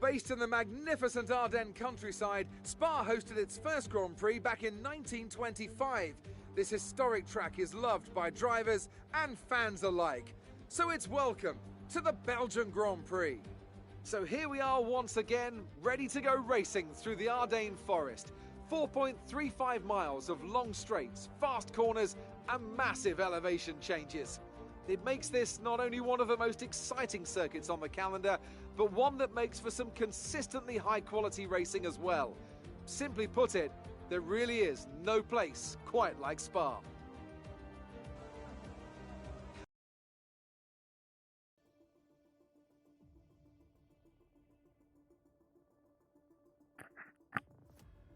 Based in the magnificent Ardennes countryside, Spa hosted its first Grand Prix back in 1925. This historic track is loved by drivers and fans alike. So it's welcome to the Belgian Grand Prix. So here we are once again, ready to go racing through the Ardennes forest. 4.35 miles of long straights, fast corners and massive elevation changes. It makes this not only one of the most exciting circuits on the calendar, but one that makes for some consistently high quality racing as well. Simply put it, there really is no place quite like Spa.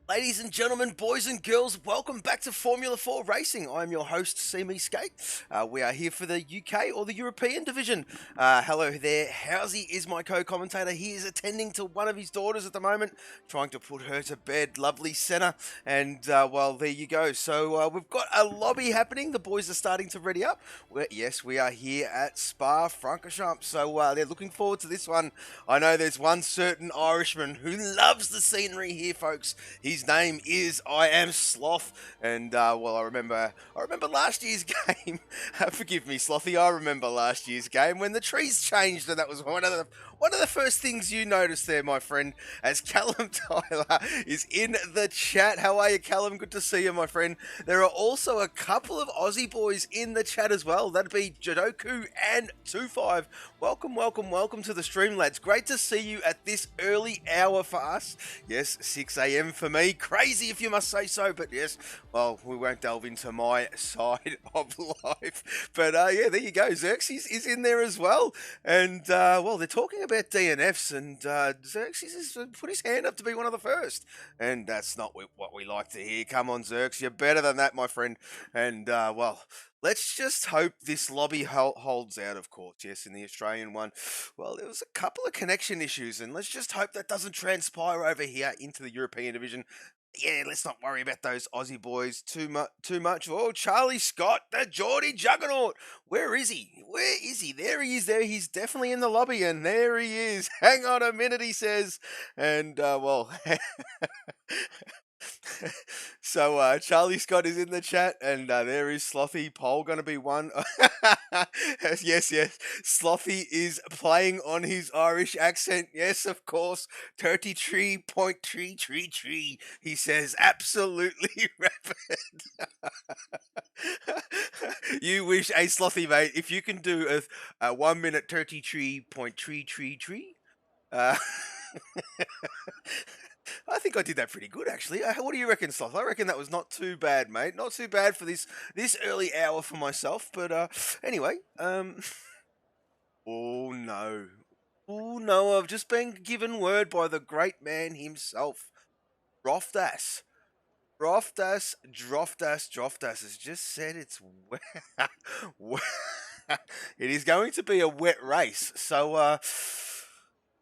Ladies and gentlemen, boys and girls, welcome back to Formula 4 Racing. I'm your host, See Me Skate. We are here for the UK or the European division. Hello there. Housey is my co-commentator. He is attending to one of his daughters at the moment, trying to put her to bed. Lovely Senna. And, well, there you go. So we've got a lobby happening. The boys are starting to ready up. Yes, we are here at Spa-Francorchamps. So they're looking forward to this one. I know there's one certain Irishman who loves the scenery here, folks. His name is I Am Sloth, and well, I remember last year's game. Forgive me, Slothy. I remember last year's game when the trees changed, and that was one of the first things you noticed there, my friend. As Callum Tyler is in the chat. How are you, Callum? Good to see you, my friend. There are also a couple of Aussie boys in the chat as well. That'd be Jodoku and 25. Welcome, welcome, welcome to the stream, lads. Great to see you at this early hour for us. Yes, 6 a.m. for me. Crazy if you must say so, but yes, well, we won't delve into my side of life. But yeah, there you go. Xerxes is in there as well. And well, they're talking about DNFs, and Xerxes has put his hand up to be one of the first. And that's not what we like to hear. Come on, Xerxes, you're better than that, my friend. And well, let's just hope this lobby holds out, of course. Yes, in the Australian one, well, there was a couple of connection issues, and let's just hope that doesn't transpire over here into the European division. Yeah, let's not worry about those Aussie boys too much. Oh, Charlie Scott, the Geordie Juggernaut. Where is he? Where is he? There he is. There, he's definitely in the lobby, and there he is. Hang on a minute, he says. And well. So Charlie Scott is in the chat, and there is Slothy. Poll going to be one. Yes, Slothy is playing on his Irish accent. Yes, of course. 33.333. He says absolutely rapid. You wish, a Slothy, mate, if you can do a 1 minute 33.333. I think I did that pretty good, actually. What do you reckon, Sloth? I reckon that was not too bad, mate. Not too bad for this early hour for myself. But anyway, oh no. Oh no, I've just been given word by the great man himself. Roftas has just said it's wet. It is going to be a wet race. So,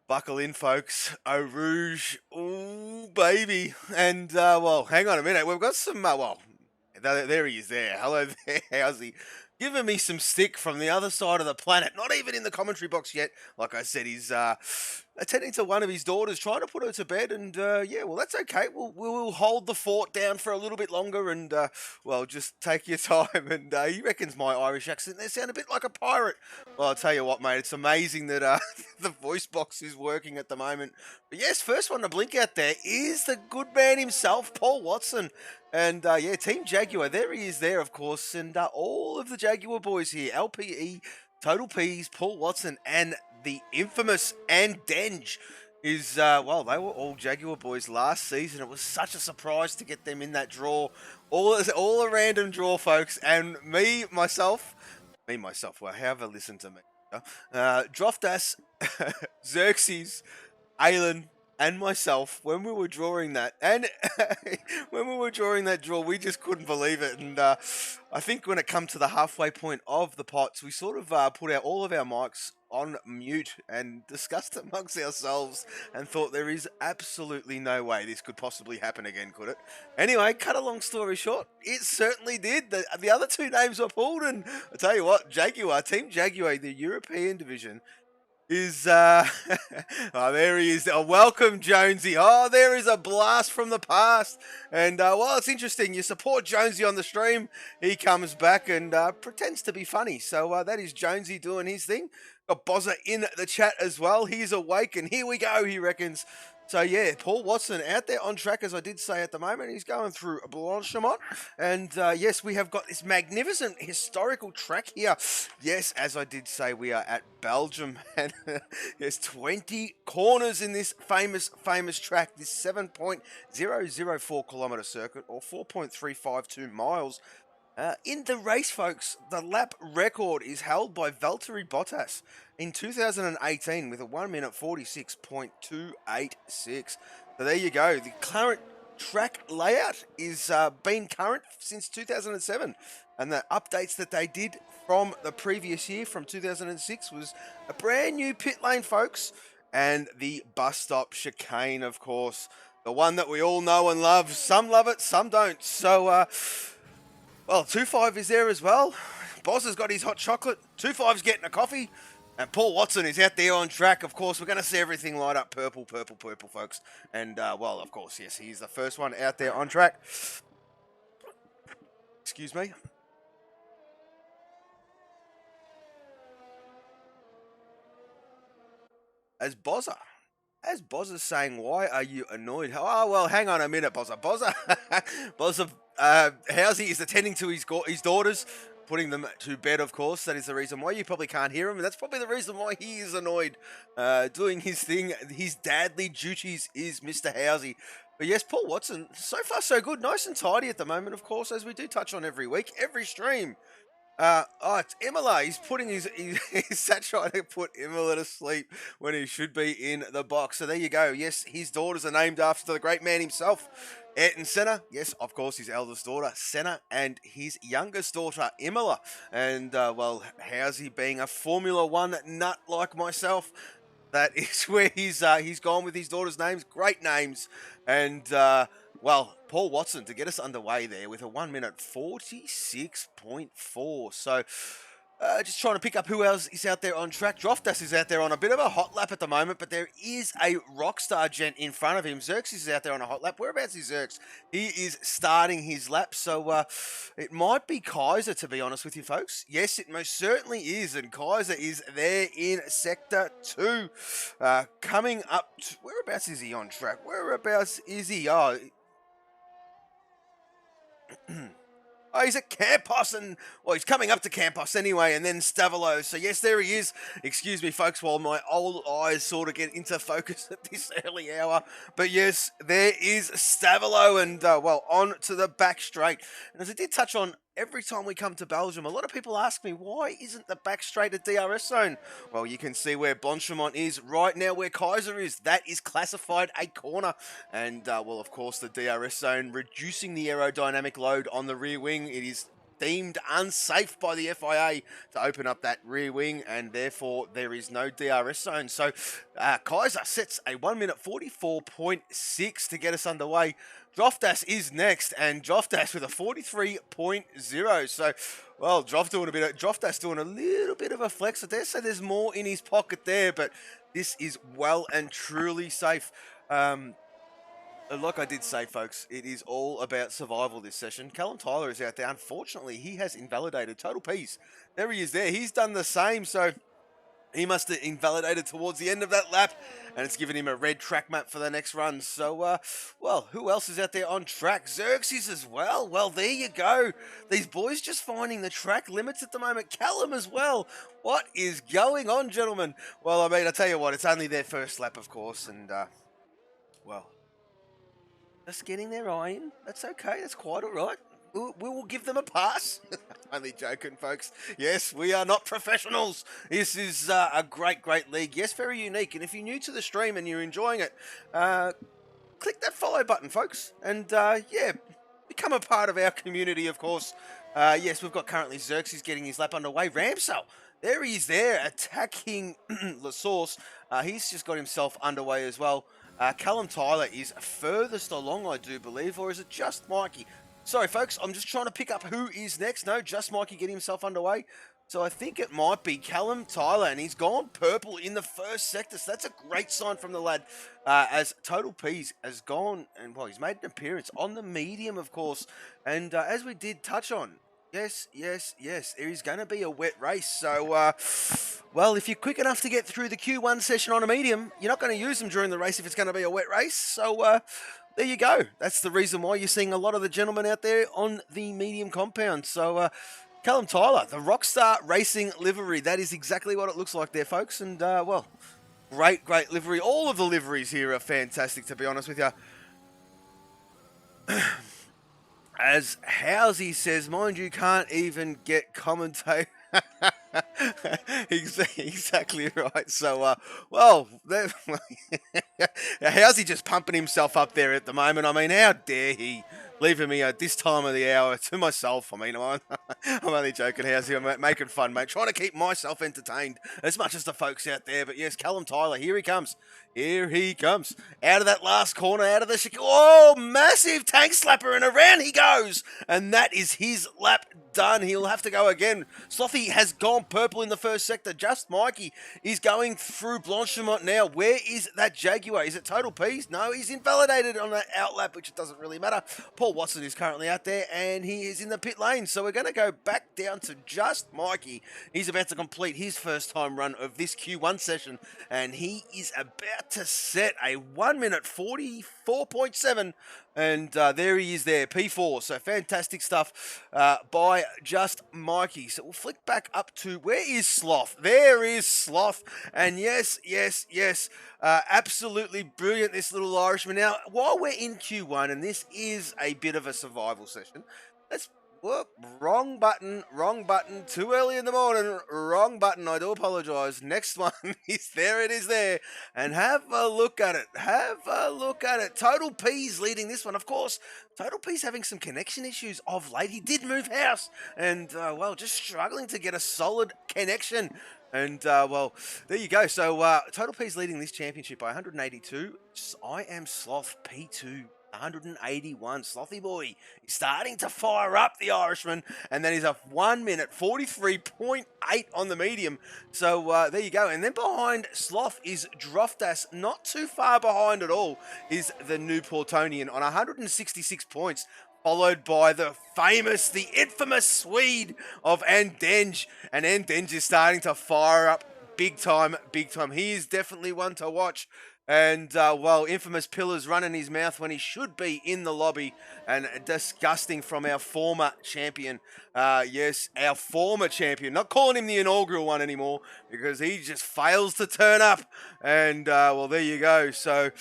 buckle in, folks. Eau Rouge. Ooh, baby. And, well, hang on a minute. We've got some, well, there he is there. Hello there. How's he? Giving me some stick from the other side of the planet. Not even in the commentary box yet. Like I said, he's attending to one of his daughters, trying to put her to bed. And, yeah, well, that's okay. We'll hold the fort down for a little bit longer and, well, just take your time. And he reckons my Irish accent, they sound a bit like a pirate. Well, I'll tell you what, mate, it's amazing that the voice box is working at the moment. But yes, first one to blink out there is the good man himself, Paul Watson. And, yeah, Team Jaguar, there he is there, of course. And all of the Jaguar boys here, LPE, Total P's, Paul Watson, and the infamous and Denge is, well, they were all Jaguar boys last season. It was such a surprise to get them in that draw. All a random draw, folks. And myself, well, however, listen to me. Droftas, Xerxes, Aylin, and myself, when we were drawing that, draw, we just couldn't believe it. And I think when it come to the halfway point of the pots, we sort of put out all of our mics on mute and discussed amongst ourselves and thought there is absolutely no way this could possibly happen again, could it? Anyway, cut a long story short, it certainly did. The other two names were pulled, and I tell you what, Jaguar, Team Jaguar, the European division, is oh, there he is. Welcome, Jonesy. Oh, there is a blast from the past. And well, it's interesting. You support Jonesy on the stream. He comes back and pretends to be funny. So that is Jonesy doing his thing. Got Bozza in the chat as well. He's awake, and here we go, he reckons. So, yeah, Paul Watson out there on track, as I did say at the moment. He's going through Blanchemont. And, yes, we have got this magnificent historical track here. Yes, as I did say, we are at Belgium. And there's 20 corners in this famous track. This 7.004 kilometre circuit, or 4.352 miles. In the race, folks, the lap record is held by Valtteri Bottas in 2018 with a 1 minute 46.286. So there you go. The current track layout is been current since 2007. And the updates that they did from the previous year, from 2006, was a brand new pit lane, folks, and the bus stop chicane, of course. The one that we all know and love. Some love it, some don't. So, well, 2-5 is there as well. Boz has got his hot chocolate. 2-5's getting a coffee. And Paul Watson is out there on track. Of course, we're going to see everything light up purple, folks. And, well, of course, yes, he's the first one out there on track. Excuse me. As Bozza's saying, why are you annoyed? Oh, well, hang on a minute, Bozza. Bozza, Housey is attending to his daughters, putting them to bed, of course. That is the reason why you probably can't hear him. And that's probably the reason why he is annoyed. Doing his thing, his dadly duties is Mr. Housey. But yes, Paul Watson, so far so good. Nice and tidy at the moment, of course, as we do touch on every week, every stream. It's Imola. He's putting he's trying to put Imola to sleep when he should be in the box. So there you go. Yes, his daughters are named after the great man himself, Ayrton Senna. Yes, of course, his eldest daughter, Senna, and his youngest daughter, Imola. And, well, Housey being a Formula One nut like myself, that is where he's gone with his daughters' names. Great names. And, well, Paul Watson to get us underway there with a 1 minute 46.4. So, just trying to pick up who else is out there on track. Droftas is out there on a bit of a hot lap at the moment, but there is a Rockstar gent in front of him. Xerxes is out there on a hot lap. Whereabouts is Xerxes? He is starting his lap, so it might be Kaiser, to be honest with you, folks. Yes, it most certainly is, and Kaiser is there in Sector 2. Coming up, whereabouts is he on track? Whereabouts is he? Oh, oh, he's at Campos, and, well, he's coming up to Campos anyway, and then Stavolo. So, yes, there he is. Excuse me, folks, while my old eyes sort of get into focus at this early hour. But, yes, there is Stavolo, and, well, on to the back straight. And as I did touch on, every time we come to Belgium, a lot of people ask me, why isn't the back straight a DRS zone? Well, you can see where Blanchemont is right now, where Kaiser is. That is classified a corner. And, well, of course, the DRS zone, reducing the aerodynamic load on the rear wing. It is deemed unsafe by the FIA to open up that rear wing, and therefore there is no DRS zone. So Kaiser sets a 1 minute 44.6 to get us underway. Droftas is next, and Droftas with a 43.0. So, well, Droftas doing a little bit of a flex. I dare say there's more in his pocket there, but this is well and truly safe. Like I did say, folks, it is all about survival this session. Callum Tyler is out there. Unfortunately, he has invalidated. Total peace. There he is there. He's done the same, so he must have invalidated towards the end of that lap, and it's given him a red track map for the next run. So, well, who else is out there on track? Xerxes as well. Well, there you go. These boys just finding the track limits at the moment. Callum as well. What is going on, gentlemen? Well, I mean, I tell you what, it's only their first lap, of course, and, well, just getting their eye in. That's okay. That's quite all right. We will give them a pass. Only joking, folks. Yes, we are not professionals. This is a great league. Yes, very unique. And if you're new to the stream and you're enjoying it, click that follow button, folks. And, yeah, become a part of our community, of course. Yes, we've got currently Xerxes getting his lap underway. Ramsell, there he is there, attacking La Source. He's just got himself underway as well. Callum Tyler is furthest along, I do believe, or is it just Mikey? Sorry, folks, I'm just trying to pick up who is next. No, just Mikey getting himself underway. So I think it might be Callum Tyler, and he's gone purple in the first sector. So that's a great sign from the lad. As Total Peas has gone, and well, he's made an appearance on the medium, of course. And as we did touch on, yes, there is going to be a wet race. So, well, if you're quick enough to get through the Q1 session on a medium, you're not going to use them during the race if it's going to be a wet race. So, there you go. That's the reason why you're seeing a lot of the gentlemen out there on the medium compound. So, Callum Tyler, the Rockstar Racing livery. That is exactly what it looks like there, folks. And, well, great livery. All of the liveries here are fantastic, to be honest with you. As Housey says, mind you, can't even get commentate. Exactly right. So, well, how's he just pumping himself up there at the moment? I mean, how dare he leaving me at this time of the hour to myself? I mean, I'm only joking, Housey. I'm making fun, mate. Trying to keep myself entertained as much as the folks out there. But yes, Callum Tyler, here he comes. Here he comes. Out of that last corner, out of the... Oh, massive tank slapper, and around he goes. And that is his lap done. He'll have to go again. Slothy has gone purple in the first sector. Just Mikey is going through Blanchimont now. Where is that Jaguar? Is it Total Peas? No, he's invalidated on that outlap, which it doesn't really matter. Paul Watson is currently out there, and he is in the pit lane. So we're going to go back down to Just Mikey. He's about to complete his first time run of this Q1 session, and he is about to set a 1 minute 44.7, and there he is there, P4. So fantastic stuff by Just Mikey. So we'll flick back up to, where is Sloth? There is Sloth, and yes, absolutely brilliant, this little Irishman. Now, while we're in Q1, and this is a bit of a survival session, let's... Whoop, wrong button, too early in the morning, wrong button, I do apologise. Next one is there, it is there, and have a look at it, Total Peas leading this one, of course. Total Peas having some connection issues of late. He did move house, and, well, just struggling to get a solid connection. And, well, there you go. So, Total Peas leading this championship by 182. I am Sloth P2. 181. Slothy boy is starting to fire up, the Irishman, and then he's a 1 minute 43.8 on the medium. So there you go. And then behind Sloth is Droftas, not too far behind at all, is the New Portonian on 166 points, followed by the famous, the infamous Swede of Andenge. And Andenge is starting to fire up big time. He is definitely one to watch. And, well, infamous Pillars running his mouth when he should be in the lobby. And disgusting from our former champion. Yes, our former champion. Not calling him the inaugural one anymore, because he just fails to turn up. And, well, there you go. So,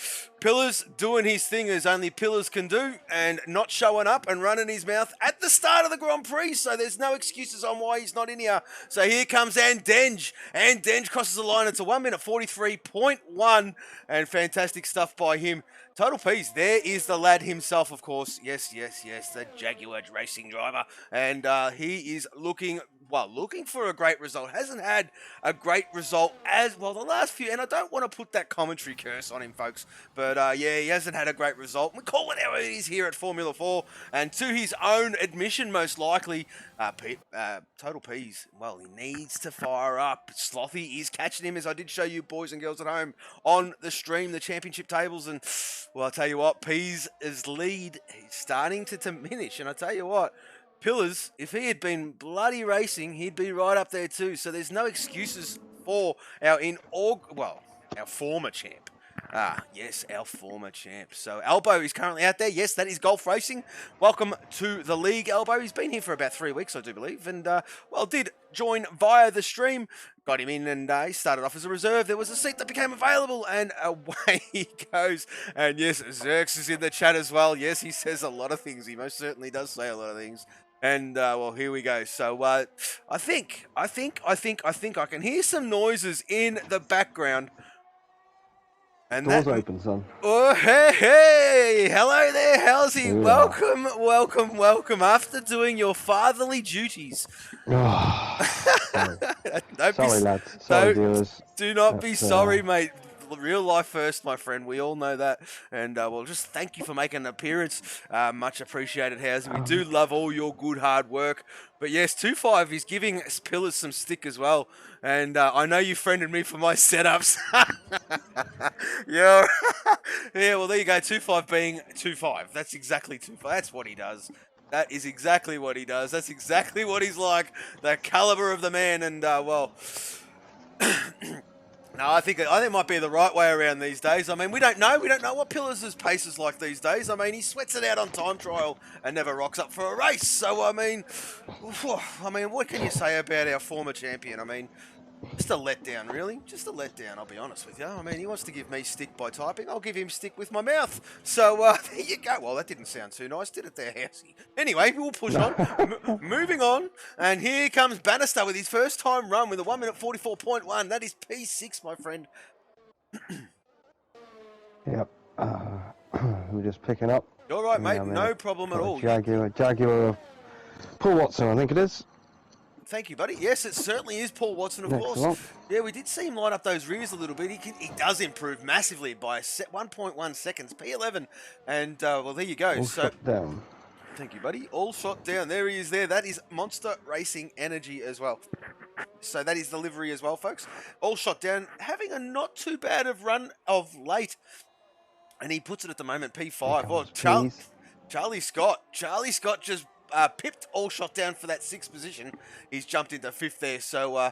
Pillars doing his thing as only Pillars can do, and not showing up and running his mouth at the start of the Grand Prix. So there's no excuses on why he's not in here. So here comes Andenge. Andenge crosses the line. It's a 1 minute 43.1, and fantastic stuff by him. Total Peas, there is the lad himself, of course. Yes, the Jaguar racing driver. And he is looking for a great result. Hasn't had a great result as well the last few, and I don't want to put that commentary curse on him, folks, but yeah, he hasn't had a great result. We call it how it is here at Formula 4, and to his own admission, most likely, Total Peas, well, he needs to fire up. Slothy is catching him, as I did show you boys and girls at home on the stream, the championship tables, and, well, I'll tell you what, Peas' lead is starting to diminish, and I tell you what, Pillars, if he had been bloody racing, he'd be right up there too. So there's no excuses for our former champ. Yes, our former champ. So Elbow is currently out there. Yes, that is golf racing. Welcome to the league, Elbow. He's been here for about 3 weeks, I do believe. And, well, did join via the stream. Got him in, and he started off as a reserve. There was a seat that became available, and away he goes. And yes, Zerx is in the chat as well. Yes, he says a lot of things. He most certainly does say a lot of things. And, well, here we go. So, I think I can hear some noises in the background. And doors open, son. Oh, hey! Hello there, Halsey. Yeah. Welcome. After doing your fatherly duties. Sorry, lads. Sorry, dealers. Do not be sorry, mate. real life first, my friend. We all know that. And, well, just thank you for making an appearance. Much appreciated, Housey. We do love all your good hard work. But, yes, 2-5 is giving Pillars some stick as well. And I know you friended me for my setups. Yeah. Yeah, well, there you go. 2-5 being 2-5. That's exactly 2-5. That's what he does. That is exactly what he does. That's exactly what he's like. The caliber of the man. And, well... No, I think it might be the right way around these days. I mean, we don't know. We don't know what Pillars' pace is like these days. I mean, he sweats it out on time trial and never rocks up for a race. So, I mean, what can you say about our former champion? I mean, just a letdown, really. Just a letdown, I'll be honest with you. I mean, he wants to give me stick by typing. I'll give him stick with my mouth. So, there you go. Well, that didn't sound too nice, did it there, Housey? Anyway, we'll push on. Moving on. And here comes Bannister with his first time run with a 1 minute 44.1. That is P6, my friend. Yep. We're just picking up. You're right, mate. No problem at all. Jaguar of Paul Watson, I think it is. Thank you, buddy. Yes, it certainly is Paul Watson, of course. Yeah, we did see him line up those rears a little bit. He does improve massively by 1.1 seconds, P11. And, well, there you go. All shot down. Thank you, buddy. All shot down. There he is there. That is Monster Racing Energy as well. So that is the livery as well, folks. All shot down. Having a not too bad of run of late. And he puts it at the moment, P5. Oh, Charlie Scott. Charlie Scott just... pipped All Shot down for that 6th position. He's jumped into 5th there. So,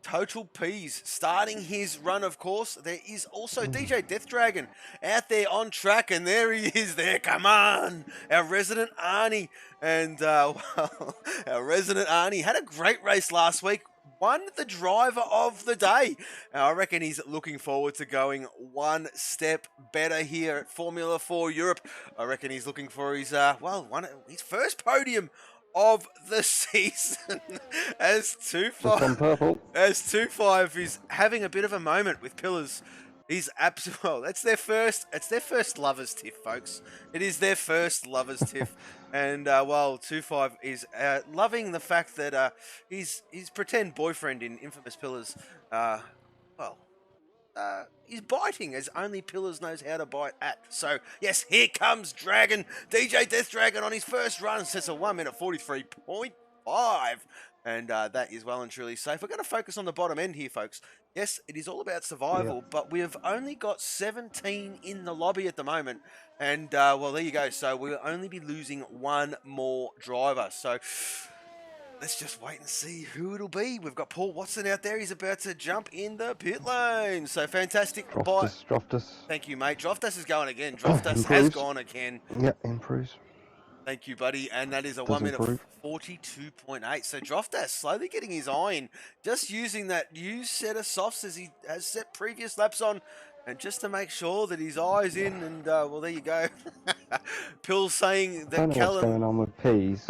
Total P's starting his run, of course. There is also DJ Death Dragon out there on track, and there he is there. Come on, our resident Arnie. And, well, our resident Arnie had a great race last week. Won the driver of the day. I reckon he's looking forward to going one step better here at Formula 4 Europe. I reckon he's looking for his, his first podium of the season as 2-5 is having a bit of a moment with Pillars. He's absolutely, well, it's their first lovers tiff, folks. It is their first lovers tiff. And, well, 2-5 is loving the fact that his pretend boyfriend in Infamous Pillars, is biting as only Pillars knows how to bite at. So, yes, here comes Dragon. DJ Death Dragon on his first run sets a 1 minute 43.5. And that is well and truly safe. We're going to focus on the bottom end here, folks. Yes, it is all about survival, but we have only got 17 in the lobby at the moment. And, well, there you go. So we'll only be losing one more driver. So let's just wait and see who it'll be. We've got Paul Watson out there. He's about to jump in the pit lane. So fantastic. Droftus. Thank you, mate. Droftus is going again. Droftus has gone again. Yeah, improves. Thank you, buddy. And that is a 1 minute 42.8. So Droftas slowly getting his eye in, just using that new set of softs as he has set previous laps on, and just to make sure that his eye's in. And, well, there you go. Pill's saying that I don't know what's going on with P's.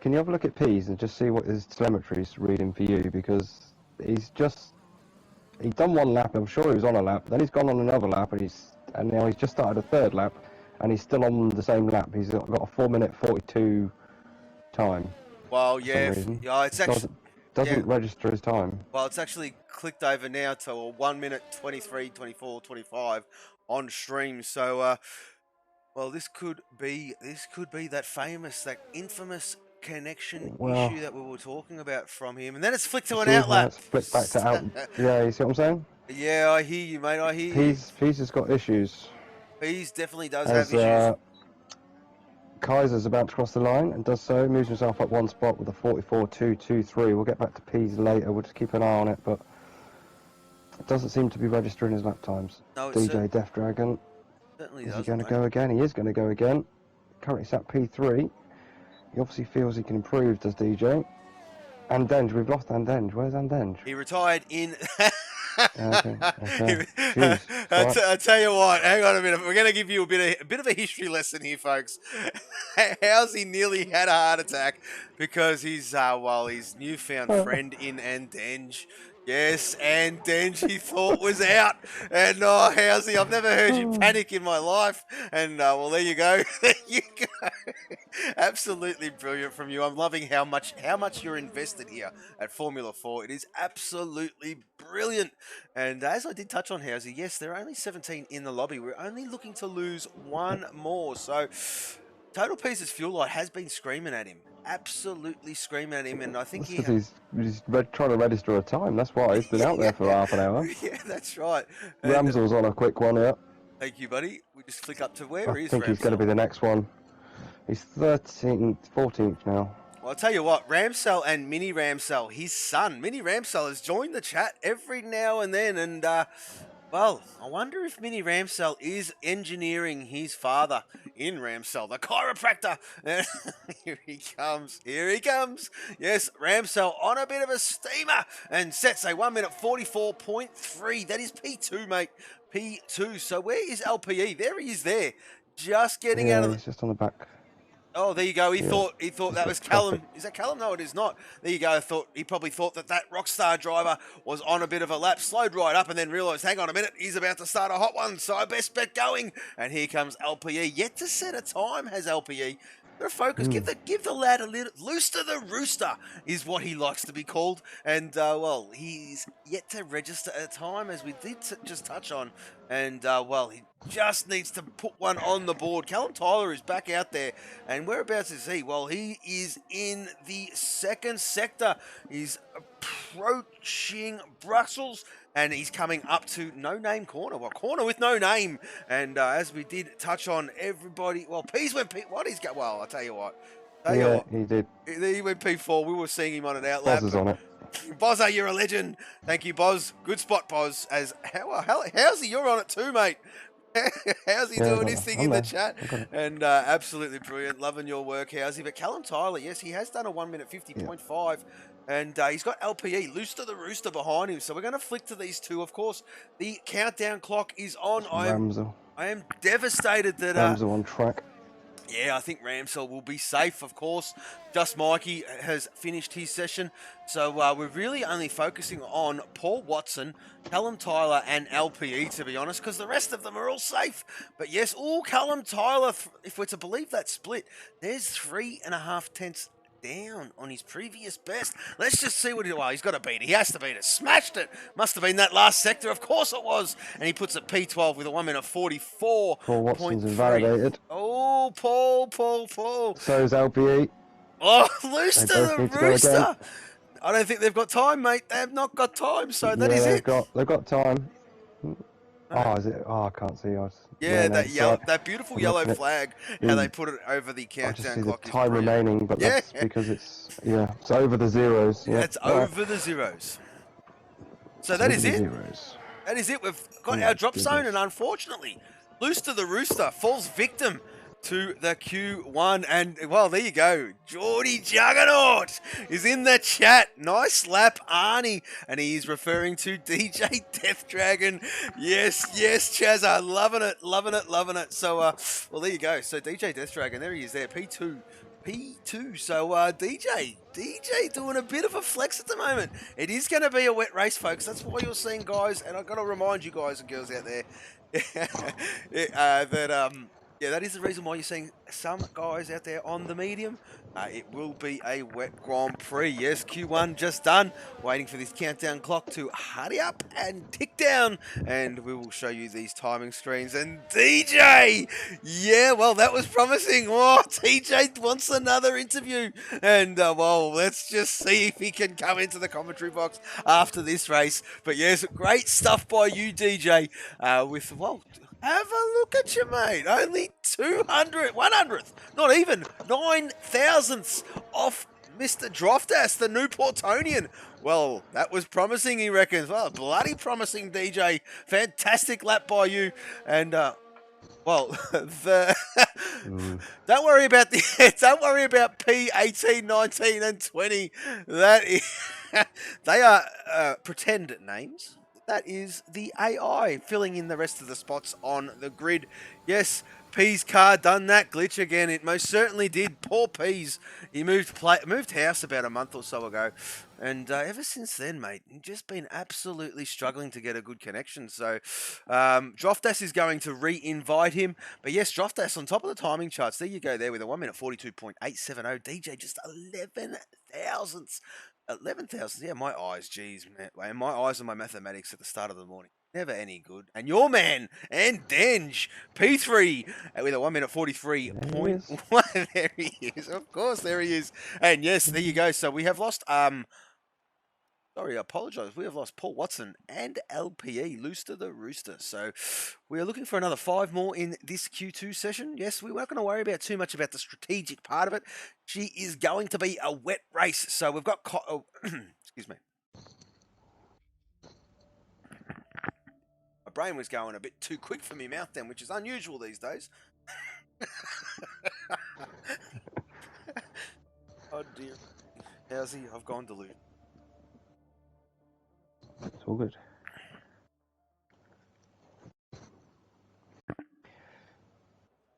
Can you have a look at P's and just see what his telemetry's reading for you? Because he's done one lap. I'm sure he was on a lap. Then he's gone on another lap, and now he's just started a 3rd lap. And he's still on the same lap. He's got a 4 minute 42 time. Well, yeah, it's actually doesn't register his time. Well, it's actually clicked over now to a 1 minute 23, 24, 25 on stream. So, well, this could be that infamous connection issue that we were talking about from him, and then it's flicked to an outlap. Flicked back to out. Yeah, you see what I'm saying? Yeah, I hear you, mate. I hear you. He's just got issues. He definitely does have issues. Kaiser's about to cross the line and does so, moves himself up one spot with a 44.223. We'll get back to P's later, we'll just keep an eye on it, but it doesn't seem to be registering his lap times. No, DJ Death Dragon. Is he going to go again? He is going to go again. Currently sat P3. He obviously feels he can improve, does DJ. Andenge, we've lost Andenge. Where's Andenge? He retired in... Okay. I tell you what, hang on a minute. We're going to give you a bit of a history lesson here, folks. How's he nearly had a heart attack because his newfound friend in Andenge Yes, and Denji thought was out. And oh, Housey, I've never heard you panic in my life. And well, there you go. There you go. Absolutely brilliant from you. I'm loving how much you're invested here at Formula 4. It is absolutely brilliant. And as I did touch on Housey, yes, there are only 17 in the lobby. We're only looking to lose one more. So Total Pieces Fuel Light has been screaming at him. Absolutely screaming at him, and I think That's because he's trying to register a time. That's why he's been out there for half an hour. Yeah, that's right. Ramsel's on a quick one, yeah. Thank you, buddy. We just click up to where is Ramsel? I think he's going to be the next one. He's 13th, 14th now. Well, I'll tell you what, Ramsel and Mini Ramsel, his son, Mini Ramsel, has joined the chat every now and then, and well, I wonder if Mini Ramsel is engineering his father in Ramsel, the chiropractor. Here he comes. Here he comes. Yes, Ramsel on a bit of a steamer and sets a 1 minute 44.3. That is P2, mate. P2. So where is LPE? There he is there. Just getting out of the... he's just on the back. Oh, there you go. He thought that was Callum. Is that Callum? No, it is not. There you go. He probably thought that Rockstar driver was on a bit of a lap, slowed right up, and then realised, hang on a minute, he's about to start a hot one, so I best bet going. And here comes LPE. Yet to set a time has LPE. They're focused. Give the lad a little Looster the Rooster is what he likes to be called. And well, he's yet to register a time, as we did just touch on. And well, he just needs to put one on the board. Callum Tyler is back out there, and whereabouts is he? Well, he is in the second sector. He's approaching Brussels. And he's coming up to No Name Corner. Well, corner with no name. And as we did touch on, everybody... Well, P's went P... What he's got... Well, I'll tell you what. He did. He went P4. We were seeing him on an outlap. Boz is on it. Bozza, you're a legend. Thank you, Boz. Good spot, Boz. How's he? You're on it too, mate. How's he doing his thing in the chat? And absolutely brilliant. Loving your work, Howsy. But Callum Tyler, yes, he has done a 1 minute 50.5. And he's got LPE, Looster the Rooster, behind him. So we're going to flick to these two. Of course, the countdown clock is on. I am devastated that... Ramsel on track. Yeah, I think Ramsel will be safe, of course. Just Mikey has finished his session. So we're really only focusing on Paul Watson, Callum Tyler, and LPE, to be honest, because the rest of them are all safe. But yes, Callum Tyler, if we're to believe that split, there's 3.5 tenths down on his previous best. Let's just see what he's got to beat it. He has to beat it. Smashed it. Must have been that last sector. Of course it was. And he puts a P12 with a 1 minute 44. Paul Watson's invalidated. Oh, Paul. So is LPE. Oh, Looster the Rooster. I don't think they've got time, mate. They have not got time. So that is it. They've got time. Oh, is it? Oh, I can't see. That beautiful yellow flag, how they put it over the countdown clock. The time remaining, but that's because it's over the zeros. Yeah, it's over the zeros. So that is it. That is it. We've got our drop zone, and unfortunately, Looster the Rooster falls victim to the Q1, and well, there you go. Geordie Juggernaut is in the chat. Nice lap, Arnie, and he's referring to DJ Death Dragon. Yes, Chazza, loving it. So, well, there you go. So DJ Death Dragon, there he is there, P2. So DJ doing a bit of a flex at the moment. It is going to be a wet race, folks. That's why you're seeing guys, and I've got to remind you guys and girls out there that is the reason why you're seeing some guys out there on the medium. It will be a wet Grand Prix. Yes, Q1 just done. Waiting for this countdown clock to hurry up and tick down. And we will show you these timing screens. And DJ! Yeah, well, that was promising. Oh, TJ wants another interview. And, well, let's just see if he can come into the commentary box after this race. But, yes, great stuff by you, DJ. Have a look at you, mate. Only 100th, not even 9,000ths off Mr. Droftas, the new Portonian. Well, that was promising, he reckons. Well, bloody promising, DJ. Fantastic lap by you. And, well, don't worry about P18, 19, and 20. That is, they are pretend names. That is the AI filling in the rest of the spots on the grid. Yes, P's car done that glitch again. It most certainly did. Poor P's. He moved house about a month or so ago. And ever since then, mate, he's just been absolutely struggling to get a good connection. So Droftas is going to re-invite him. But yes, Droftas on top of the timing charts. There you go there with a 1 minute 42.870. DJ just 11 thousandths. 11,000, yeah, my eyes, geez, man. My eyes and my mathematics at the start of the morning. Never any good. And your man, and Denge, P3, with a 1 minute 43.1. There he is. Of course, there he is. And yes, there you go. So we have lost, sorry, I apologise. We have lost Paul Watson and LPE, Looster the Rooster. So we are looking for another 5 more in this Q2 session. Yes, we weren't going to worry about too much about the strategic part of it. She is going to be a wet race. So we've got... excuse me. My brain was going a bit too quick for me mouth then, which is unusual these days. Oh dear. How's he? I've gone delusional. It's all good.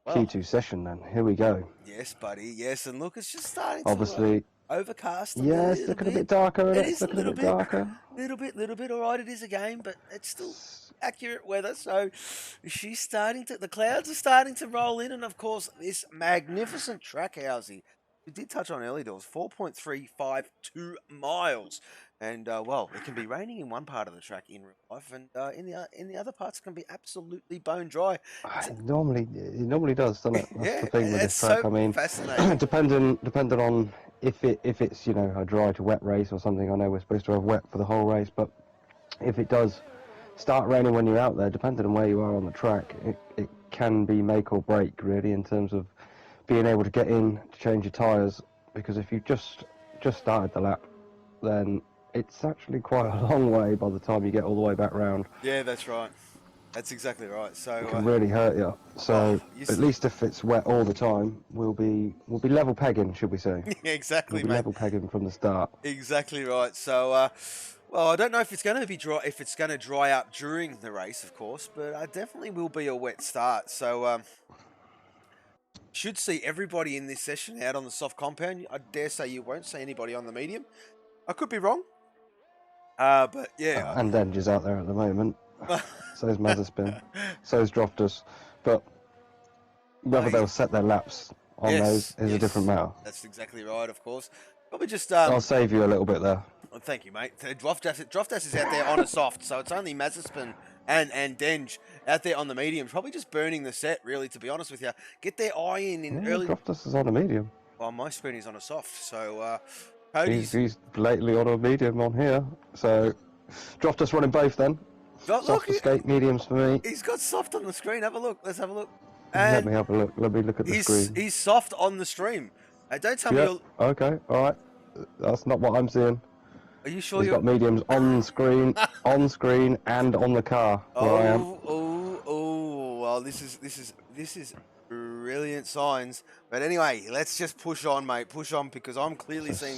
Well, Q2 session then. Here we go. Yes, buddy. Yes, and look, it's just starting Obviously, to overcast. Yes, looking a bit darker. It is looking a bit darker. Little bit. All right, it is a game, but it's still accurate weather. So she's starting to. The clouds are starting to roll in, and of course, this magnificent track housing. We did touch on earlier. It was 4.352 miles. And well, it can be raining in one part of the track in real life, and in the other parts, it can be absolutely bone dry. It normally does, doesn't it? That's Yeah, the thing with this track. So I mean, fascinating. depending on if it's a dry to wet race or something. I know we're supposed to have wet for the whole race, but if it does start raining when you're out there, depending on where you are on the track, it can be make or break really in terms of being able to get in to change your tyres. Because if you just started the lap, then it's actually quite a long way by the time you get all the way back round. Yeah, that's right. That's exactly right. So it can really hurt you. So at least if it's wet all the time, we'll be level pegging, should we say? Yeah, exactly, mate. Level pegging from the start. Exactly right. So, well, I don't know if it's going to be dry, if it's going to dry up during the race, of course, but I definitely will be a wet start. So, should see everybody in this session out on the soft compound. I dare say you won't see anybody on the medium. I could be wrong. But yeah. And Denge is out there at the moment. So is Mazespin. So is Droftas. But whether they'll set their laps on those is a different matter. That's exactly right, of course. Probably just... I'll save you a little bit there. Well, thank you, mate. Droftas is out there on a soft, so it's only Mazespin and Denge out there on the medium. Probably just burning the set, really, to be honest with you. Get their eye in early... Droftas is on a medium. Well, my screen is on a soft, so... He's blatantly on a medium on here, so Droftas running both then. Soft escape mediums for me. He's got soft on the screen. Have a look. Let's have a look. Let me have a look. Let me look at the screen. He's soft on the stream. Don't tell me you're... Okay, all right. That's not what I'm seeing. Are you sure He's got mediums on screen, and on the car. Well, this is brilliant signs. But anyway, let's just push on, mate. Push on, because I'm clearly seeing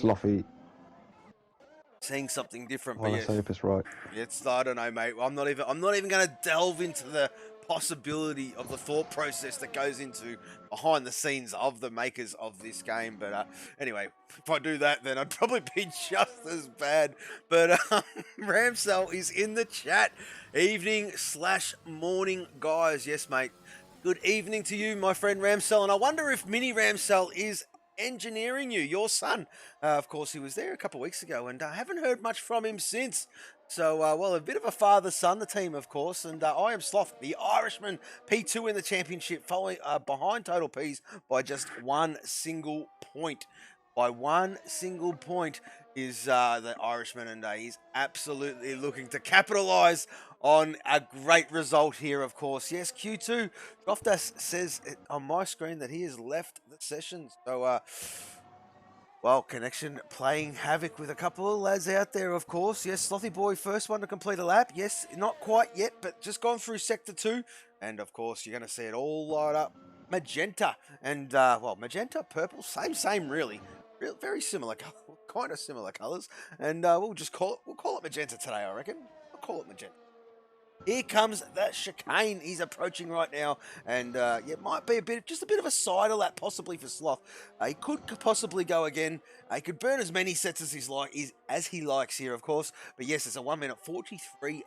something different. Well, I say if it's right. I don't know, mate. I'm not even going to delve into the possibility of the thought process that goes into behind the scenes of the makers of this game. But anyway, if I do that, then I'd probably be just as bad. But Ramsell is in the chat. Evening/morning, guys. Yes, mate. Good evening to you, my friend Ramsell. And I wonder if Mini Ramsell is engineering you, your son. Of course, he was there a couple of weeks ago, and I haven't heard much from him since. So, well, a bit of a father-son, the team, of course. And I am Sloth, the Irishman, P2 in the championship, following behind Total Ps by just one single point. By one single point is the Irishman, and he's absolutely looking to capitalise on a great result here, of course. Yes, Q2. Droftas says on my screen that he has left the session. So, well, Connection playing havoc with a couple of lads out there, of course. Yes, Slothy Boy, first one to complete a lap. Yes, not quite yet, but just gone through Sector 2. And, of course, you're going to see it all light up. Magenta and, well, magenta, purple, same, really. Very similar, kind of similar colours. And we'll call it magenta today, I reckon. call it magenta. Here comes that chicane. He's approaching right now, and it might be just a bit of a side lap, possibly for Sloth. He could possibly go again. He could burn as many sets as he likes here, of course. But yes, it's a 1 minute 43.1.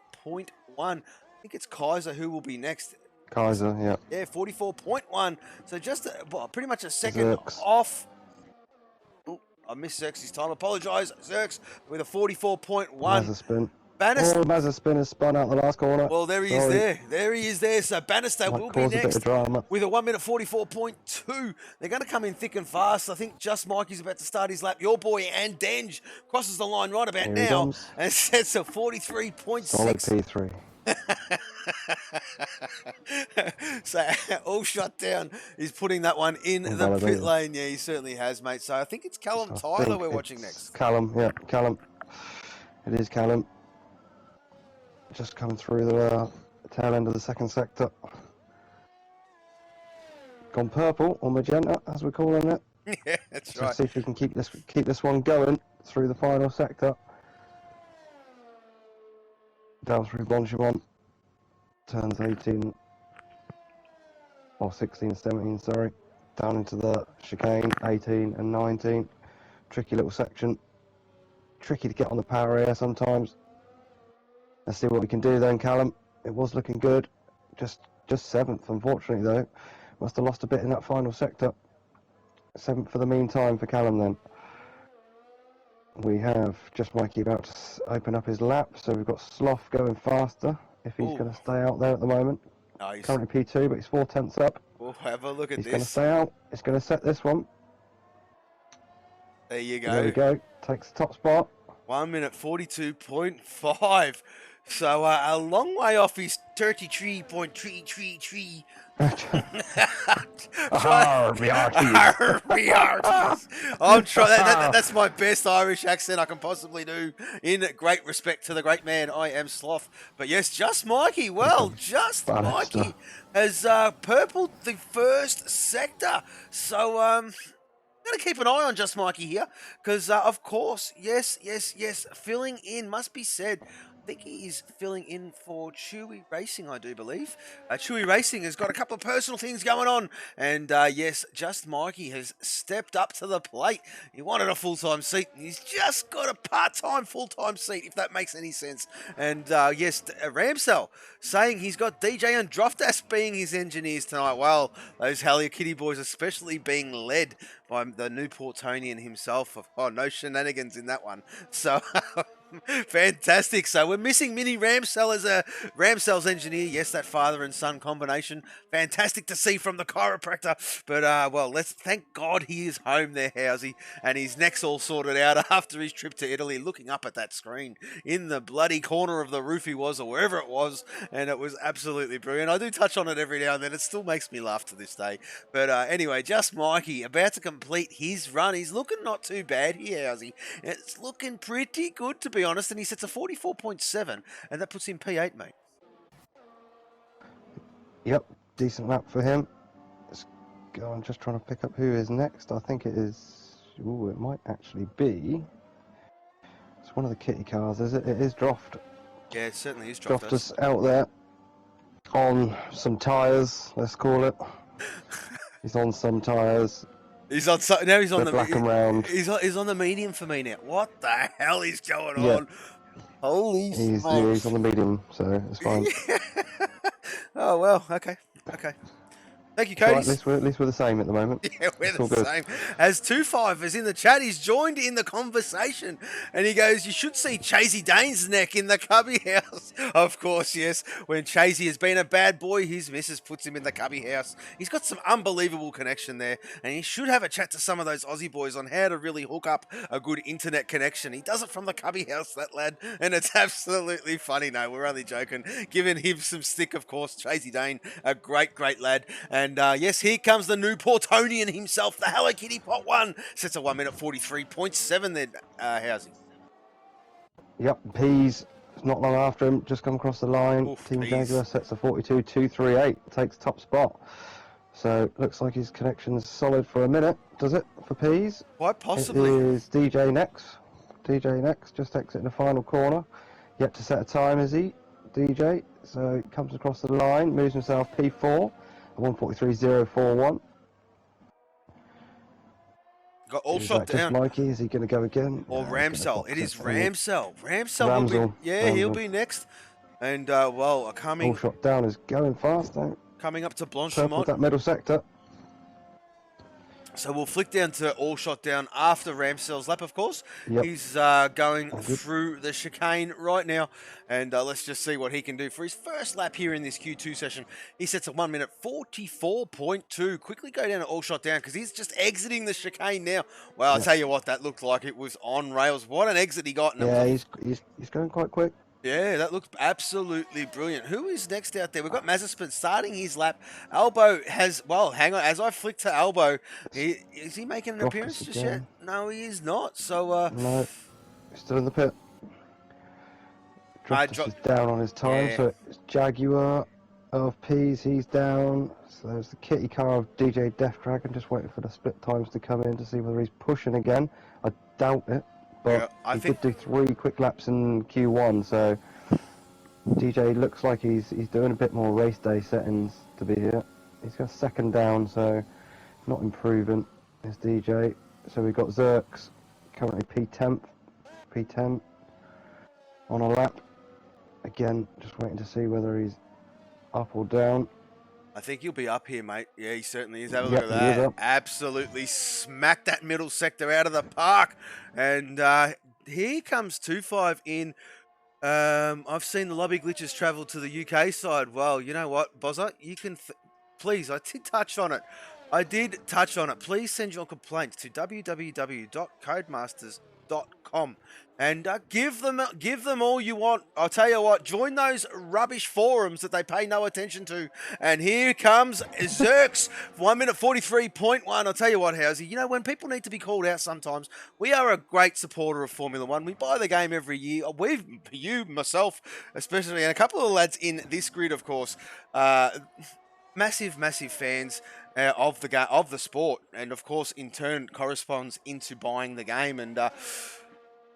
I think it's Kaiser who will be next. Kaiser, yeah. Yeah, 44.1. So just pretty much a second off. Ooh, I missed Xerxes' time. Apologise, Xerx, with a 44.1. Mazza Bannister. Oh, Mazza has spun out the last corner. Well, there he is there. There he is there. So Bannister will be next with a 1 minute 44.2. They're going to come in thick and fast. I think Just Mikey's about to start his lap. Your boy and Denge crosses the line right about now and sets a 43.6. Solid P3. So all shut down. He's putting that one in the pit lane. Yeah, he certainly has, mate. So I think it's Callum Tyler we're watching next. Callum, yeah, Callum. It is Callum. Just coming through the tail end of the second sector. Gone purple or magenta, as we're calling it. Yeah, that's right. Let's see if we can keep this one going through the final sector. Down through Blanchimont. Turns 18 or 16, 17, sorry. Down into the chicane, 18 and 19. Tricky little section. Tricky to get on the power air sometimes. Let's see what we can do then, Callum. It was looking good. Just 7th, unfortunately, though. Must have lost a bit in that final sector. 7th for the meantime for Callum, then. We have Just Mikey about to open up his lap, so we've got Sloth going faster, if he's going to stay out there at the moment. Nice. Currently P2, but he's 4/10ths up. We'll have a look at this. He's going to stay out. He's going to set this one. There you go. There we go. Takes the top spot. 1 minute 42.5. So a long way off his 33.333. I'm trying. That's my best Irish accent I can possibly do. In great respect to the great man, I am Sloth. But yes, Just Mikey. Well, Just Mikey has purpled the first sector. So I'm going to keep an eye on Just Mikey here because, of course, yes, filling in must be said. I think he is filling in for Chewy Racing, I do believe. Chewy Racing has got a couple of personal things going on. And yes, Just Mikey has stepped up to the plate. He wanted a full-time seat. And he's just got a part-time, full-time seat, if that makes any sense. And yes, Ramsell saying he's got DJ and Droftas being his engineers tonight. Well, those Hellier Kitty boys especially being led by the Newportonian himself. Oh, no shenanigans in that one. So... fantastic. So we're missing Mini Ramsell as a Ramsell's engineer. Yes, that father and son combination. Fantastic to see from the chiropractor. But, well, let's thank God he is home there, Housey. And his neck's all sorted out after his trip to Italy, looking up at that screen in the bloody corner of the roof he was, or wherever it was. And it was absolutely brilliant. I do touch on it every now and then. It still makes me laugh to this day. But anyway, Just Mikey about to complete his run. He's looking not too bad here, Housey. It's looking pretty good, to be honest, and he sets a 44.7, and that puts him P8, mate. Yep, decent lap for him. Let's go on, just trying to pick up who is next. I think it is... Ooh, it might actually be... It's one of the kitty cars, is it? It is Droft. Yeah, it certainly is Droftas. Droftas out there on some tyres, let's call it. He's on some tyres. He's on now. He's on the black and round. He's on the medium for me now. What the hell is going on? Holy he's on the medium, so it's fine. Oh well, okay. Thank you, Cody. Right, at least we're the same at the moment. Yeah, we're the same. As 2-5 is in the chat, he's joined in the conversation. And he goes, you should see Chasey Dane's neck in the cubby house. Of course, yes. When Chasey has been a bad boy, his missus puts him in the cubby house. He's got some unbelievable connection there. And he should have a chat to some of those Aussie boys on how to really hook up a good internet connection. He does it from the cubby house, that lad. And it's absolutely funny. No, we're only joking. Giving him some stick, of course. Chasey Dane, a great lad. And yes, here comes the Newportonian himself, the Hello Kitty Pot 1. Sets a 1 minute 43.7 there, Housey. Yep, Pease, not long after him, just come across the line. Oof, Team Jaguar sets a 42.238, takes top spot. So, looks like his connection's solid for a minute, does it, for Pease? Quite possibly. It is DJ next. DJ next, just exiting the final corner. Yet to set a time, is he, DJ? So he comes across the line, moves himself P4, 1:43.041. Got all Is shot that just down. Mikey? Is he going to go again? Or No, he's gonna Ramsell. box It is I think. Ramsell. Ramsell will be. Ramsell. Yeah, he'll Ramsell. be next. And well, All coming shot down is going fast, though. up to Purple Blanchimont. that middle sector. So we'll flick down to all shot down after Ramsell's lap, of course. Yep. He's going through the chicane right now. And let's just see what he can do for his first lap here in this Q2 session. He sets a 1:44.2. Quickly go down to all shot down because he's just exiting the chicane now. Well, I'll tell you what, that looked like it was on rails. What an exit he got. And Yeah, he's going quite quick. yeah, that looked absolutely brilliant. Who is next out there? We've got Mazepin starting his lap. Albo has, well, hang on. As I flick to Albo, is he making an appearance just yet? No, he is not. So, no, he's still in the pit. Driftus is down on his time, so it's Jaguar of P's, he's down. So there's the kitty car of DJ Death Dragon, just waiting for the split times to come in to see whether he's pushing again. I doubt it. But he did do 3 quick laps in Q1, so DJ looks like he's doing a bit more race day settings to be here. He's got second down, so not improving is DJ. So we've got Zerks, currently P10 on a lap. Again, just waiting to see whether he's up or down. I think he'll be up here, mate. Yeah, he certainly is. Have a look at that. Absolutely smacked that middle sector out of the park. And here comes 2.5 in. I've seen the lobby glitches travel to the UK side. Well, you know what, Bozza? You can... please, I did touch on it. Please send your complaints to www.codemasters.com and give them all you want. I'll tell you what, join those rubbish forums that they pay no attention to. And here comes Zerks, 1:43.1. I'll tell you what, Housey, you know, when people need to be called out sometimes, we are a great supporter of Formula One. We buy the game every year. You, myself, especially, and a couple of the lads in this grid, of course, massive fans of the sport, and of course in turn corresponds into buying the game. And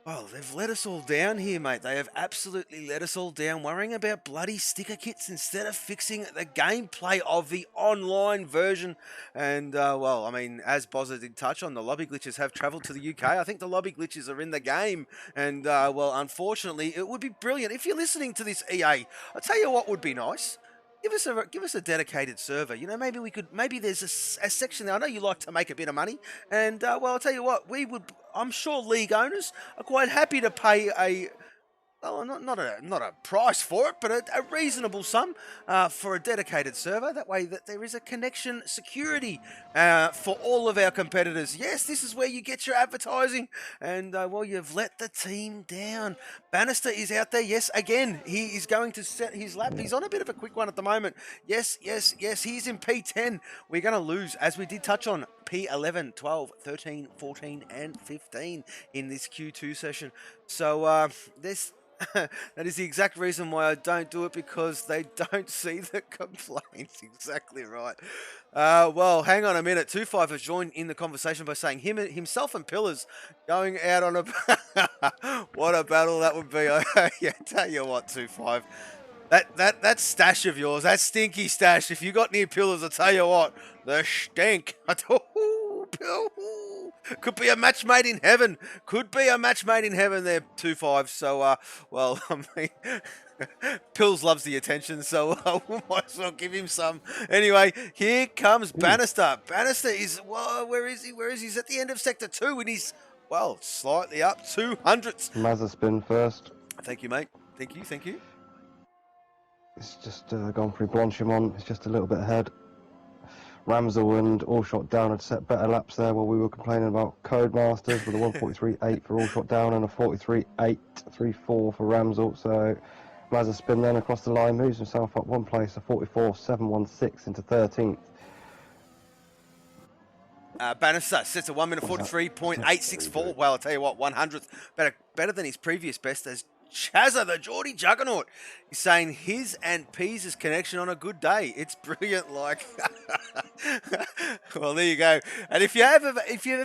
well, they've let us all down here, mate. They have absolutely let us all down, worrying about bloody sticker kits instead of fixing the gameplay of the online version. And well, I mean, as Bozza did touch on, the lobby glitches have travelled to the UK. I think the lobby glitches are in the game, and well, unfortunately, it would be brilliant if you're listening to this, EA. I'll tell you what would be nice. Give us a dedicated server. You know, maybe there's a section there. I know you like to make a bit of money, and well, I'll tell you what, I'm sure league owners are quite happy to pay a, well, not a price for it, but a reasonable sum for a dedicated server. That way that there is a connection security for all of our competitors. Yes, this is where you get your advertising. And, well, you've let the team down. Bannister is out there. Yes, again, he is going to set his lap. He's on a bit of a quick one at the moment. Yes, he's in P10. We're going to lose, as we did touch on, P11, 12, 13, 14, and 15 in this Q2 session. So, this... that is the exact reason why I don't do it, because they don't see the complaints. Exactly right. Well, hang on a minute. 2.5 has joined in the conversation by saying himself and Pillars going out on a... what a battle that would be. Yeah, tell you what, 2.5. That stash of yours, that stinky stash, if you got near Pillars, I tell you what, the stink. Could be a match made in heaven. Could be a match made in heaven there, 2.5. So, well, I mean, Pills loves the attention, so we might as well give him some. Anyway, here comes Bannister. Bannister is, well, where is he? He's at the end of Sector 2, and he's, well, slightly up, 200ths. Mazepin first. Thank you, mate. Thank you. It's just gone through Blanchimont. It's just a little bit ahead. Ramsell and All Shot Down had set better laps there while we were complaining about Codemasters with a 1:43.8 for All Shot Down and a 43.834 for Ramsell. So Mazepin then across the line moves himself up one place, a 44.716 into 13th. Bannister sets a 1:43.864. Well, I'll tell you what, 100th. Better than his previous best, as Chazza, the Geordie Juggernaut, is saying his and Pease's connection on a good day. It's brilliant, like. Well, there you go. And if you ever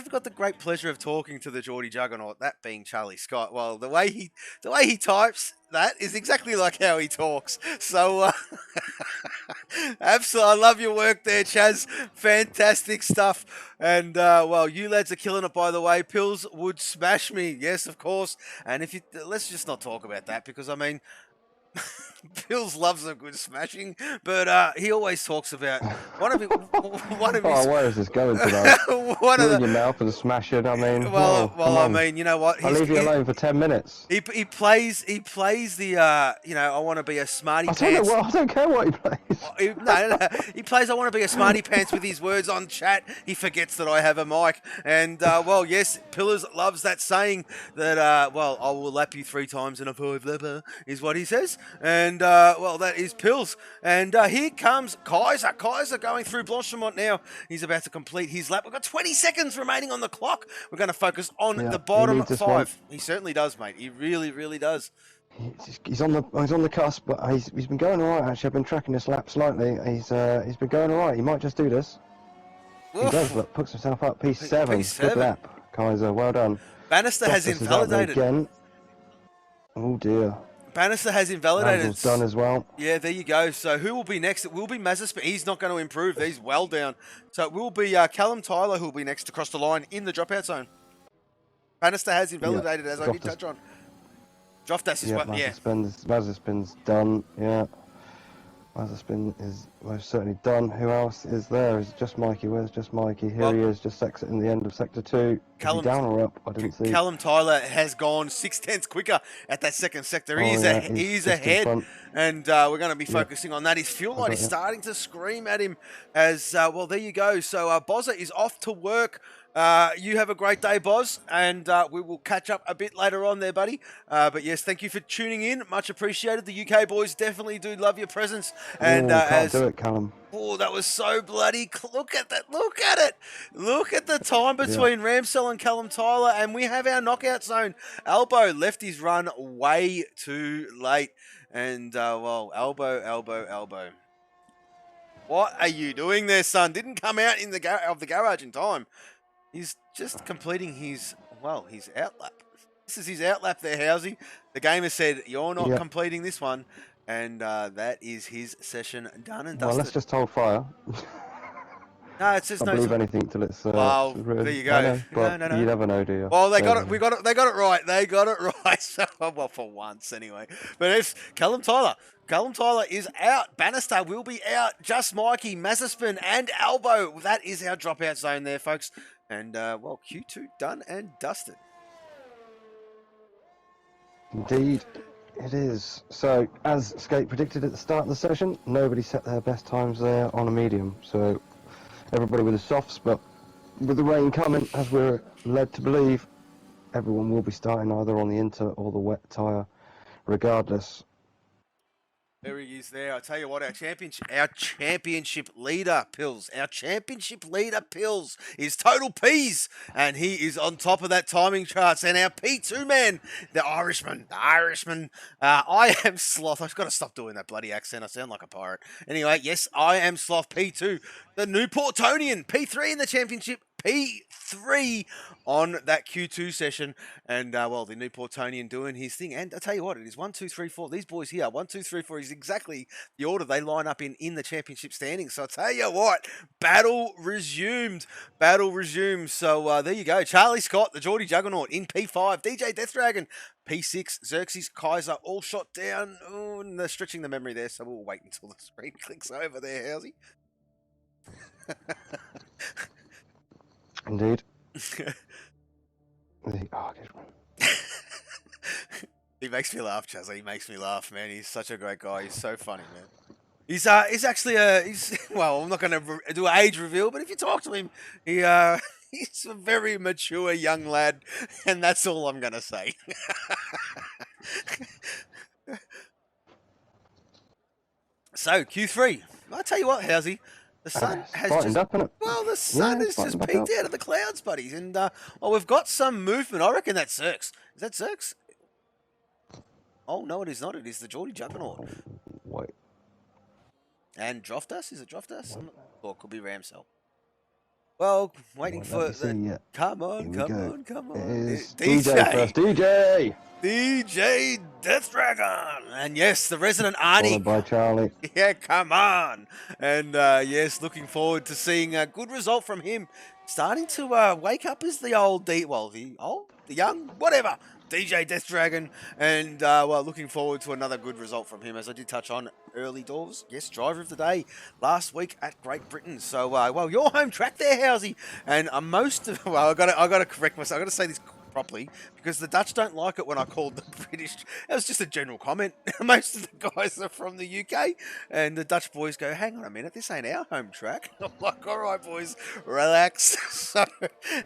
got the great pleasure of talking to the Geordie Juggernaut, that being Charlie Scott, well, the way he types that is exactly like how he talks. So, absolutely, I love your work there, Chaz. Fantastic stuff. And well, you lads are killing it, by the way. Pills would smash me, yes, of course. And if you let's just not talk about that, because I mean. Pills loves a good smashing, but he always talks about one of his. Oh, where is this going today? One of in your mouth and smashing. I mean, well, I mean, you know what? I'll leave you alone for 10 minutes. He plays the you know, I want to be a smarty pants. I don't care what he plays. No. He plays I want to be a smarty pants with his words on chat. He forgets that I have a mic, and well, yes, Pillars loves that saying that well, I will lap you 3 times in a 5-lapper is what he says. And, well, that is Pills. And here comes Kaiser. Kaiser going through Blanchimont now. He's about to complete his lap. We've got 20 seconds remaining on the clock. We're going to focus on the bottom 5. He certainly does, mate. He really, really does. He's on the cusp, but he's been going all right, actually. I've been tracking this lap slightly. He's been going all right. He might just do this. Oof. He does, look, puts himself up. P7. Good lap, Kaiser. Well done. Bannister has invalidated. Again. Oh, dear. Bannister has invalidated. Randall's done as well. Yeah, there you go. So who will be next? It will be Mazepin. He's not going to improve. He's well down. So it will be Callum Tyler who will be next to cross the line in the dropout zone. Bannister has invalidated, as I did touch on. Droftas is well, Mazepin's done, yeah. Mazepin is most certainly done. Who else is there? Is it just Mikey? Where's just Mikey? Here he is, just exiting the end of Sector 2. Is he down or up? I didn't see. Callum Tyler has gone 6/10 quicker at that second sector. He's ahead, and we're going to be focusing on that. His fuel light is starting to scream at him as, well, there you go. So Bozza is off to work. You have a great day, Boz, and we will catch up a bit later on there, buddy. But yes, thank you for tuning in. Much appreciated. The UK boys definitely do love your presence. And can't do it, Callum. Oh, that was so bloody... Look at that. Look at it. Look at the time between Ramsell and Callum Tyler, and we have our knockout zone. Albo left his run way too late. And, well, Albo. What are you doing there, son? Didn't come out in the garage in time. He's just completing his outlap. This is his outlap there, Housey. The game has said, you're not completing this one. And that is his session done and dusted. Well, let's just hold fire. No, it's just I believe anything till it's... well, there you go. No. You never know, do you? Well, they got it right. They got it right. So, well, for once, anyway. But it's Callum Tyler. Callum Tyler is out. Bannister will be out. Just Mikey, Mazepin, and Albo. That is our dropout zone there, folks. And, well, Q2 done and dusted. Indeed, it is. So, as Skate predicted at the start of the session, nobody set their best times there on a medium. So, everybody with the softs, but with the rain coming, as we're led to believe, everyone will be starting either on the inter or the wet tyre, regardless. There he is there. I tell you what, our championship leader, Pills. Our championship leader, Pills, is Total Peas. And he is on top of that timing charts. And our P2 man, the Irishman. I am Sloth. I've got to stop doing that bloody accent. I sound like a pirate. Anyway, yes, I am Sloth P2. The New Portonian, P3 in the championship. P3 on that Q2 session, and well, the New Portonian doing his thing. And I tell you what, it is 1, 2, 3, 4. These boys here, 1, 2, 3, 4 is exactly the order they line up in the championship standings. So I tell you what, battle resumed. So there you go. Charlie Scott, the Geordie Juggernaut in P5. DJ Death Dragon, P6. Xerxes, Kaiser, all shot down. Oh, and they're stretching the memory there, so we'll wait until the screen clicks over there, Housey. Indeed. He makes me laugh, Chazza. He makes me laugh, man. He's such a great guy. He's so funny, man. He's actually well, I'm not going to do an age reveal, but if you talk to him, he's a very mature young lad, and that's all I'm going to say. So, Q3. I'll tell you what, Housey. The sun has just peeked out of the clouds, buddies. And, well, we've got some movement. I reckon that's Zerx. Is that Zerx? Oh, no, it is not. It is the Geordie Juggernaut. Wait. And Droftus? Is it Droftus? Or it could be Ramsell. Well, waiting for the... Come on. It is DJ first. DJ Death Dragon! And yes, the resident Arnie. Followed by Charlie. Yeah, come on! And yes, looking forward to seeing a good result from him. Starting to wake up as the young, whatever, DJ Death Dragon. And, well, looking forward to another good result from him, as I did touch on early doors. Yes, driver of the day last week at Great Britain. So, well, your home track there, Housey. And most of, well, I got to correct myself. I got to say this properly, because the Dutch don't like it when I called the British. That was just a general comment. Most of the guys are from the UK, and the Dutch boys go, hang on a minute, this ain't our home track. I'm like, all right, boys, relax. So,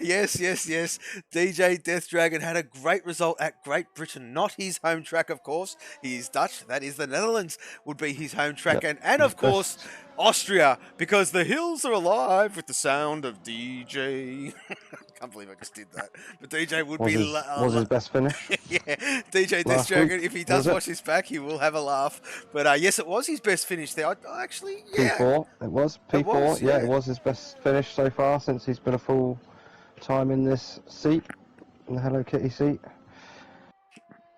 yes, DJ Death Dragon had a great result at Great Britain, not his home track, of course. He is Dutch, that is the Netherlands, would be his home track, and of course, Austria, because the hills are alive with the sound of DJ. Can't believe I just did that. But DJ was his best finish. Yeah, DJ Death Dragon, if he does watch this back, he will have a laugh. But yes, it was his best finish there. I actually, yeah. P4, it was. P4, yeah, it was his best finish so far since he's been a full time in this seat, in the Hello Kitty seat.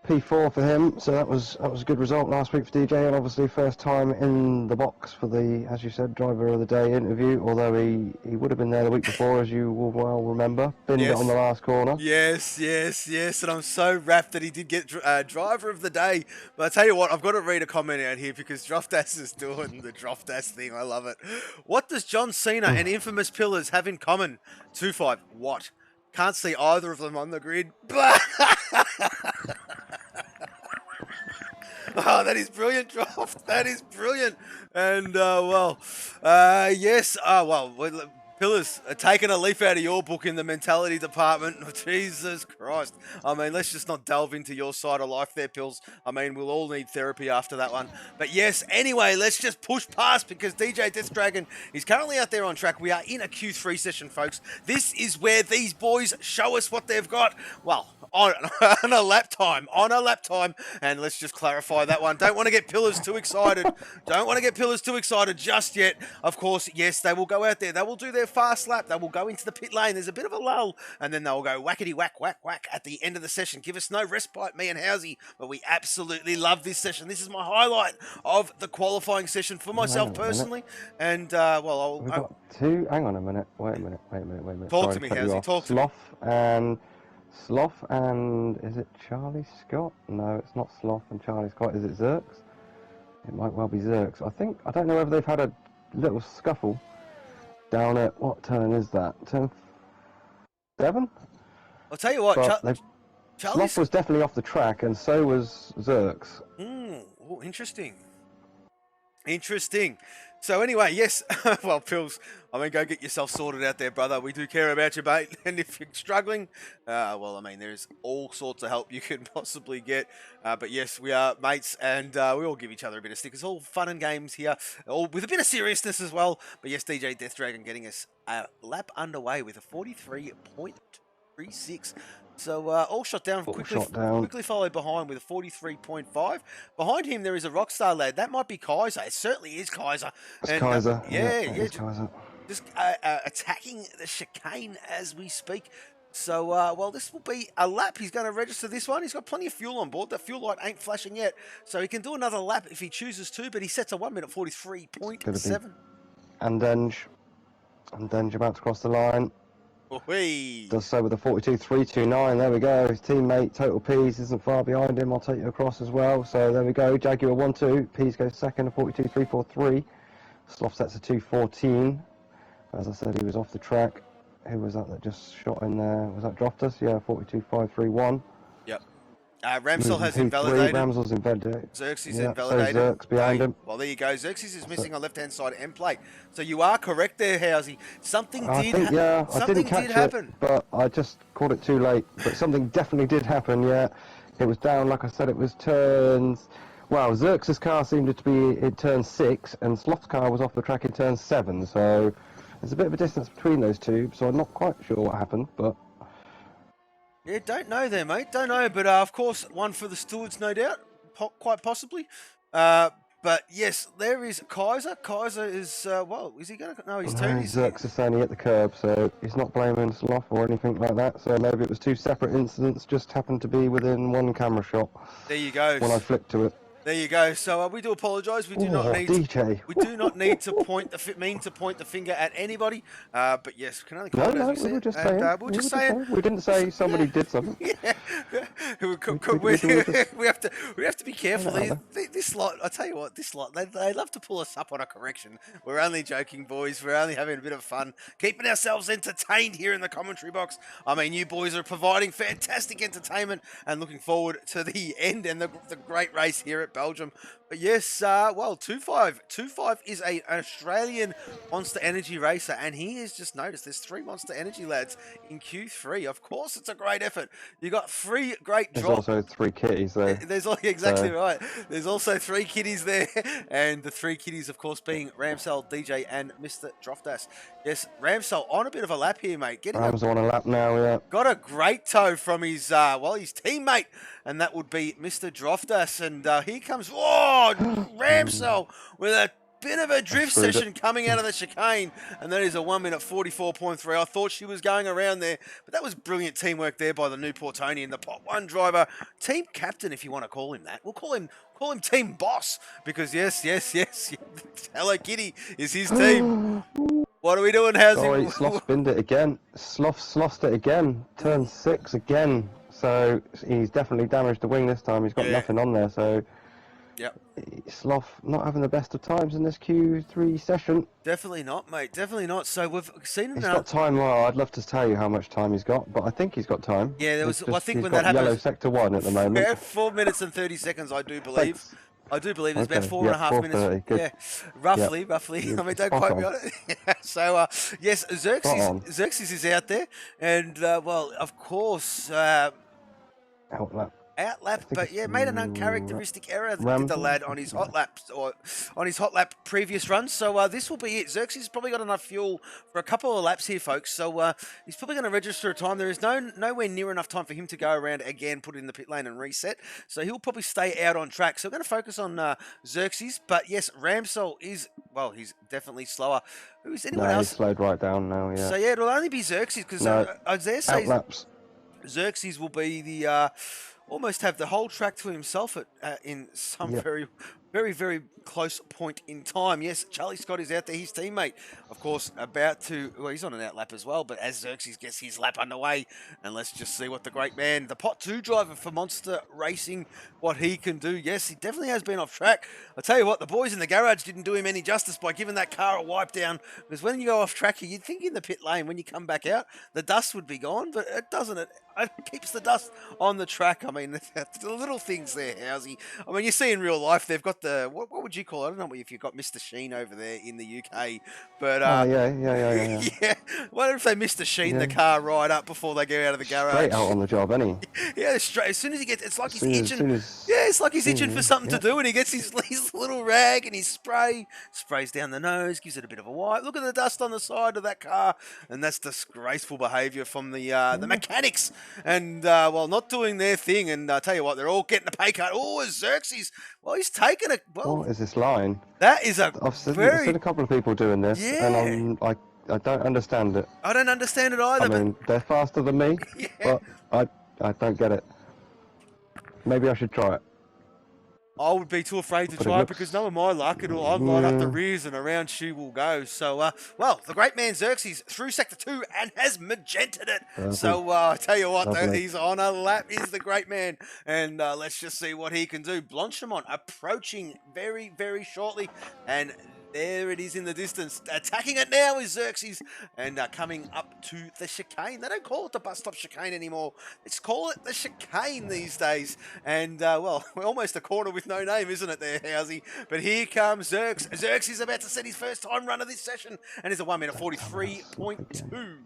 P4 for him, so that was a good result last week for DJ, and obviously first time in the box for the, as you said, driver of the day interview, although he would have been there the week before, as you will well remember, binned it on the last corner. Yes, and I'm so rapt that he did get driver of the day. But I tell you what, I've got to read a comment out here, because Droftas is doing the Droftas thing. I love it. What does John Cena and Infamous Pillars have in common? 2-5. What? Can't see either of them on the grid. Oh, that is brilliant, Droft. That is brilliant. And, yes. Pillars are taking a leaf out of your book in the mentality department. Jesus Christ. I mean, let's just not delve into your side of life there, Pills. I mean, we'll all need therapy after that one. But yes, anyway, let's just push past, because DJ Death Dragon is currently out there on track. We are in a Q3 session, folks. This is where these boys show us what they've got. Well, on a lap time. And let's just clarify that one. Don't want to get Pillars too excited. Just yet. Of course, yes, they will go out there. They will do their fast lap. They will go into the pit lane. There's a bit of a lull, and then they'll go whackety whack at the end of the session. Give us no respite, me and Housey, but we absolutely love this session. This is my highlight of the qualifying session for myself personally. And we've got two. Hang on a minute. Wait a minute. Talk to me, Housey. Talk to me. Sloth and is it Charlie Scott? No, it's not Sloth and Charlie Scott. Is it Zerks? It might well be Zerks. I don't know whether they've had a little scuffle down at, what turn is that? Turn 7? I'll tell you what, Sloth was definitely off the track, and so was Zerks. Oh, interesting. So anyway, yes, well, Pills, I mean, go get yourself sorted out there, brother. We do care about you, mate. And if you're struggling, well, I mean, there's all sorts of help you can possibly get. But yes, we are mates, and we all give each other a bit of stick. It's all fun and games here, all with a bit of seriousness as well. But yes, DJ Death Dragon getting us a lap underway with a 43.36. So all shot down quickly followed behind with a 43.5. Behind him there is a Rockstar lad. That might be Kaiser. It certainly is Kaiser. It's Kaiser. Kaiser. Just attacking the chicane as we speak. So, well, this will be a lap. He's going to register this one. He's got plenty of fuel on board. The fuel light ain't flashing yet. So he can do another lap if he chooses to, but he sets a 1 minute 43.7. And then about to cross the line. Does so with a 42.329. There we go. His teammate Total Peas isn't far behind him. I'll take you across as well. So there we go. Jaguar 1-2. Peas goes second, a 42.343. Sloth sets a 2.14. As I said, he was off the track. Who was that just shot in there? Was that Droftus? Yeah, 42.531. Yep. Ramsell has invalidated. Ramsell's invalidated. Xerxes invalidated. So Xerxes behind him. Well, there you go. Xerxes is missing on left-hand side end plate. So you are correct there, Housey. Something did happen. But I just caught it too late. But something definitely did happen, yeah. It was down, like I said, it was turns... Well, Xerxes' car seemed to be in turn 6, and Sloth's car was off the track in turn 7. So there's a bit of a distance between those two, so I'm not quite sure what happened, but... Yeah, don't know there, mate. Don't know, but of course, one for the stewards, no doubt. quite possibly. But yes, there is Kaiser. Kaiser is, well, is he going to... No, he's No, turned. Zerks is saying he hit the curb, so he's not blaming Sloth or anything like that. So maybe it was two separate incidents, just happened to be within one camera shot. There you go. When I flicked to it. There you go. So we do apologise. We do not need DJ. We do not need to point the finger at anybody. But yes, we can only call it as we we were said. just saying. And, we're just saying. We didn't say somebody did something. Yeah, we have to be careful. This lot, I tell you what, this lot, they love to pull us up on a correction. We're only joking, boys. We're only having a bit of fun, keeping ourselves entertained here in the commentary box. I mean, you boys are providing fantastic entertainment, and looking forward to the end and the great race here at Belgium. But yes, well, 2.5 is an Australian Monster Energy racer, and he has just noticed there's 3 Monster Energy lads in Q3. Of course, it's a great effort. You got 3 great drops. There's also 3 kitties there. There's exactly right. There's also 3 kitties there, and the 3 kitties, of course, being Ramsell, DJ, and Mr. Droftas. Yes, Ramsell on a bit of a lap here, mate. Ramsell on a lap now, yeah. Got a great tow from his his teammate, and that would be Mr. Droftas. And here comes Ramsell with a bit of a drift session coming out of the chicane, and that is a 1 minute 44.3. I thought she was going around there, but that was brilliant teamwork there by the new Portonian, the pot 1 driver, team captain, if you want to call him that. We'll call him team boss, because yes, Hello Kitty is his team. What are we doing, Housing? Sloth spinned it again. Sloth's lost it again. Turn 6 again. So he's definitely damaged the wing this time. He's got nothing on there. So Sloth not having the best of times in this Q3 session. Definitely not, mate. Definitely not. So we've seen him He's now. got time. Well, I'd love to tell you how much time he's got, but I think he's got time. Yeah, there was. Well, I think he's when got that happened, yellow sector 1 at the moment. Yeah, 4 minutes and 30 seconds, I do believe. Thanks. I do believe it's about Okay, 4.5 minutes. Good. Yeah, roughly. I mean, don't quote me on it. So, yes, Xerxes is out there, and well, of course, outlap, but yeah, made an uncharacteristic error. Did the lad on his hot laps or on his hot lap previous run. So this will be it. Xerxes probably got enough fuel for a couple of laps here, folks. So he's probably going to register a time. There is nowhere near enough time for him to go around again, put it in the pit lane and reset. So he'll probably stay out on track. So we're going to focus on Xerxes. But yes, Ramsell is, well, he's definitely slower. Who's anyone else? He's slowed right down now. Yeah. So yeah, it'll only be Xerxes because Isaiah says outlaps. Xerxes will be the almost have the whole track to himself in some very close point in time. Yes, Charlie Scott is out there, his teammate, of course, about to, well, he's on an outlap as well, but as Xerxes gets his lap underway, and let's just see what the great man, the pot 2 driver for Monster Racing, what he can do. Yes, he definitely has been off track. I tell you what, the boys in the garage didn't do him any justice by giving that car a wipe down, because when you go off track, you'd think in the pit lane, when you come back out, the dust would be gone, but it doesn't. It keeps the dust on the track. I mean, the little things there, Housey. I mean, you see in real life, they've got the, what would you call it? I don't know if you've got Mr. Sheen over there in the UK, but yeah. Yeah. What if they Mr. Sheen the car right up before they go out of the garage? Straight out on the job, any. Yeah, straight. As soon as he gets, it's like he's itching. It's like he's itching for something to do, and he gets his little rag and his sprays down the nose, gives it a bit of a wipe. Look at the dust on the side of that car, and that's disgraceful behaviour from the mechanics, and well, not doing their thing. And I tell you what, they're all getting a pay cut. Oh, Xerxes. Well, he's taken it. Well, what is this line? That is I've seen a couple of people doing this, and I don't understand it. I don't understand it either. I mean, they're faster than me, but I don't get it. Maybe I should try it. I would be too afraid to try it because knowing my luck, I'll line up the rears and around she will go. So, well, the great man Xerxes through Sector 2 and has magented it. Perfect. So, I tell you what, he's on a lap, is the great man. And let's just see what he can do. Blanchimont approaching very, very shortly. And there it is in the distance. Attacking it now is Xerxes and coming up to the chicane. They don't call it the bus stop chicane anymore. Let's call it the chicane these days. And, well, we're almost a corner with no name, isn't it there, Housey? But here comes Xerx. Xerx is about to set his first time run of this session and is a 1 minute 43.2.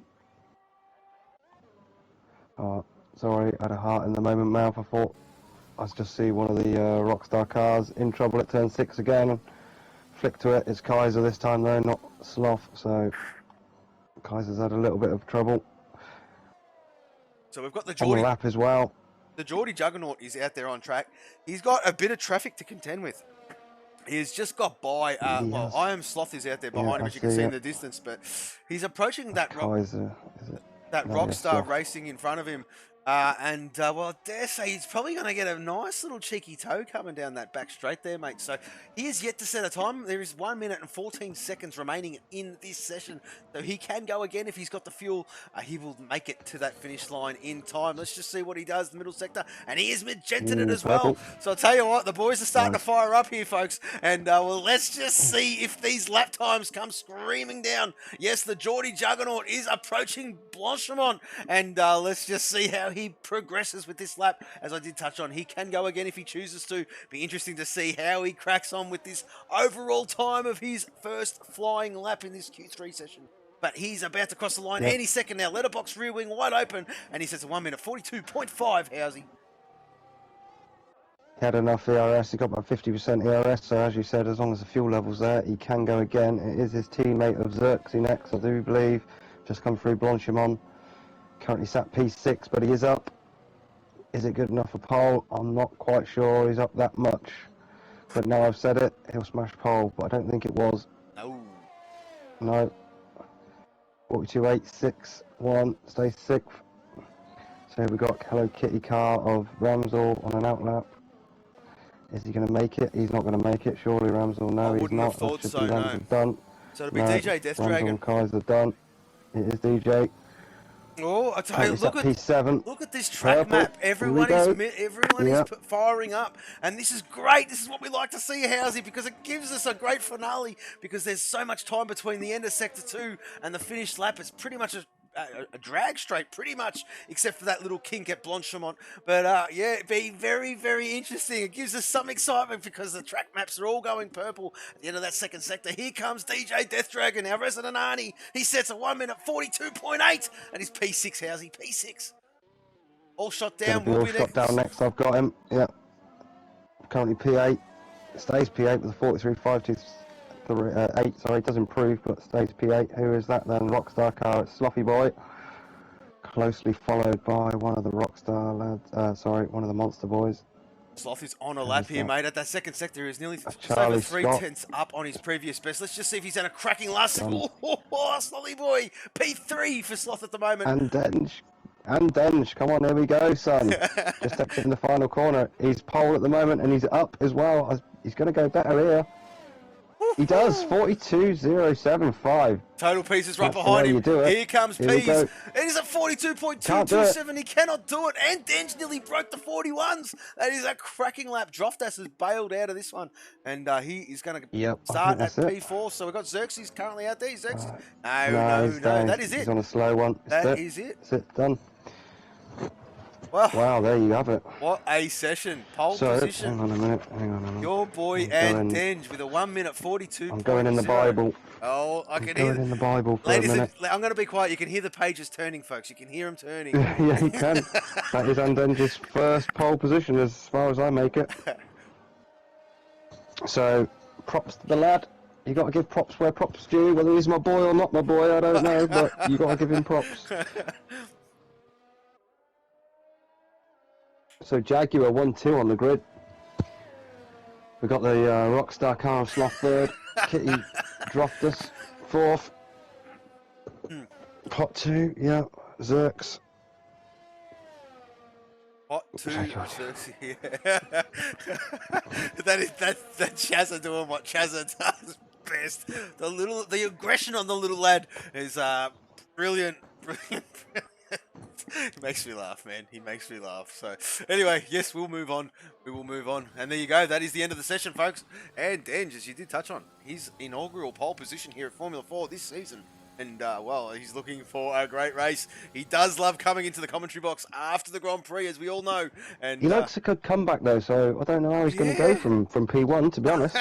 Sorry, I had a heart in the moment mouth. I thought I just see one of the Rockstar cars in trouble at turn 6 again. Flick to it. It's Kaiser this time though, not Sloth. So Kaiser's had a little bit of trouble. So we've got the on the lap as well. The Geordie Juggernaut is out there on track. He's got a bit of traffic to contend with. He's just got by. Well, I Am Sloth is out there behind him, as you can see in the distance, but he's approaching that Kaiser, is it? that No, Rockstar Sloth. Racing in front of him. Well, I dare say he's probably going to get a nice little cheeky toe coming down that back straight there, mate. So he is yet to set a time. There is 1 minute and 14 seconds remaining in this session. So he can go again if he's got the fuel. He will make it to that finish line in time. Let's just see what he does in the middle sector. And he is magented it as well. So I'll tell you what, the boys are starting to fire up here, folks. And well, let's just see if these lap times come screaming down. Yes, the Geordie Juggernaut is approaching Blanchimont. And let's just see how he progresses with this lap. As I did touch on, he can go again if he chooses to. Be interesting to see how he cracks on with this overall time of his first flying lap in this Q3 session. But he's about to cross the line any second now. Letterbox rear wing wide open, and he sets a 1 minute 42.5. How's he? He had enough ERS, he got about 50% ERS, so as you said, as long as the fuel level's there, he can go again. It is his teammate of Xerxes next, I do believe, just come through Blanchimont. Currently sat P6, but he is up. Is it good enough for pole? I'm not quite sure he's up that much. But now I've said it, he'll smash pole, but I don't think it was. No. 42.861, stays 6th. So here we got Hello Kitty car of Ramsell on an outlap. Is he going to make it? He's not going to make it, surely Ramsell. No, he's not. Have thought that should so, be no. done. So it'll be DJ Death Ramsell Dragon. and Kaiser done. It is DJ. Oh, I tell you, look P7. at this track map. Everyone is firing up, and this is great. This is what we like to see, Housey, because it gives us a great finale. Because there's so much time between the end of Sector 2 and the finished lap. It's pretty much a drag straight, pretty much, except for that little kink at Blanchimont. But yeah, it'd be very, very interesting. It gives us some excitement because the track maps are all going purple at the end of that second sector. Here comes DJ Death Dragon, our resident Arnie. He sets a 1 minute 42.8, and he's P6, Housey, P6. All shot down. All shot down next. I've got him. Yeah. Currently P8. Stays P8 with a 43.523. 8, sorry, does improve, but stays P8. Who is that then? Rockstar car, it's Sloppy Boy. Closely followed by one of the Rockstar lads, one of the Monster Boys. Sloth is on a lap here, mate. At that second sector, he's nearly just over Charlie 3/10 up on his previous best. Let's just see if he's had a cracking last second. Oh, Sloppy Boy. P3 for Sloth at the moment. And Dench, come on, here we go, son. Just exiting the final corner. He's pole at the moment, and he's up as well. He's going to go better here. He does, 42.075. Total Peas is right behind him. Here comes Peas. It is at 42.227. He cannot do it. And Dench nearly broke the 41s. That is a cracking lap. Droftas has bailed out of this one. And he is going to start at P4. So we've got Xerxes currently out there. Xerxes. No. That is it. He's on a slow one. That is it. That's it, done. Well, wow, there you have it. What a session. Pole position. Hang on a minute. Your boy and Denj with a 1 minute 42. I'm going in the Bible. Oh, I can hear. Going in the Bible for ladies a minute. I'm going to be quiet. You can hear the pages turning, folks. You can hear them turning. Yeah, you can. That is Andenge's first pole position as far as I make it. So, props to the lad. You got to give props where props due. Whether he's my boy or not my boy, I don't know, but you got to give him props. So Jaguar 1-2 on the grid. We've got the Rockstar car of Sloth third. Kitty Droftas fourth. Pot 2, yeah. Xerx. Pot 2, Xerx, yeah. That's Chazza doing what Chazza does best. The aggression on the little lad is brilliant. He makes me laugh, man. He makes me laugh. So, anyway, yes, we'll move on. We will move on. And there you go. That is the end of the session, folks. And Denj, as you did touch on, his inaugural pole position here at Formula 4 this season. And, well, he's looking for a great race. He does love coming into the commentary box after the Grand Prix, as we all know. And he likes a good comeback, though, so I don't know how he's going to go from P1, to be honest.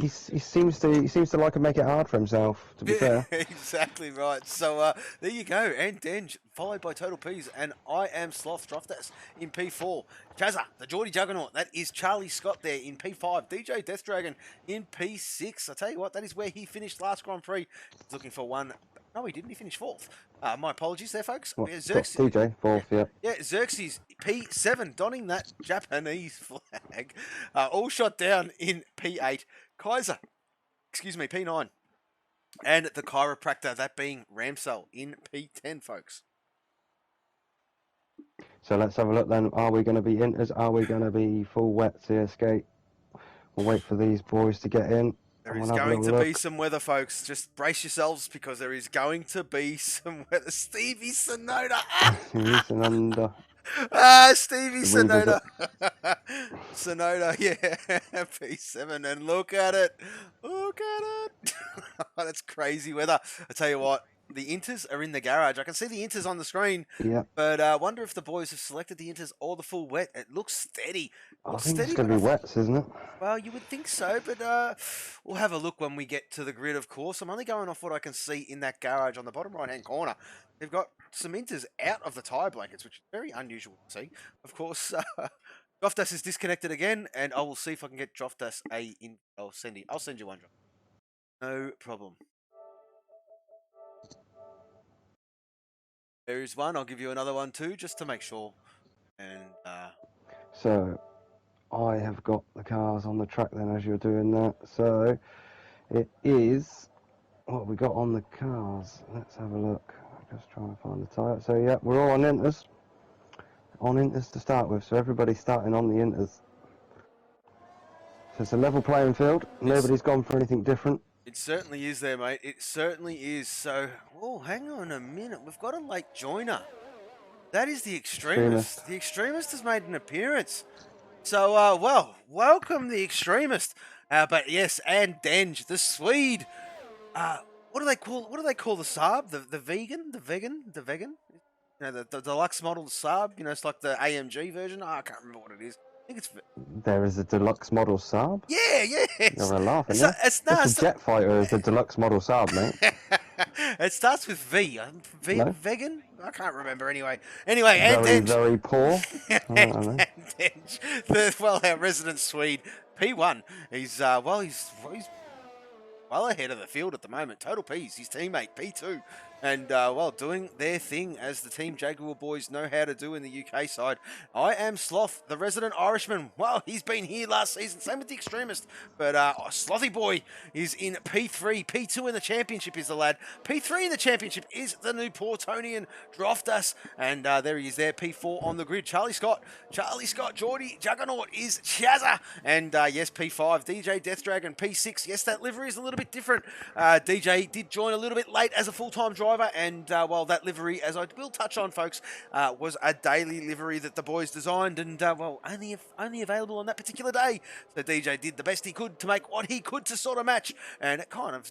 he seems to like to make it hard for himself, to be fair. Exactly right. So, there you go. And Denj, followed by Total Peas, and I Am Sloth Droftas in P4. Chazza, the Geordie Juggernaut, that is Charlie Scott there in P5. DJ Death Dragon in P6. I tell you what, that is where he finished last Grand Prix. He's looking for one No, he didn't. He finished 4th. My apologies there, folks. What, Yeah, got DJ, 4th, yeah. Yeah, Xerxes P7 donning that Japanese flag. All shot down in P8. Kaiser, excuse me, P9. And the chiropractor, that being Ramsell in P10, folks. So let's have a look then. Are we going to be inters? Are we going to be full wets here, Skate? We'll wait for these boys to get in. There is going to be some weather, folks. Just brace yourselves because there is going to be some weather. Stevie Sonoda. Stevie Sonoda. Sonoda, yeah. P7. And look at it. Look at it. That's crazy weather. I tell you what. The Inters are in the garage. I can see the Inters on the screen. Yeah. But I wonder if the boys have selected the Inters or the full wet. It looks steady. I think it's going to be wets, isn't it? Well, you would think so, but we'll have a look when we get to the grid, of course. I'm only going off what I can see in that garage on the bottom right-hand corner. They've got some Inters out of the tyre blankets, which is very unusual to see. Of course, Joftas is disconnected again, and I will see if I can get Joftas in. I'll send you one, Jof. No problem. There is one. I'll give you another one too, just to make sure. And so I have got the cars on the track then as you're doing that. So it is what we got on the cars. Let's have a look. I'm just trying to find the tyre. So yeah, we're all on inters. On inters to start with. So everybody's starting on the inters. So it's a level playing field. Nobody's gone for anything different. It certainly is there, mate. It certainly is. So, oh, hang on a minute. We've got a late joiner. That is the Extremist. The Extremist has made an appearance. So, well, welcome the Extremist. But yes, and Denge, the Swede. What do they call the Saab? The vegan? You know, the deluxe model Saab. You know, it's like the AMG version. Oh, I can't remember what it is. I think it's... There is a deluxe model Saab? Yeah. You're laughing, it's a jet fighter is a deluxe model Saab, mate. It starts with V. No? Vegan? I can't remember anyway. Anyway, very poor. and our resident Swede, P1. He's well ahead of the field at the moment. Total P's, his teammate, P2. And, doing their thing as the Team Jaguar boys know how to do in the UK side. I am Sloth, the resident Irishman. Well, he's been here last season. Same with the Extremist. But Slothy Boy is in P3. P2 in the championship is the lad. P3 in the championship is the new Portonian Droftas. And there he is there, P4 on the grid. Charlie Scott, Geordie, Juggernaut is Chazza. And, yes, P5, DJ Death Dragon, P6. Yes, that livery is a little bit different. DJ did join a little bit late as a full-time driver. And that livery, as I will touch on, folks, was a daily livery that the boys designed, and only available on that particular day. So DJ did the best he could to make what he could to sort of match, and it kind of.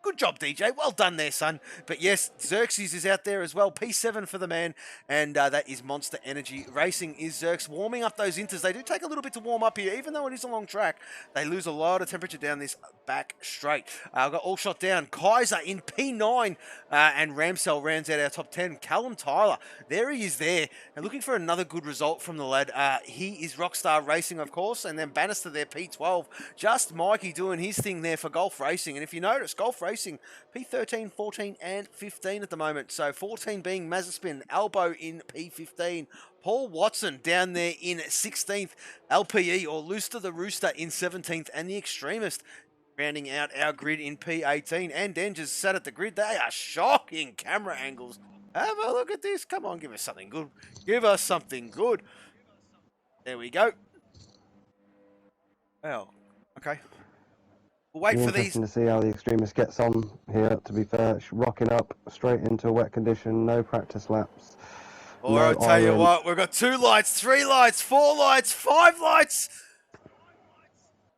Good job, DJ. Well done there, son. But yes, Xerxes is out there as well. P7 for the man. And that is Monster Energy Racing is Xerx warming up those inters. They do take a little bit to warm up here. Even though it is a long track, they lose a lot of temperature down this back straight. I've got all shot down. Kaiser in P9. And Ramsell rounds out our top 10. Callum Tyler. There he is there. And looking for another good result from the lad. He is Rockstar Racing, of course. And then Bannister there, P12. Just Mikey doing his thing there for Golf Racing. And if you notice, Golf Racing P13, 14 and 15 at the moment. So 14 being Mazepin, Albo in P15. Paul Watson down there in 16th. LPE or Looster the Rooster in 17th. And the Extremist rounding out our grid in P18. And Dengers sat at the grid. They are shocking camera angles. Have a look at this. Come on, give us something good. Give us something good. There we go. Well, okay. We'll wait for these. Interesting to see how the Extremist gets on here, to be fair. Rocking up straight into a wet condition, no practice laps. Or I'll tell you what, we've got 2 lights, 3 lights, 4 lights, 5 lights.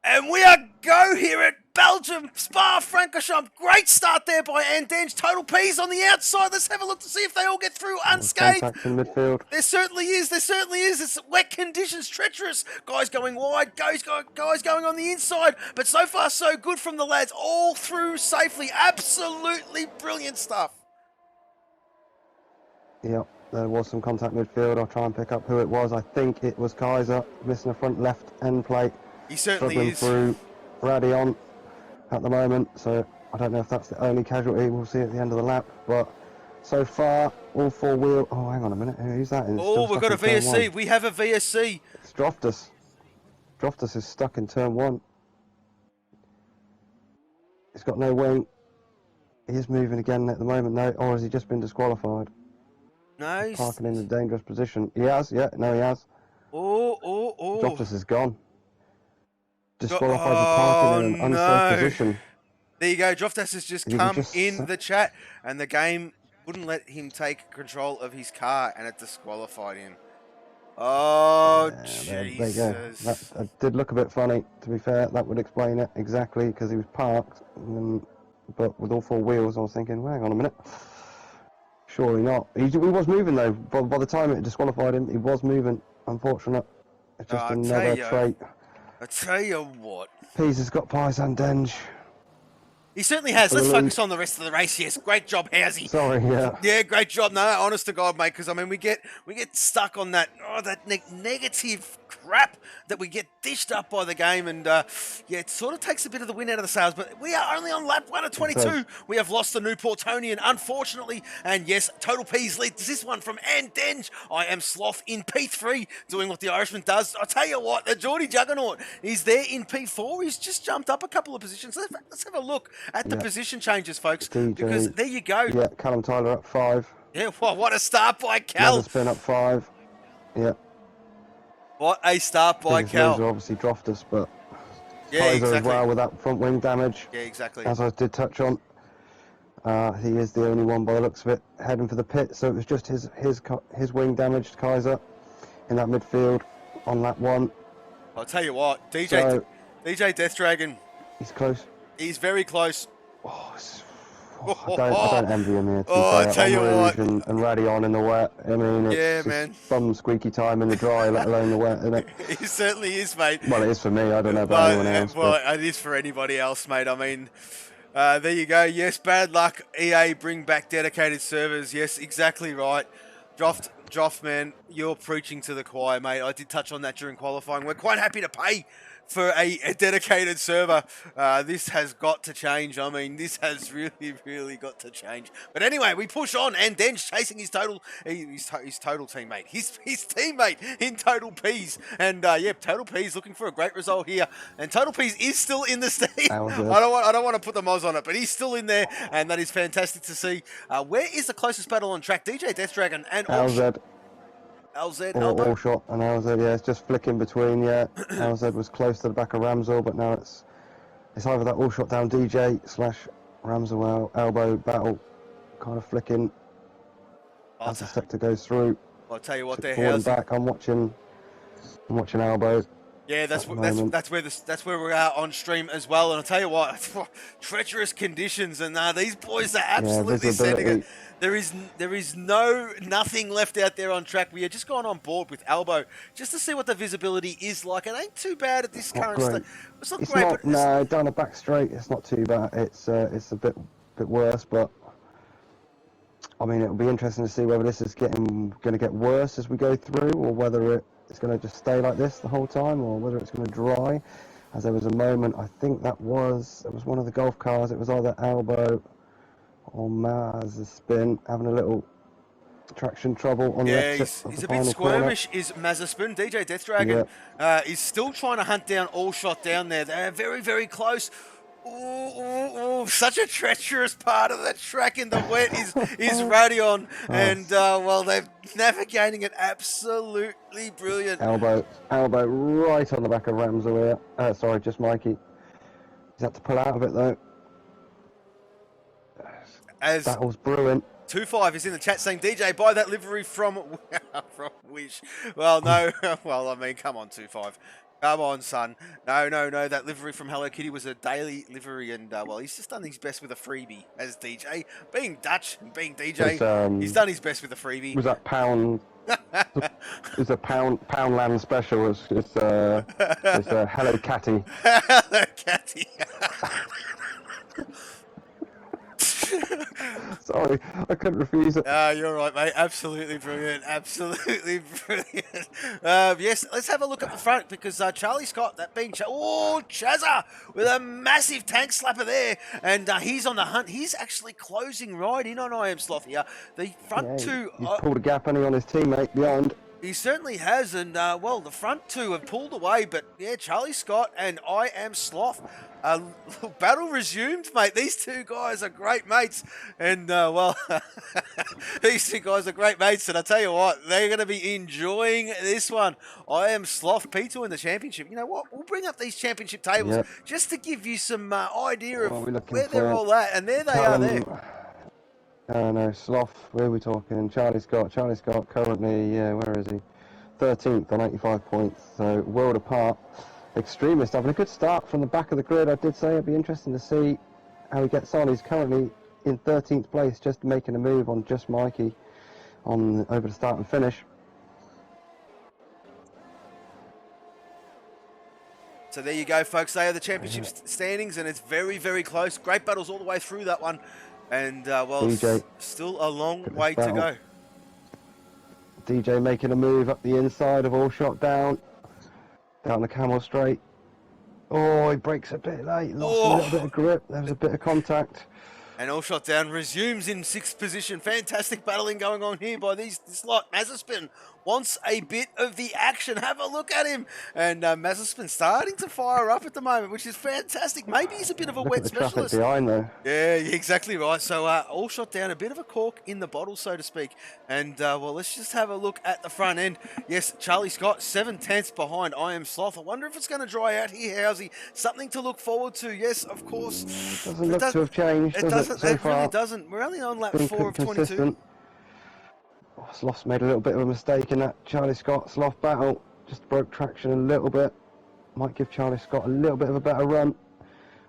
And we are go here at Belgium, Spa-Francorchamps. Great start there by Andenge. Total P's on the outside. Let's have a look to see if they all get through unscathed. Contact in midfield. There certainly is. It's wet conditions, treacherous. Guys going wide, guys going on the inside. But so far, so good from the lads. All through safely. Absolutely brilliant stuff. Yep, there was some contact midfield. I'll try and pick up who it was. I think it was Kaiser, missing the front left end plate. He certainly is. Through Radion at the moment, so I don't know if that's the only casualty we'll see at the end of the lap, but so far, all four wheel. Oh, hang on a minute. Who's that? Is Oh, we've got a VSC. We have a VSC. It's Droftus. Droftus is stuck in turn 1. He's got no wing. He is moving again at the moment, though, or has he just been disqualified? No, He's parking in a dangerous position. He has, yeah, no, he has. Oh. Droftus is gone. Disqualified for parking in an unsafe position. There you go. Droftus has just come in the chat, and the game wouldn't let him take control of his car, and it disqualified him. Oh, Jesus. There you go. That did look a bit funny, to be fair. That would explain it exactly, because he was parked. But with all four wheels, I was thinking, well, hang on a minute. Surely not. He was moving, though. By the time it disqualified him, he was moving. Unfortunate. It's just another trait. I tell you what. Pease has got pies and denge. He certainly has. Let's focus on the rest of the race. Yes, great job, Housey. Sorry, yeah. Yeah, great job. No, honest to God, mate, because, I mean, we get stuck on that negative crap that we get dished up by the game, and, yeah, it sort of takes a bit of the wind out of the sails, but we are only on lap 1 of 22. We have lost the Newportonian, unfortunately, and, yes, Total P's leads this one from Denge. I am Sloth in P3, doing what the Irishman does. I tell you what, the Geordie Juggernaut is there in P4. He's just jumped up a couple of positions. Let's have a look at the position changes, folks, because there you go. Yeah, Callum Tyler up 5. Yeah, what a start by Cal. Another spin up 5. Yeah. What a start by Cal. Loser obviously Droftus, but yeah, Kaiser exactly. as well with that front wing damage. Yeah, exactly. As I did touch on, he is the only one by the looks of it heading for the pit. So it was just his wing damaged Kaiser in that midfield on lap 1. I'll tell you what, DJ Death Dragon. He's close. He's very close. I don't envy him here. I tell you what. And Radion in the wet. I mean, it's yeah, just man. bum squeaky time in the dry, let alone the wet, isn't it? It certainly is, mate. Well, it is for me. I don't know about anyone else. Well, it is for anybody else, mate. I mean, there you go. Yes, bad luck. EA, bring back dedicated servers. Yes, exactly right. Joff, man, you're preaching to the choir, mate. I did touch on that during qualifying. We're quite happy to pay for a dedicated server. This has got to change. I mean, this has really got to change. But anyway, we push on, and Den's chasing his total teammate, his teammate in Total P's, and yeah, Total P's looking for a great result here, and Total P's is still in the state. I don't want to put the moz on it, but he's still in there, and that is fantastic to see. Where is the closest battle on track? DJ Death Dragon and LZ. LZ, all shot and LZ, yeah, it's just flicking between, yeah. LZ was close to the back of Ramsel, but now it's either that all shot down DJ / Ramsel elbow battle, kind of flicking as the sector goes through. I'll tell you what, they're housing back. I'm watching elbow. Yeah, that's where we are on stream as well. And I'll tell you what, treacherous conditions, and these boys are absolutely sending it. There is nothing left out there on track. We are just going on board with elbow just to see what the visibility is like. It ain't too bad at this current stage. It's not great, but no, down the back straight, it's not too bad. It's a bit worse, but I mean, it'll be interesting to see whether this is going to get worse as we go through, or whether it's going to just stay like this the whole time, or whether it's going to dry. As there was a moment, I think it was one of the golf cars. It was either elbow or Maz's spin, having a little traction trouble on the exit. He's a bit squirmish, is Mazespin. DJ Death Dragon is still trying to hunt down all shot down there. They're very, very close. Ooh, such a treacherous part of the track in the wet is Radion, and well, they're navigating it absolutely brilliant. Elbow right on the back of Ramsel here. Sorry, just Mikey. He's had to pull out of it though. As that was brilliant. 2-5 is in the chat saying, DJ, buy that livery from Wish. Well, no. Well, I mean, come on, 2-5. Come on, son. No. That livery from Hello Kitty was a daily livery, and, well, he's just done his best with a freebie as DJ. Being Dutch and being DJ, he's done his best with a freebie. Was that pound... It's a Poundland special. It's Hello Catty. Hello Catty. Sorry, I couldn't refuse it. You're right, mate. Absolutely brilliant. Absolutely brilliant. Yes, let's have a look at the front because Charlie Scott, that being Chazza with a massive tank slapper there, and he's on the hunt. He's actually closing right in on I Am Sloth here. The front two. He's pulled a gap on his teammate behind. He certainly has, and well, the front two have pulled away, but yeah, Charlie Scott and I Am Sloth. Battle resumed, mate. These two guys are great mates, and well, these two guys are great mates, and I tell you what, they're going to be enjoying this one. I Am Sloth, P2 in the championship. You know what? We'll bring up these championship tables just to give you some idea of where they're all at, and there they are there. No, Sloth, where are we talking? Charlie Scott. Charlie Scott currently, where is he? 13th on 85 points, so world apart. Extremist having a good start from the back of the grid. I did say it'd be interesting to see how he gets on. He's currently in 13th place, just making a move on Just Mikey on over the start and finish. So there you go, folks. They are the championship standings, and it's very, very close. Great battles all the way through that one. And, well, DJ, still a long way to go. DJ making a move up the inside of All Shot down the camel straight. Oh, he breaks a bit late. Lost a little bit of grip. There was a bit of contact. And All Shot down resumes in 6th position. Fantastic battling going on here by this lot. Mazepin wants a bit of the action. Have a look at him. And Mazepin starting to fire up at the moment, which is fantastic. Maybe he's a bit of a wet specialist. Behind there. Yeah, exactly right. So All Shot down, a bit of a cork in the bottle, so to speak. And, well, let's just have a look at the front end. Yes, Charlie Scott, 7/10 behind I Am Sloth. I wonder if it's going to dry out here, Housey. Something to look forward to. Yes, of course. It doesn't look to have changed, It really doesn't. We're only on lap 4 of 22. Sloth's made a little bit of a mistake in that Charlie Scott Sloth battle. Just broke traction a little bit. Might give Charlie Scott a little bit of a better run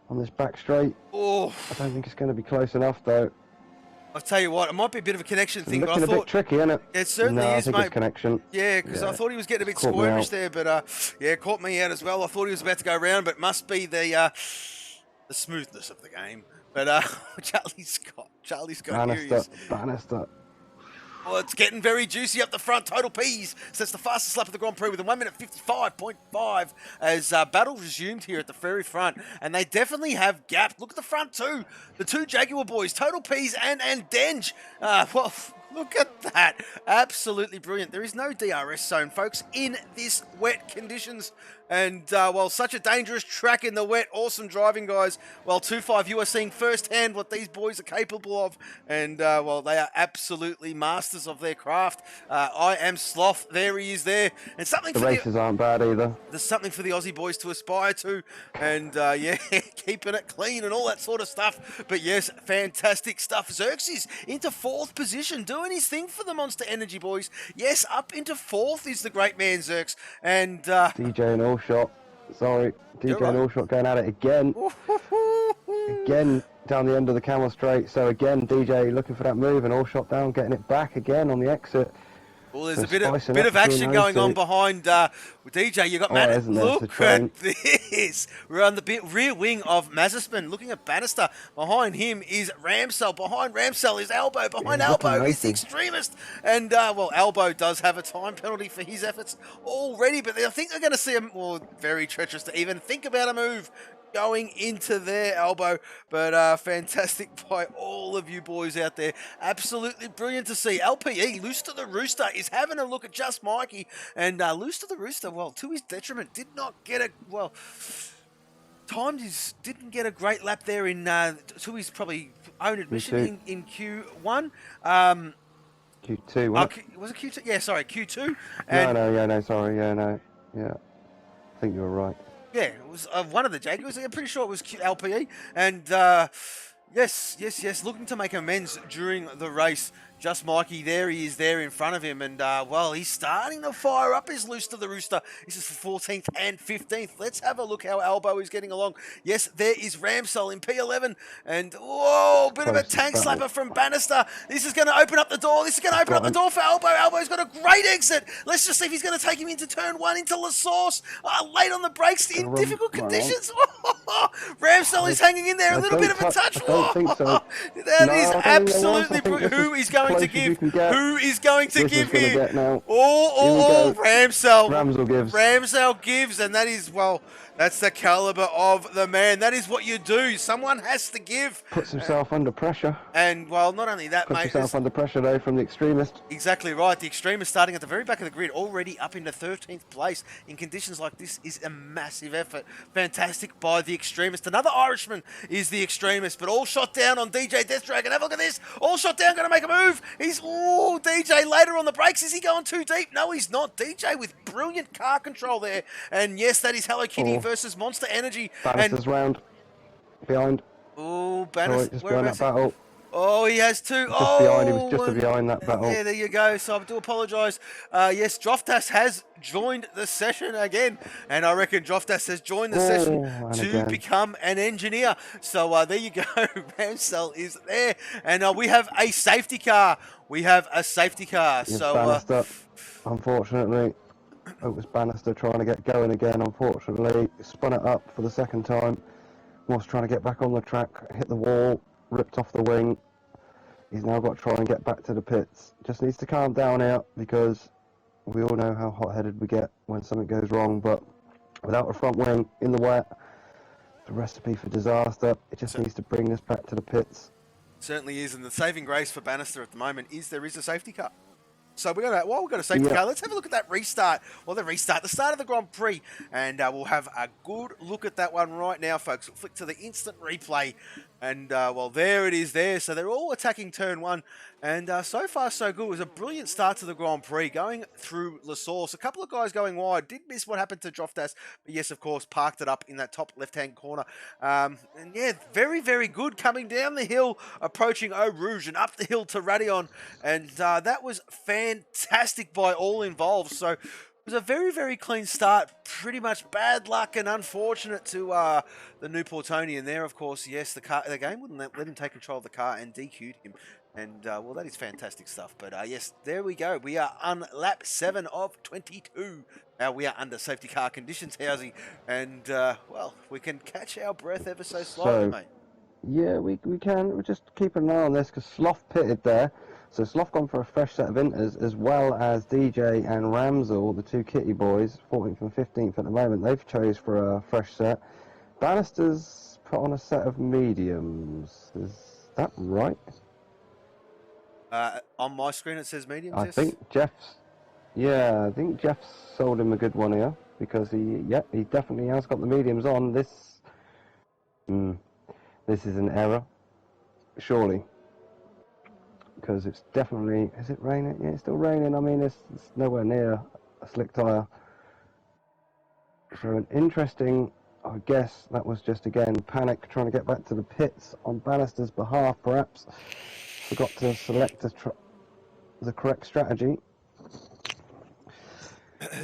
on this back straight. Oh, I don't think it's going to be close enough though. I'll tell you what, it might be a bit of a connection thing, but I thought... a bit tricky, isn't it? It certainly is, mate. It's connection. Yeah, because I thought he was getting a bit squirmish there, but yeah, caught me out as well. I thought he was about to go round, but must be the smoothness of the game. But Charlie Scott Bannister. Well, it's getting very juicy up the front. Total P's sets the fastest lap of the Grand Prix with a 1:55.5 as battle resumed here at the very front. And they definitely have gap. Look at the front two. The two Jaguar boys, Total P's and Denge. Well, look at that. Absolutely brilliant. There is no DRS zone, folks, in this wet conditions. And, well, such a dangerous track in the wet. Awesome driving, guys. Well, 2-5, you are seeing firsthand what these boys are capable of. And, well, they are absolutely masters of their craft. I Am Sloth. There he is there. And something the races aren't bad either. There's something for the Aussie boys to aspire to. And, yeah, keeping it clean and all that sort of stuff. But, yes, fantastic stuff. Xerxes into 4th position, doing his thing for the Monster Energy boys. Yes, up into 4th is the great man, Xerx. And, DJ and All Shot. Sorry, DJ and All Shot going at it again. Again down the end of the camel straight. So again, DJ looking for that move and All Shot down, getting it back again on the exit. Well, there's a bit of action going on behind DJ. You got Matt. Look at this. We're on the rear wing of Mazepin. Looking at Bannister. Behind him is Ramsell. Behind Ramsell is Albo. Behind Albo is the Extremist. And, well, Albo does have a time penalty for his efforts already. But I think they're going to see him, well, very treacherous to even think about a move going into their Elbow. But fantastic by all of you boys out there. Absolutely brilliant to see. LPE, Loose to the Rooster, is having a look at Just Mikey. And Loose to the Rooster, well, to his detriment, did not get a, well, didn't get a great lap there in, to his probably own admission in Q1. Q2, was it Q2? Yeah, sorry, Q2. No, I think you were right. Yeah, it was one of the Jaguars. I'm pretty sure it was LPE. And yes, looking to make amends during the race. Just Mikey, there he is there in front of him. And, well, he's starting to fire up his Loose to the Rooster. This is for 14th and 15th. Let's have a look how Albo is getting along. Yes, there is Ramsell in P11. And, whoa, bit of a tank slapper from Bannister. This is going to open up the door. This is going to open up the door for Albo. Albo's got a great exit. Let's just see if he's going to take him into turn 1 into La Source. Late on the brakes in difficult conditions. Ramsdell is hanging in there. A I little don't bit of a touch. I don't think so. That No, is I don't think there was. absolutely I think this who is is going close to as you give? can get. Who is going to This is give gonna here? get now. Oh, Here we go. Ramsdell. Ramsdell gives. And that is, well, that's the caliber of the man. That is what you do. Someone has to give. Puts himself under pressure. And, well, not only that, Puts mate. himself under pressure, though, from the extremist. Exactly right. The extremist starting at the very back of the grid, already up into 13th place. In conditions like this is a massive effort. Fantastic by the extremist. Another Irishman is the extremist, but all shot down on DJ Death Dragon. Have a look at this. All shot down, going to make a move. He's, DJ later on the brakes. Is he going too deep? No, he's not. DJ with brilliant car control there. And yes, that is Hello Kitty versus Monster Energy. Bannister's round. Behind. Oh, Bannister. Just behind that battle. Oh, he has two. Just behind. He was just behind that battle. Yeah, there you go. So I do apologise. Yes, Droftas has joined the session again. And I reckon Droftas has joined the session to become an engineer. So there you go. Ramsdell is there. And we have a safety car. So Bannister, unfortunately. It was Bannister trying to get going again, unfortunately. Spun it up for the second time. Was trying to get back on the track, hit the wall, ripped off the wing. He's now got to try and get back to the pits. Just needs to calm down here because we all know how hot-headed we get when something goes wrong, but without a front wing in the wet, it's a recipe for disaster. It just needs to bring us back to the pits. Certainly is, and the saving grace for Bannister at the moment is there is a safety car. So we've got a safety car. Let's have a look at that restart. Well, the start of the Grand Prix, and we'll have a good look at that one right now, folks. We'll flick to the instant replay, and well, there it is there. So they're all attacking turn one, and so far so good. It was a brilliant start to the Grand Prix, going through La Source. A couple of guys going wide. Did miss what happened to Droftas, but yes, of course, parked it up in that top left-hand corner. And yeah, very, very good coming down the hill, approaching Eau Rouge, and up the hill to Radion, and that was fantastic by all involved. So it was a very, very clean start. Pretty much bad luck and unfortunate to the Newportonian there, of course. Yes, the game wouldn't let him take control of the car and DQ'd him. And, well, that is fantastic stuff. But, yes, there we go. We are on lap 7 of 22. Now, we are under safety car conditions, Housey. And, well, we can catch our breath ever so slightly, mate. Yeah, we can. We're just keeping an eye on this because Sloth pitted there. So Sloth gone for a fresh set of inters, as well as DJ and Ramsdell, the two kitty boys, 14th and 15th at the moment. They've chose for a fresh set. Bannister's put on a set of mediums. Is that right? On my screen it says mediums, I think Jeff's sold him a good one here, because he definitely has got the mediums on. This is an error, surely. Because it's definitely... Is it raining? Yeah, it's still raining. I mean, it's nowhere near a slick tyre. So an interesting... I guess that was just, again, panic trying to get back to the pits on Bannister's behalf, perhaps. Forgot to select the correct strategy.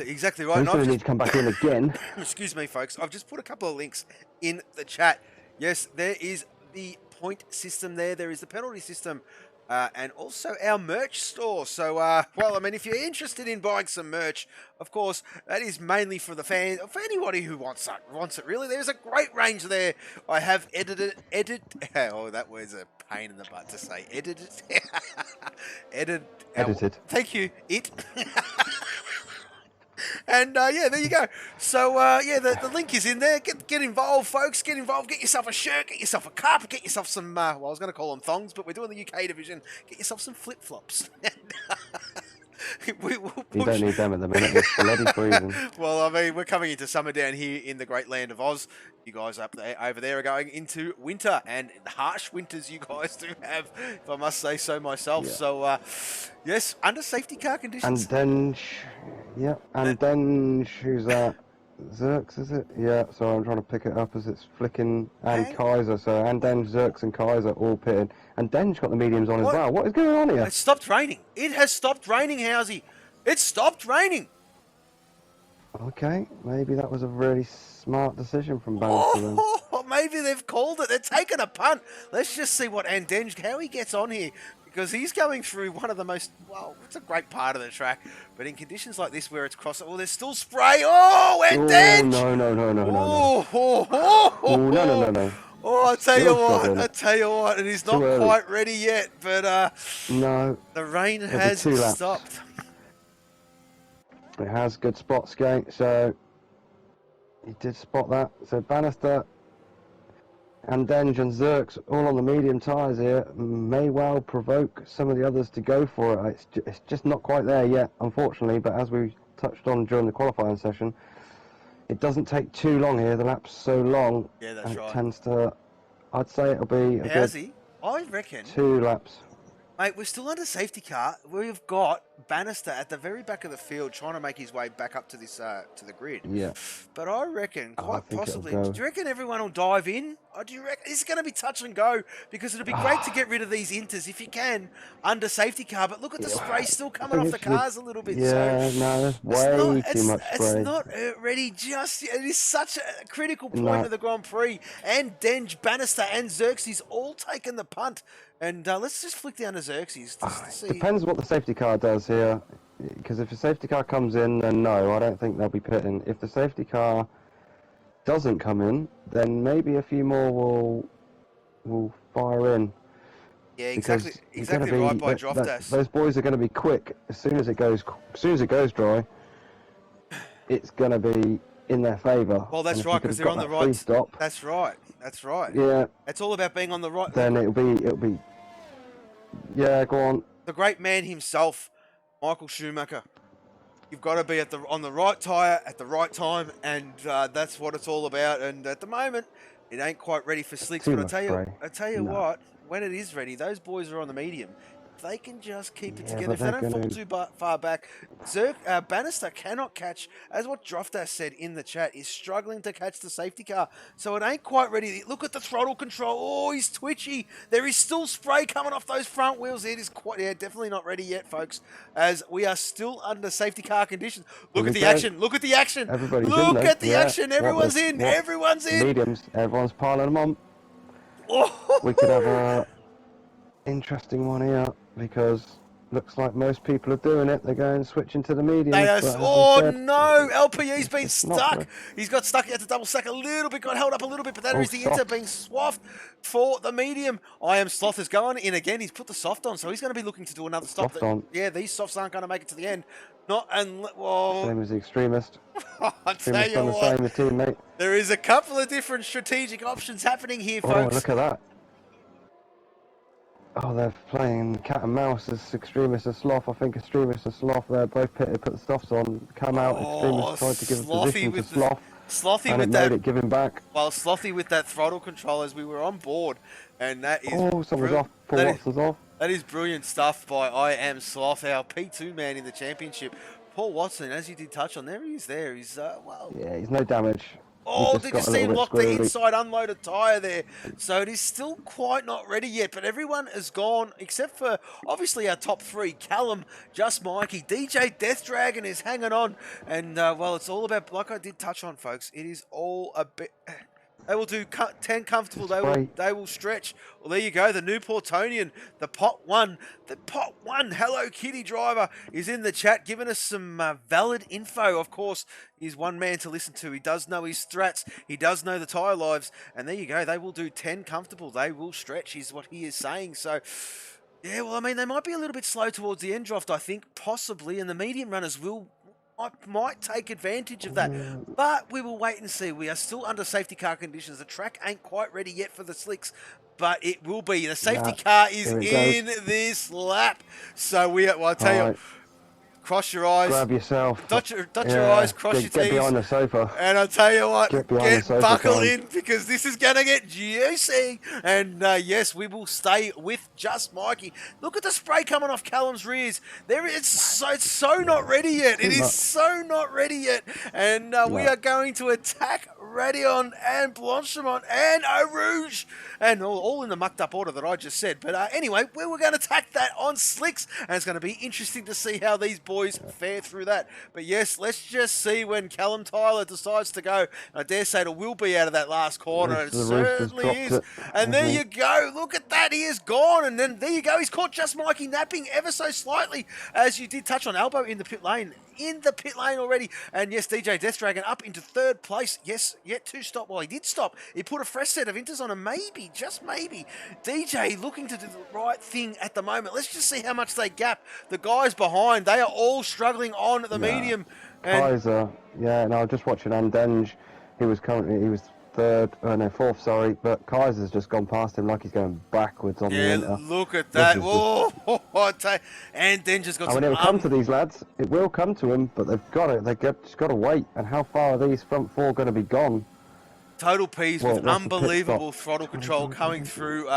Exactly right. He's going to need to come back in again. Excuse me, folks. I've just put a couple of links in the chat. Yes, there is the point system there. There is the penalty system. And also our merch store. So, well, I mean, if you're interested in buying some merch, of course, that is mainly for the fans, for anybody who wants it, really. There's a great range there. I have edited, oh, that was a pain in the butt to say. Edited. Thank you. And, yeah, there you go. So, yeah, the link is in there. Get involved, folks. Get involved. Get yourself a shirt. Get yourself a cup. Get yourself some, well, I was going to call them thongs, but we're doing the UK division. Get yourself some flip-flops. You don't need them at the minute. It's bloody freezing. Well, I mean, we're coming into summer down here in the great land of Oz. You guys over there are going into winter, and harsh winters you guys do have, if I must say so myself. Yeah. So, yes, under safety car conditions. And then, who's that? Zerks, is it? Yeah, sorry, I'm trying to pick it up as it's flicking. And Kaiser, so Anden, Zerks and Kaiser all pitted. And Den's got the mediums on as well. What is going on here? It stopped raining. It has stopped raining, Housey. It stopped raining. Okay, maybe that was a really smart decision from Bannister then. Maybe they've called it. They're taking a punt. Let's just see what Anden, how he gets on here. because he's going through one of the most, well, it's a great part of the track, but in conditions like this where it's cross, well, there's still spray. Oh, and then no. Oh, No. Oh, I tell Still you what, and he's not Too early. quite ready yet, but No. the rain It'll be has 2 laps. stopped. It has good spot skate, so he did spot that. So Bannister and Denge and Zerks all on the medium tyres here may well provoke some of the others to go for it. It's just not quite there yet, unfortunately, but as we touched on during the qualifying session, it doesn't take too long here. The lap's so long, Yeah, that's and right. it tends to, I'd say it'll be a How's good he? I reckon. 2 laps. Mate, we're still under safety car. We've got Bannister at the very back of the field trying to make his way back up to this to the grid. Yeah. But I reckon, I quite think it'll possibly, go. do you reckon everyone will dive in? Or do you reckon it's going to be touch and go? Because it'll be great to get rid of these inters if you can under safety car. But look at the spray still coming off the cars a little bit. Yeah, so no, there's way too much It's spray. not ready just yet. It is such a critical point No. of the Grand Prix. And Denge, Bannister and Xerxes all taking the punt. And let's just flick down to Xerxes just to see. Depends what the safety car does here, because if the safety car comes in, then no, I don't think they'll be pitting. If the safety car doesn't come in, then maybe a few more will fire in. Yeah, Because exactly you're right gonna by Droftas. those boys are going to be quick as soon as it goes dry. It's going to be in their favour. Well, that's And if right, you because could've they're on got the that free right. stop. That's right. That's right. Yeah. It's all about being on the right. Then it'll be. Yeah, go on. The great man himself, Michael Schumacher. You've got to be on the right tyre at the right time, and that's what it's all about. And at the moment, it ain't quite ready for slicks. Too But much I spray. tell you No. what, when it is ready, those boys are on the medium. If they can just keep it Yeah, together, but if they they're don't fall gonna- too far back, Bannister cannot catch, as what Droftas said in the chat, is struggling to catch the safety car. So it ain't quite ready. Look at the throttle control. Oh, he's twitchy. There is still spray coming off those front wheels. It is quite, definitely not ready yet, folks, as we are still under safety car conditions. Look at the action. Look at the action. Everybody's in Look there. at the Yeah. action. Everyone's in. Everyone's in. Mediums. Everyone's piling them on. Oh. We could have a interesting one here because looks like most people are doing it. They're going switching to the mediums. They are, but as we oh said, no, LPE's been it's not stuck. right. He's got stuck. He had to double stack a little bit, got held up a little bit, but that is the inter soft. being swaffed for the medium. I am Sloth is going in again. He's put the soft on, so he's going to be looking to do another stop. Soft on. Yeah, these softs aren't going to make it to the end. Not unless, well, Same as the extremist. I tell Extremist you done the what, same as teammate. there is a couple of different strategic options happening here, Oh, folks. look at that. Oh, they're playing cat and mouse as Extremist and Sloth. I think Extremist and Sloth, they're both pitted, put the softs on, come out. Extremist tried to give a Slothy position to with the- Sloth. Slothy and with it that. made it give him back. Well, Slothy with that throttle control as we were on board, and that is Oh, someone's off. Paul that is- Watson's off. That is brilliant stuff by I Am Sloth, our P2 man in the championship. Paul Watson, as you did touch on, there he is there. He's, well... Yeah, he's no damage. Oh, He just did you got a see little him bit lock the squirrely. inside unloaded tyre there? So it is still quite not ready yet, but everyone has gone, except for, obviously, our top three. Callum, Just Mikey, DJ Death Dragon is hanging on. And, well, it's all about, like I did touch on, folks, it is all a bit... They will do 10 comfortable. They will stretch. Well, there you go. The new Portonian, the pot one Hello Kitty driver is in the chat, giving us some valid info. Of course, he's one man to listen to. He does know his strats. He does know the tyre lives. And there you go. They will do 10 comfortable. They will stretch, is what he is saying. So, yeah, well, I mean, they might be a little bit slow towards the end draft, I think, possibly, and the medium runners might take advantage of that, but we will wait and see. We are still under safety car conditions. The track ain't quite ready yet for the slicks, but it will be. The safety car is in this lap, so well, I tell you, cross your eyes, grab yourself, dot your eyes, cross your get teeth, behind the sofa, and I tell you what, get buckle in, because this is going to get juicy. And yes, we will stay with Just Mikey. Look at the spray coming off Callum's rears. It's so not ready yet. It is so not ready yet. And we are going to attack Radion and Blanchimont and Eau Rouge, and all in the mucked up order that I just said. But anyway, we were going to attack that on slicks, and it's going to be interesting to see how these boys fare through that. But yes, let's just see when Callum Tyler decides to go. I dare say it will be out of that last corner. It The Roosters certainly dropped is. it. And there you go. Look at that. He is gone. And then there you go. He's caught Just Mikey napping ever so slightly, as you did touch on. Elbow in the pit lane. In the pit lane already. And yes, DJ Death Dragon up into third place. Yes, yet to stop. Well, he did stop. He put a fresh set of inters on, and maybe, just maybe, DJ looking to do the right thing at the moment. Let's just see how much they gap the guys behind. They are all struggling on the medium. And Kaiser, yeah, no, just watching Andenge. He was fourth, sorry, but Kaiser's just gone past him like he's going backwards on the inter. Look at that. This is Oh, and then just got I mean, it'll come to these lads. It will come to them, but just got to wait. And how far are these front four going to be gone? Total P's with unbelievable throttle control coming through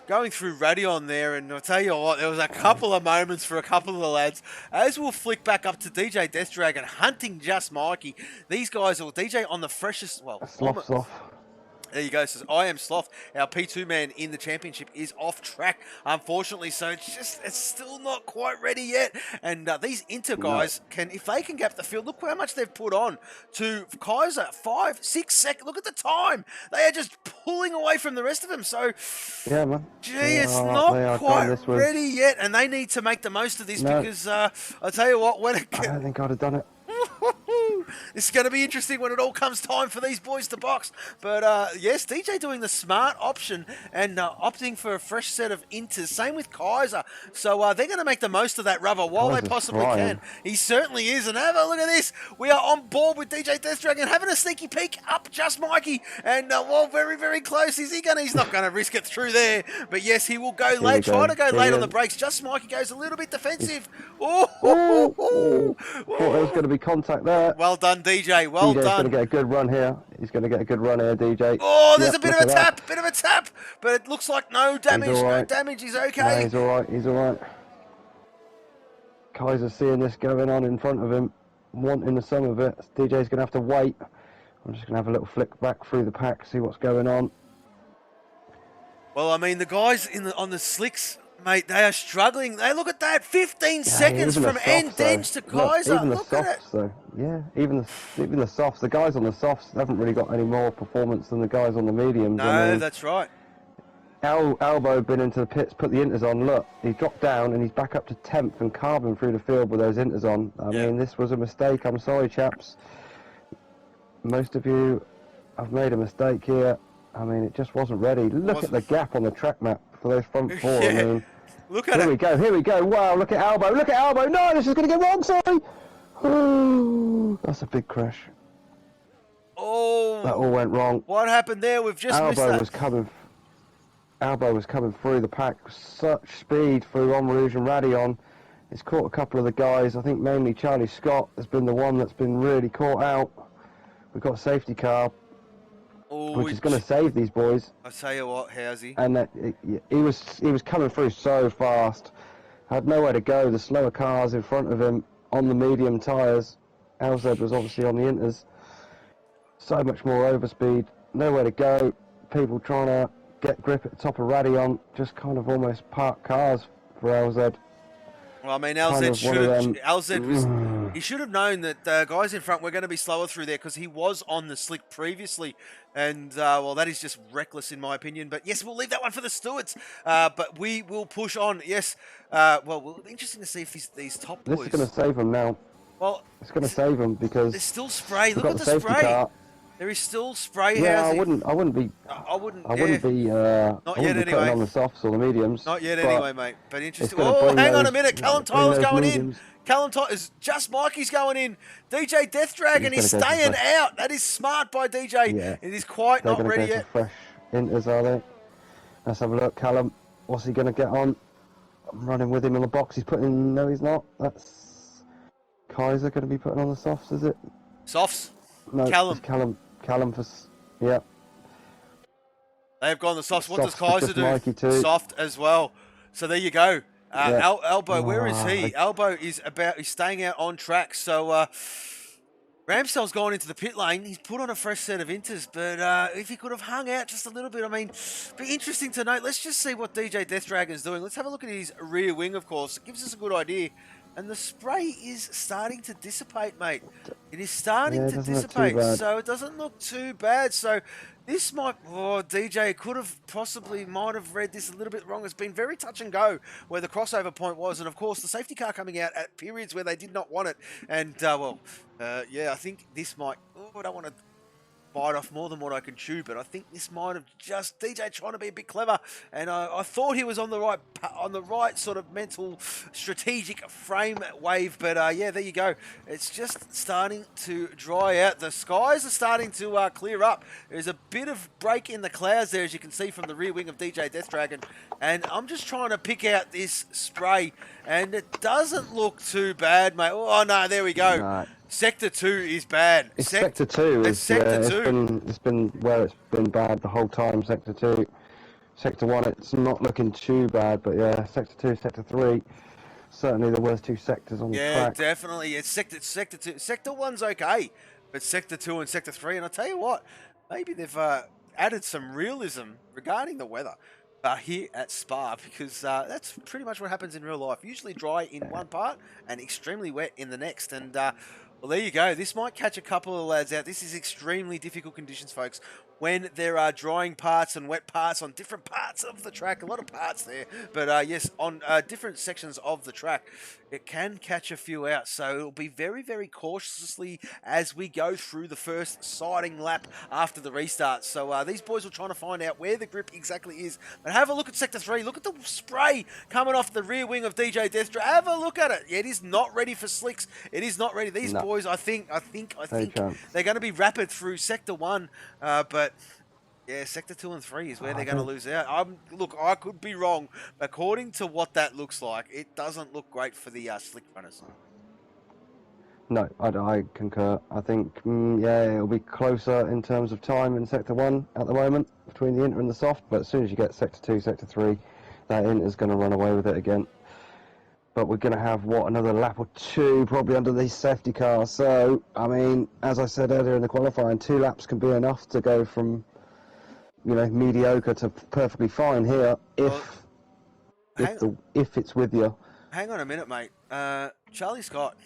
Radion there, and I'll tell you what, there was a couple of moments for a couple of the lads. As we'll flick back up to DJ Death Dragon hunting Just Mikey. These guys will DJ on the freshest, Slough's off. There you go. Says I am Sloth. Our P2 man in the championship is off track, unfortunately. So it's still not quite ready yet. And these Inter guys if they can gap the field, look how much they've put on to Kaiser. 5, 6 seconds. Look at the time. They are just pulling away from the rest of them. So yeah, man. It's not quite ready yet, and they need to make the most of this because I'll tell you what, I don't think I'd have done it. This is going to be interesting when it all comes time for these boys to box. But yes, DJ doing the smart option and opting for a fresh set of inters. Same with Kaiser. So they're going to make the most of that rubber while they possibly can. He certainly is. And have a look at this. We are on board with DJ Death Dragon having a sneaky peek up Just Mikey. And very, very close. Is he going to? He's not going to risk it through there. But yes, he will go late. Try to go late on the brakes. Just Mikey goes a little bit defensive. Thought there was going to be contact there. Well done, DJ. Well DJ's done. going to get a good run here. He's going to get a good run here, DJ. Oh, there's a bit of a tap. But it looks like no damage. Right. No damage. He's okay. No, he's all right. He's all right. Kaiser's seeing this going on in front of him, wanting some of it. DJ's going to have to wait. I'm just going to have a little flick back through the pack, see what's going on. Well, I mean, the guys on the slicks, mate, they are struggling. They look at that, 15 seconds from Andenge to Kaiser. Even the look at it. softs, though. Yeah, even the softs. The guys on the softs haven't really got any more performance than the guys on the mediums. No, that's right. Elbow been into the pits, put the inters on. Look, he dropped down and he's back up to 10th and carbon through the field with those inters on. I mean, this was a mistake. I'm sorry, chaps. Most of you have made a mistake here. I mean, it just wasn't ready. Look at the gap on the track map for those front four. I mean, look at it. Here we go. Wow, look at Elbow. Look at Elbow. No, this is going to get wrong, sorry. Oh, that's a big crash. Oh. That all went wrong. What happened there? We've just missed that. Elbow was coming through the pack, such speed through On Rouge and Radion. It's caught a couple of the guys. I think mainly Charlie Scott has been the one that's been really caught out. We've got a safety car, which is going to save these boys. I tell you what, Housey. And he was coming through so fast, had nowhere to go. The slower cars in front of him on the medium tyres. LZ was obviously on the inters. So much more overspeed, nowhere to go. People trying to get grip at the top of Radion, just kind of almost parked cars for LZ. Well, I mean, LZ should have known that guys in front were going to be slower through there because he was on the slick previously. And, that is just reckless in my opinion. But, yes, we'll leave that one for the stewards. But we will push on. Yes, it'll be interesting to see if these top boys... This is going to save them now. Well, it's going to save them because... There's still spray. Look at the spray. Car. There is still spray. Yeah, I wouldn't be putting on the softs or the mediums. Not yet, anyway, mate. But interesting. Oh, hang on a minute. Callum Tyler's going in. Callum Tyler's Just Mikey's going in. DJ Death Dragon is staying out. That is smart by DJ. Yeah. It is quite not ready yet. Fresh inters, are they? Let's have a look. Callum, what's he going to get on? I'm running with him in the box. He's putting. No, he's not. That's Kaiser going to be putting on the softs, is it? Softs. No, Callum. Callum for, yeah. They've gone the softs. What does Kaiser do? Soft as well. So there you go. Elbow, where is he? Elbow is staying out on track. So Ramsdale's gone into the pit lane. He's put on a fresh set of inters, but if he could have hung out just a little bit, I mean, be interesting to note. Let's just see what DJ Death Dragon's doing. Let's have a look at his rear wing, of course. It gives us a good idea and the spray is starting to dissipate, mate. It is starting Yeah, it to doesn't look too dissipate, bad. so it doesn't look too bad. So this might, oh, DJ could have might have read this a little bit wrong. It's been very touch and go where the crossover point was, and of course the safety car coming out at periods where they did not want it. And yeah, I think this might. Oh, I don't want to bite off more than what I can chew, but I think this might have just DJ trying to be a bit clever, and I thought he was on the right sort of mental strategic frame wave, but yeah, there you go. It's just starting to dry out. The skies are starting to clear up. There's a bit of break in the clouds there, as you can see from the rear wing of DJ Death Dragon, and I'm just trying to pick out this spray, and it doesn't look too bad, mate. Oh no, there we go. No. Sector 2 is bad. It's Sector 2. It's Sector 2. It's been where it's been bad the whole time. Sector 2. Sector 1, it's not looking too bad, but yeah, Sector 2, Sector 3, certainly the worst two sectors on the track. Yeah, definitely. It's Sector 2. Sector 1's okay, but Sector 2 and Sector 3, and I'll tell you what, maybe they've added some realism regarding the weather here at Spa, because that's pretty much what happens in real life. Usually dry in one part and extremely wet in the next, and well, there you go. This might catch a couple of lads out. This is extremely difficult conditions, folks, when there are drying parts and wet parts on different parts of the track. A lot of parts there, but yes, on different sections of the track, it can catch a few out. So it'll be very, very cautiously as we go through the first sighting lap after the restart. So these boys are trying to find out where the grip exactly is. But have a look at Sector 3. Look at the spray coming off the rear wing of DJ Deathstroke. Have a look at it. Yeah, it is not ready for slicks. It is not ready. These boys, I think they're going to be rapid through Sector 1, but yeah, Sector 2 and 3 is where they're going to lose out. Look, I could be wrong. According to what that looks like, it doesn't look great for the slick runners. No, I concur. I think, yeah, it'll be closer in terms of time in Sector 1 at the moment, between the Inter and the soft, but as soon as you get Sector 2, Sector 3, that Inter's going to run away with it again. But we're going to have, another lap or two probably under these safety cars. So, I mean, as I said earlier in the qualifying, 2 laps can be enough to go from, mediocre to perfectly fine here if it's with you. Hang on a minute, mate. Charlie Scott.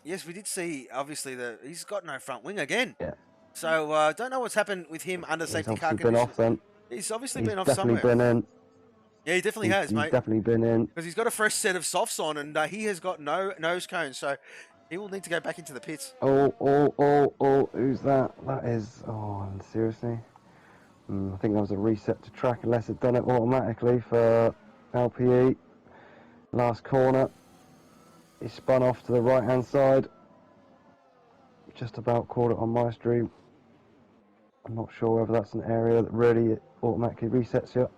Yes, we did see, obviously, he's got no front wing again. Yeah. So, don't know what's happened with him under safety car conditions. Been off then. He's obviously been off somewhere. He's definitely been in. Yeah, he definitely has, mate. He's definitely been in. Because he's got a fresh set of softs on, and he has got no nose cone, so he will need to go back into the pits. Oh, who's that? That is, seriously? I think that was a reset to track, unless it done it automatically for LPE. Last corner. He spun off to the right-hand side. Just about caught it on my stream. I'm not sure whether that's an area that really automatically resets you.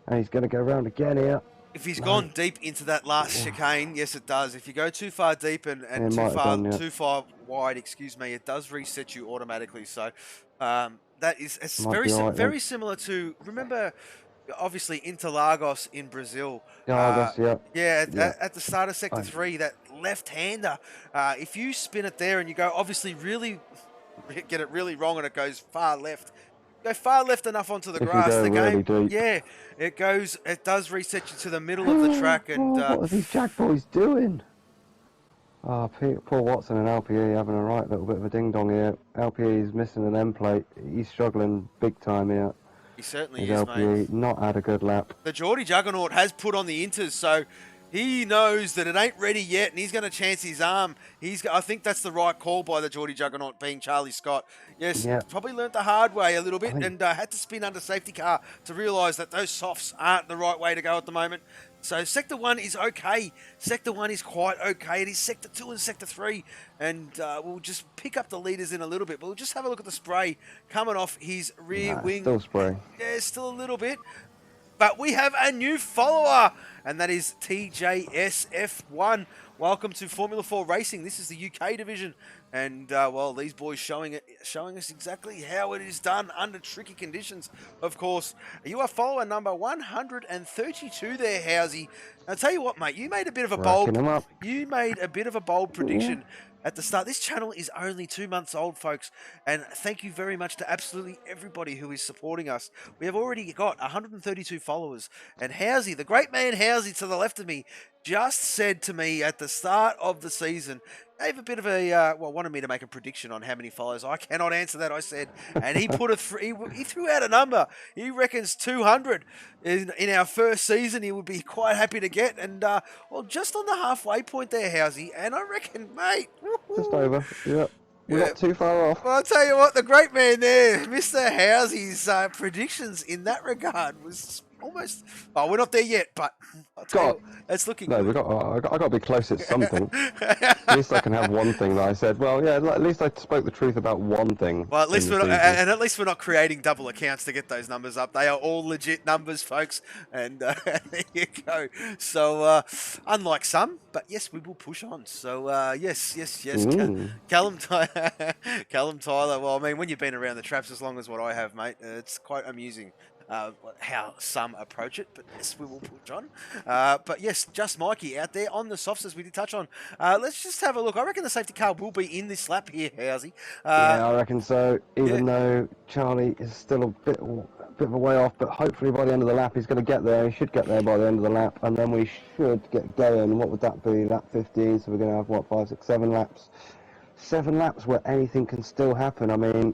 And he's going to go around again here. If he's gone deep into that last chicane, yes, it does. If you go too far deep and too far wide, it does reset you automatically. So it's very similar to, remember, obviously, Interlagos in Brazil. At the start of Sector 3, that left-hander, if you spin it there and you go, obviously, really get it really wrong and it goes far left, go far left enough onto the grass, the game, really it does reset you to the middle of the track. And what are these Jack boys doing? Paul Watson and LPE having a right little bit of a ding-dong here. LPE is missing an end plate. He's struggling big time here. He certainly is, LPE, mate. Not had a good lap. The Geordie Juggernaut has put on the Inters, so he knows that it ain't ready yet, and he's going to chance his arm. I think that's the right call by the Geordie Juggernaut, being Charlie Scott. Yes, probably learnt the hard way a little bit, and had to spin under safety car to realise that those softs aren't the right way to go at the moment. So Sector 1 is okay. Sector 1 is quite okay. It is Sector 2 and Sector 3. And we'll just pick up the leaders in a little bit. But we'll just have a look at the spray coming off his rear wing. Still spray. Yeah, still a little bit. But we have a new follower, and that is TJSF1. Welcome to Formula 4 Racing. This is the UK division. And well, these boys showing us exactly how it is done under tricky conditions. Of course, you are follower number 132 there, Housey. I'll tell you what, mate, you made a bit of a Racking 'em up. bold prediction at the start. This channel is only 2 months old, folks, and thank you very much to absolutely everybody who is supporting us. We have already got 132 followers, and Housey, the great man Housey to the left of me, just said to me at the start of the season, gave a bit of a, wanted me to make a prediction on how many followers. I cannot answer that, I said, and he put he threw out a number. He reckons 200 in our first season he would be quite happy to get, and well, just on the halfway point there, Housey, and I reckon, mate, Just over. Yep. We're not too far off. well, I'll tell you what, the great man there, Mr. Housey's predictions in that regard was almost... Oh, we're not there yet, but I'll tell you, it's looking No, good. I got to be close at something. At least I can have one thing that I said. Well, yeah, at least I spoke the truth about one thing. Well, at least in we're the not, season. and at least we're not creating double accounts to get those numbers up. They are all legit numbers, folks. And there you go. So, unlike some, but yes, we will push on. So, yes. Callum Tyler. Well, I mean, when you've been around the traps as long as what I have, mate, it's quite amusing. How some approach it, but yes, we will push on. But yes, just Mikey out there on the softs as we did touch on. Let's just have a look. I reckon the safety car will be in this lap here, Housey. Yeah, I reckon so. Even though Charlie is still a bit of a way off, but hopefully by the end of the lap he's going to get there. He should get there by the end of the lap, and then we should get going. What would that be? Lap 15. So we're going to have what, 5, 6, 7 laps. 7 laps where anything can still happen. I mean,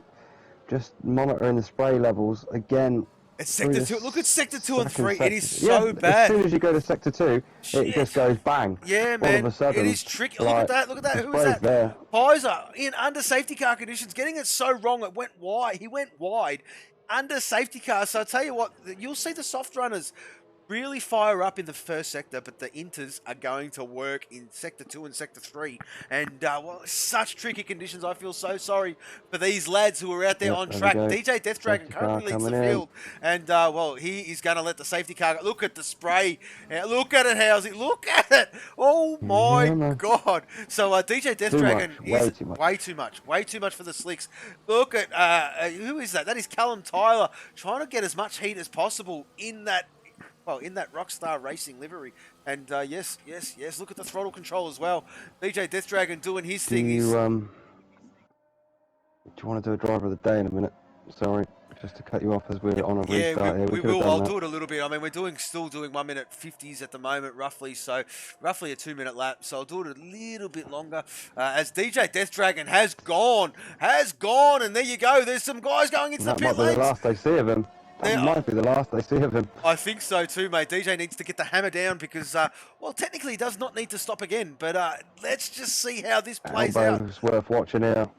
just monitoring the spray levels again. It's sector 2. Look at sector 2 and 3. It is so bad. As soon as you go to sector 2, it just goes bang. Yeah, man. All of a sudden, it is tricky. Look at that. Look at that. Who was that? There. Pfizer in under safety car conditions, getting it so wrong. It went wide. He went wide under safety car. So I'll tell you what, you'll see the soft runners really fire up in the first sector, but the inters are going to work in sector 2 and sector 3. And well, such tricky conditions. I feel so sorry for these lads who are out there on track. DJ Death Dragon currently leads the field, and well, he is going to let the safety car go. Look at the spray. Look at it, Housey. Look at it. Oh my God. So DJ Death Dragon is way too much for the slicks. Look at who is that? That is Callum Tyler trying to get as much heat as possible in that. Well, in that Rockstar Racing livery. And yes, look at the throttle control as well. DJ Death Dragon doing his thing. Do you want to do a driver of the day in a minute? Sorry, just to cut you off as we're on a restart here. We will. I'll do it a little bit. I mean, we're still doing 1 minute 50s at the moment, roughly. So, roughly a 2 minute lap. So I'll do it a little bit longer. As DJ Death Dragon has gone, and there you go. There's some guys going into the pit lanes. That might be the last I see of him. That might be the last I see of him. I think so too, mate. DJ needs to get the hammer down because, well, technically he does not need to stop again. But let's just see how this plays out. It's worth watching here.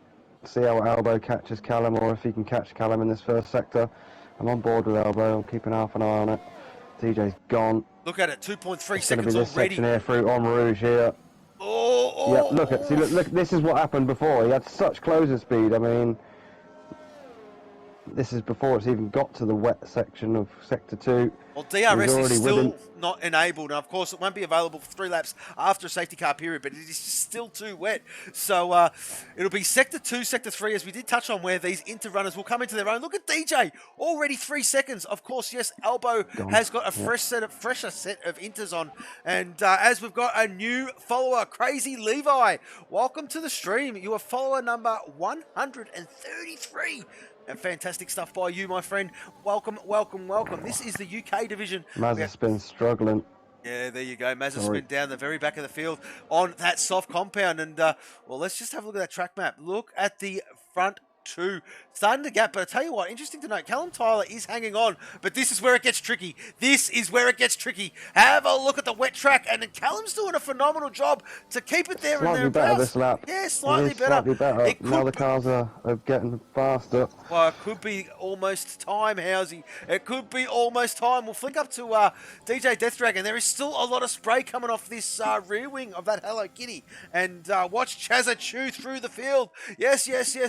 See how Elbow catches Callum, or if he can catch Callum in this first sector. I'm on board with Elbow. I'm keeping half an eye on it. DJ's gone. Look at it, 2.3 seconds already. It's going to be this section here through En Rouge here. Oh. Yep, look, this is what happened before. He had such closing speed. I mean, this is before it's even got to the wet section of Sector 2. Well, DRS is still not enabled. And, of course, it won't be available for 3 laps after a safety car period, but it is still too wet. So it'll be Sector 2, Sector 3, as we did touch on, where these inter-runners will come into their own. Look at DJ, already 3 seconds. Of course, yes, Elbow has got a fresher set of inters on. And as we've got a new follower, Crazy Levi, welcome to the stream. You are follower number 133. And fantastic stuff by you, my friend. Welcome. This is the UK division. Mazepin struggling. Yeah, there you go. Mazepin down the very back of the field on that soft compound. And, well, let's just have a look at that track map. Look at the front 2. Starting to gap, but I tell you what, interesting to note, Callum Tyler is hanging on, but this is where it gets tricky. Have a look at the wet track, and then Callum's doing a phenomenal job to keep it there. Slightly better this lap. Yeah, slightly better. Now the cars are getting faster. Well, it could be almost time, Housey. It could be almost time. We'll flick up to DJ Death Dragon. There is still a lot of spray coming off this rear wing of that Hello Kitty. And watch Chazza chew through the field. Yes.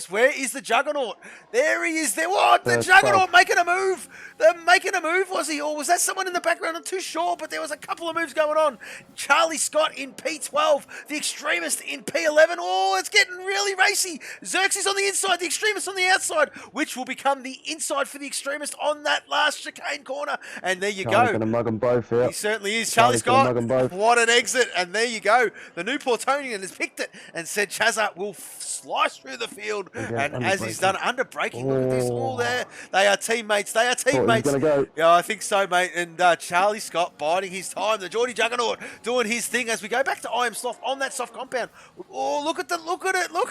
Where is the Juggernaut. There he is. There, what? The There's Juggernaut 12. making a move. They're making a move, was he? Or was that someone in the background? I'm too sure, but there was a couple of moves going on. Charlie Scott in P12, the Extremist in P11. Oh, it's getting really racy. Xerxes on the inside, the Extremist on the outside, which will become the inside for the Extremist on that last chicane corner. And there you Charlie's go. going to mug them both here. He certainly is. Charlie Charlie's gonna Scott, mug 'em both. what an exit. And there you go. The new Portonian has picked it and said Chazza will slice through the field. Again, and as he's done, under braking, look at this. All Oh. there. They are teammates. They are Thought he was teammates. going to go. Yeah, I think so, mate. And Charlie Scott biding his time. The Geordie Juggernaut doing his thing as we go back to I Am Sloth on that soft compound. Oh, look at it. Look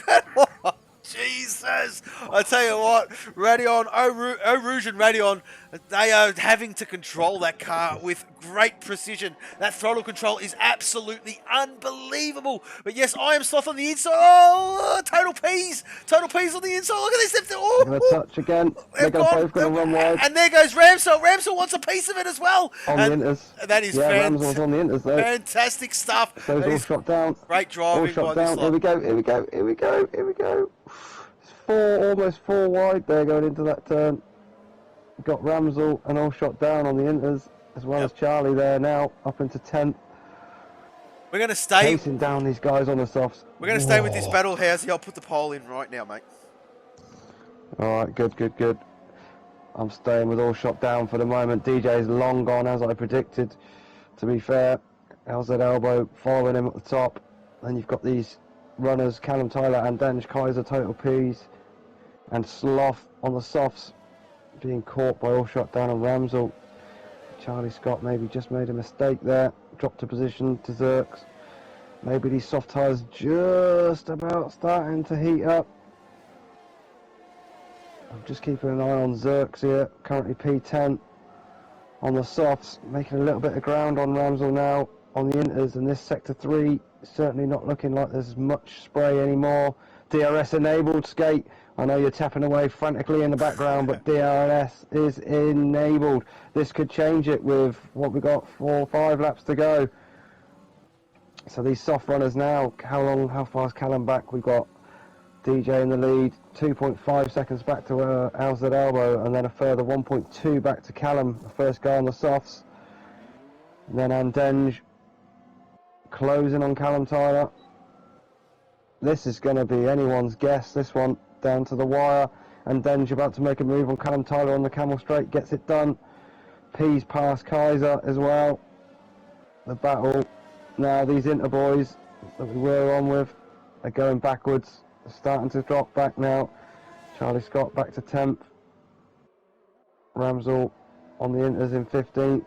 at it. Jesus. I tell you what, Radion, Eau Rouge and Radion, they are having to control that car with great precision. That throttle control is absolutely unbelievable. But yes, I Am Sloth on the inside. Oh, total peas on the inside. Look at this. Oh, Going to touch again. They're both going to run wide. and there goes Ramsell. Ramsell wants a piece of it as well. On the inters. That is Ramsell's on the inters there. fantastic stuff. So That he's all is shot down. great driving All shot by down. this Here lot. we go. It's almost four wide there going into that turn. Got Ramsell and all shot down on the inters, as well as Charlie there now, up into 10th. We're going to stay. Chasing down these guys on the softs. We're going to stay with this battle, Housey. I'll put the poll in right now, mate. Alright, good. I'm staying with all shot down for the moment. DJ's long gone, as I predicted. To be fair, LZ Elbow following him at the top. Then you've got these runners, Callum Tyler and Denge Kaiser, Total Peas, and Sloth on the softs, being caught by all shot down on Ramsell. Charlie Scott maybe just made a mistake there, dropped a position to Zerks. Maybe these soft tyres just about starting to heat up. I'm just keeping an eye on Zerks here, currently P10 on the softs, making a little bit of ground on Ramsell now on the inters, and this sector 3 certainly not looking like there's much spray anymore. DRS enabled, Skate. I know you're tapping away frantically in the background, but DRS is enabled. This could change it with what we got 4 or 5 laps to go. So these soft runners now, how far is Callum back? We've got DJ in the lead, 2.5 seconds back to LZ Elbow, and then a further 1.2 back to Callum, the first guy on the softs. And then Andenge closing on Callum Tyler. This is going to be anyone's guess, this one, down to the wire. And Denge about to make a move on Callum Tyler on the Camel Straight, gets it done. Pease past Kaiser as well. The battle now, these Inter boys that we were on with are going backwards. They're starting to drop back now. Charlie Scott back to 10th. Ramsell on the Inters in 15th.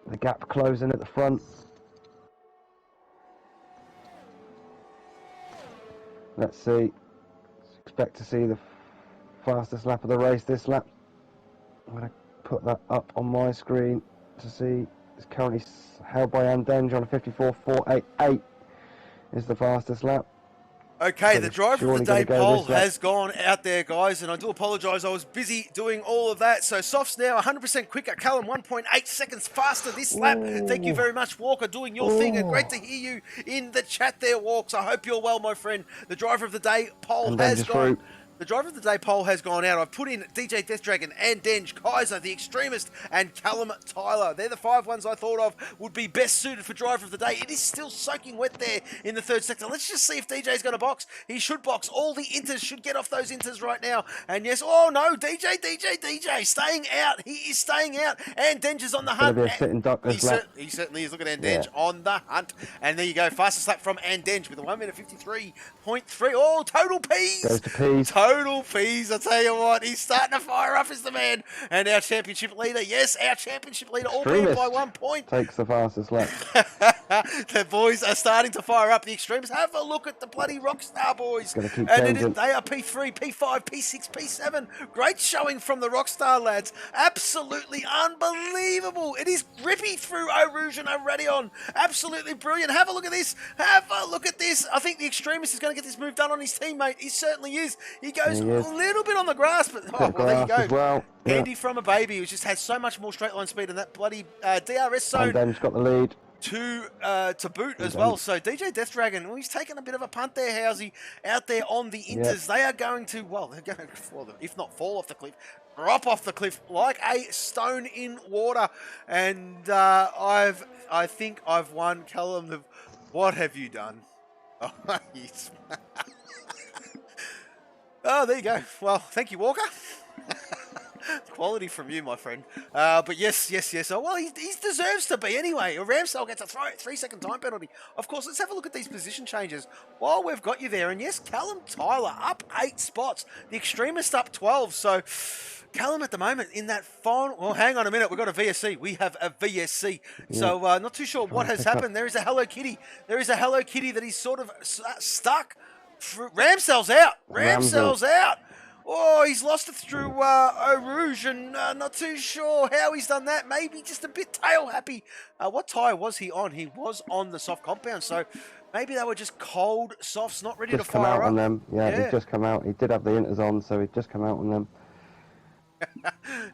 The gap closing at the front. Let's see. Expect to see the fastest lap of the race this lap. I'm going to put that up on my screen to see. It's currently held by Andenge on a 54.488 is the fastest lap. Okay, So the it's driver of the surely day gonna go poll this lap. has gone out there, guys, and I do apologise. I was busy doing all of that. So softs now 100% quicker. Callum 1.8 seconds faster this lap. Thank you very much, Walker, doing your thing, and great to hear you in the chat there, Walks. I hope you're well, my friend. The driver of the day poll And has Denge's gone. through. The driver of the day poll has gone out. I've put in DJ Death Dragon and Denge Kaiser, the Extremist, and Callum Tyler. They're the 5 ones I thought of would be best suited for driver of the day. It is still soaking wet there in the 3rd sector. Let's just see if DJ's going to box. He should box. All the Inters should get off those Inters right now. And yes, oh no, DJ, staying out. He is staying out. And Denge is on the hunt. Gonna be a sitting duck this lap. He certainly is. Look at Andenge on the hunt. And there you go. Fastest lap from Andenge with a 1 minute 53.3. Oh, total peas. Goes to Pease. Total peas. I tell you what, he's starting to fire up as the man. And our championship leader, yes, our championship leader, albeit by 1 point. Takes the fastest lap. The boys are starting to fire up. The Extremes. Have a look at the bloody Rockstar boys. Gonna keep And changing. they are P3, P5, P6, P7. Great showing from the Rockstar lads. Absolutely unbelievable. It is grippy through Eau Rouge and Radion. Absolutely brilliant. Have a look at this. Have a look at this. I think the Extremist is going to get this move done on his teammate. He certainly is. He goes He is. a little bit on the grass, but Bit of well, there you grass go. as well. Yeah. Handy from a baby who just has so much more straight line speed in that bloody DRS zone. And Denge's got the lead. to boot as well. So DJ Death Dragon, well, he's taken a bit of a punt there, Housey, out there on the inters. They are going to, well, they're going to, if not fall off the cliff, drop off the cliff like a stone in water. And I think I've won. Callum, what have you done? Oh, yes. Oh, there you go. Well, thank you, Walker. Quality from you, my friend. But yes. Oh, well, he deserves to be anyway. Ramsdale gets a 3-second time penalty. Of course, let's have a look at these position changes while we've got you there. And yes, Callum Tyler up 8 spots. The Extremist up 12. So Callum at the moment in that final... Well, hang on a minute. We've got a VSC. We have a VSC. Yeah. So not too sure what has happened. There is a Hello Kitty. There is a Hello Kitty that he's sort of stuck. Ramsdale's out. Ramsdale's out. Oh, he's lost it through Eau Rouge, and not too sure how he's done that. Maybe just a bit tail happy. What tyre was he on? He was on the soft compound, so maybe they were just cold softs, not ready to fire up. Just come out on them. Yeah, he'd just come out. He did have the inters on, so he'd just come out on them.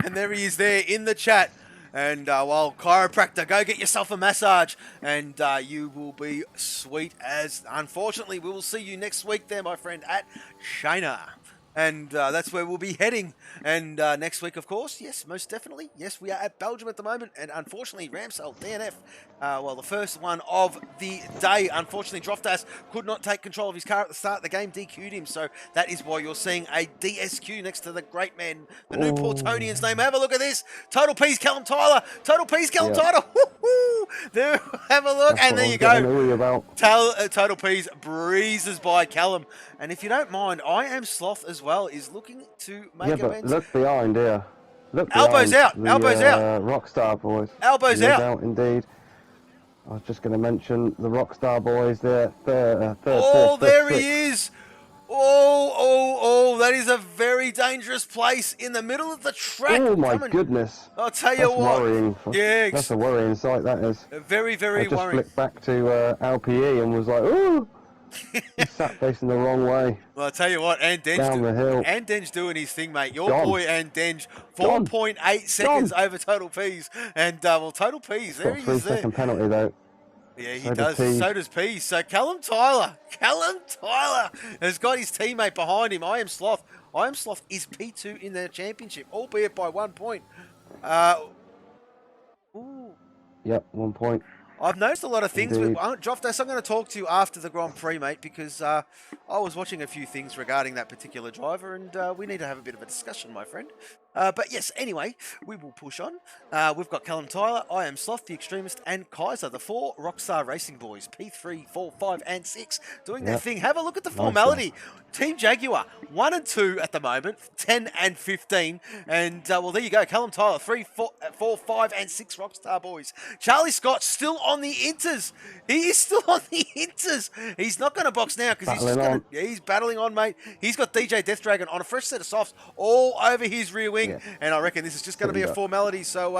And there he is there in the chat. And well, chiropractor, go get yourself a massage, and you will be sweet as. Unfortunately, we will see you next week there, my friend, at China. And that's where we'll be heading. And next week, of course, yes, most definitely. Yes, we are at Belgium at the moment. And unfortunately, Ramsdale, DNF, well, the first one of the day. Unfortunately, Droftas could not take control of his car at the start of the game, DQ'd him. So that is why you're seeing a DSQ next to the great man, the new Portonian's name. Have a look at this. Total P's Callum Tyler. Total P's Callum Tyler. Woo-hoo! There, have a look. That's and there you go. Total P's breezes by Callum. And if you don't mind, I Am Sloth as well is looking to make amends. Look behind here. Look elbows out. Elbows out. Rockstar boys. Elbows out. Indeed. I was just going to mention the Rockstar boys there. Third, there he is. Oh, that is a very dangerous place in the middle of the track. Oh, my goodness. I'll tell you what. Worrying. Yeah, that's a worrying sight, that is. Very, very worrying. I just flicked back to LPE and was like, ooh. He sat facing the wrong way. Well, I'll tell you what, down the hill. Andenge doing his thing, mate. Your boy Andenge, 4.8 seconds over Total P's. And, well, Total P's, there he is there. 3-second penalty, though. Yeah, he does. So does P. So Callum Tyler has got his teammate behind him. I Am Sloth is P2 in the championship, albeit by 1 point. Yep, 1 point. I've noticed a lot of things with Droftas. I'm going to talk to you after the Grand Prix, mate, because I was watching a few things regarding that particular driver, and we need to have a bit of a discussion, my friend. But yes, anyway, we will push on. We've got Callum Tyler, I Am Sloth, the Extremist, and Kaiser, the 4 Rockstar Racing boys, P3, 4, 5, and 6, doing their thing. Have a look at the formality. Team Jaguar, 1 and 2 at the moment, 10 and 15. And, well, there you go. Callum Tyler, 3, 4, 5, and 6 Rockstar boys. Charlie Scott still on the inters. He is still on the inters. He's not going to box now because he's battling on, mate. He's got DJ Death Dragon on a fresh set of softs all over his rear wing. Yeah. And I reckon this is just going to be a formality. So,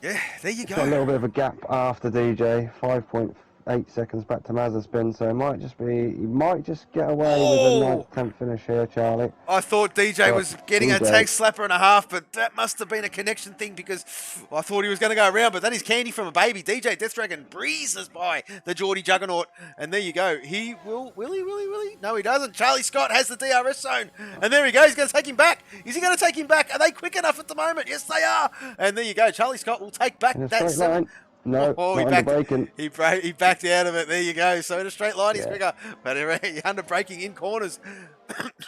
yeah, there you go. Got a little bit of a gap after DJ, 5.8 seconds back to Mazepin, so it might just be, he might just get away with a 9th, 10th finish here, Charlie. I thought DJ was getting a tag slapper and a half, but that must have been a connection thing because I thought he was going to go around, but that is candy from a baby. DJ Death Dragon breezes by the Geordie Juggernaut, and there you go. He will he? No, he doesn't. Charlie Scott has the DRS zone, and there he goes. He's going to take him back. Is he going to take him back? Are they quick enough at the moment? Yes, they are. And there you go. Charlie Scott will take back that 7. No, he backed out of it. There you go. So in a straight line, he's quicker. But under braking in corners.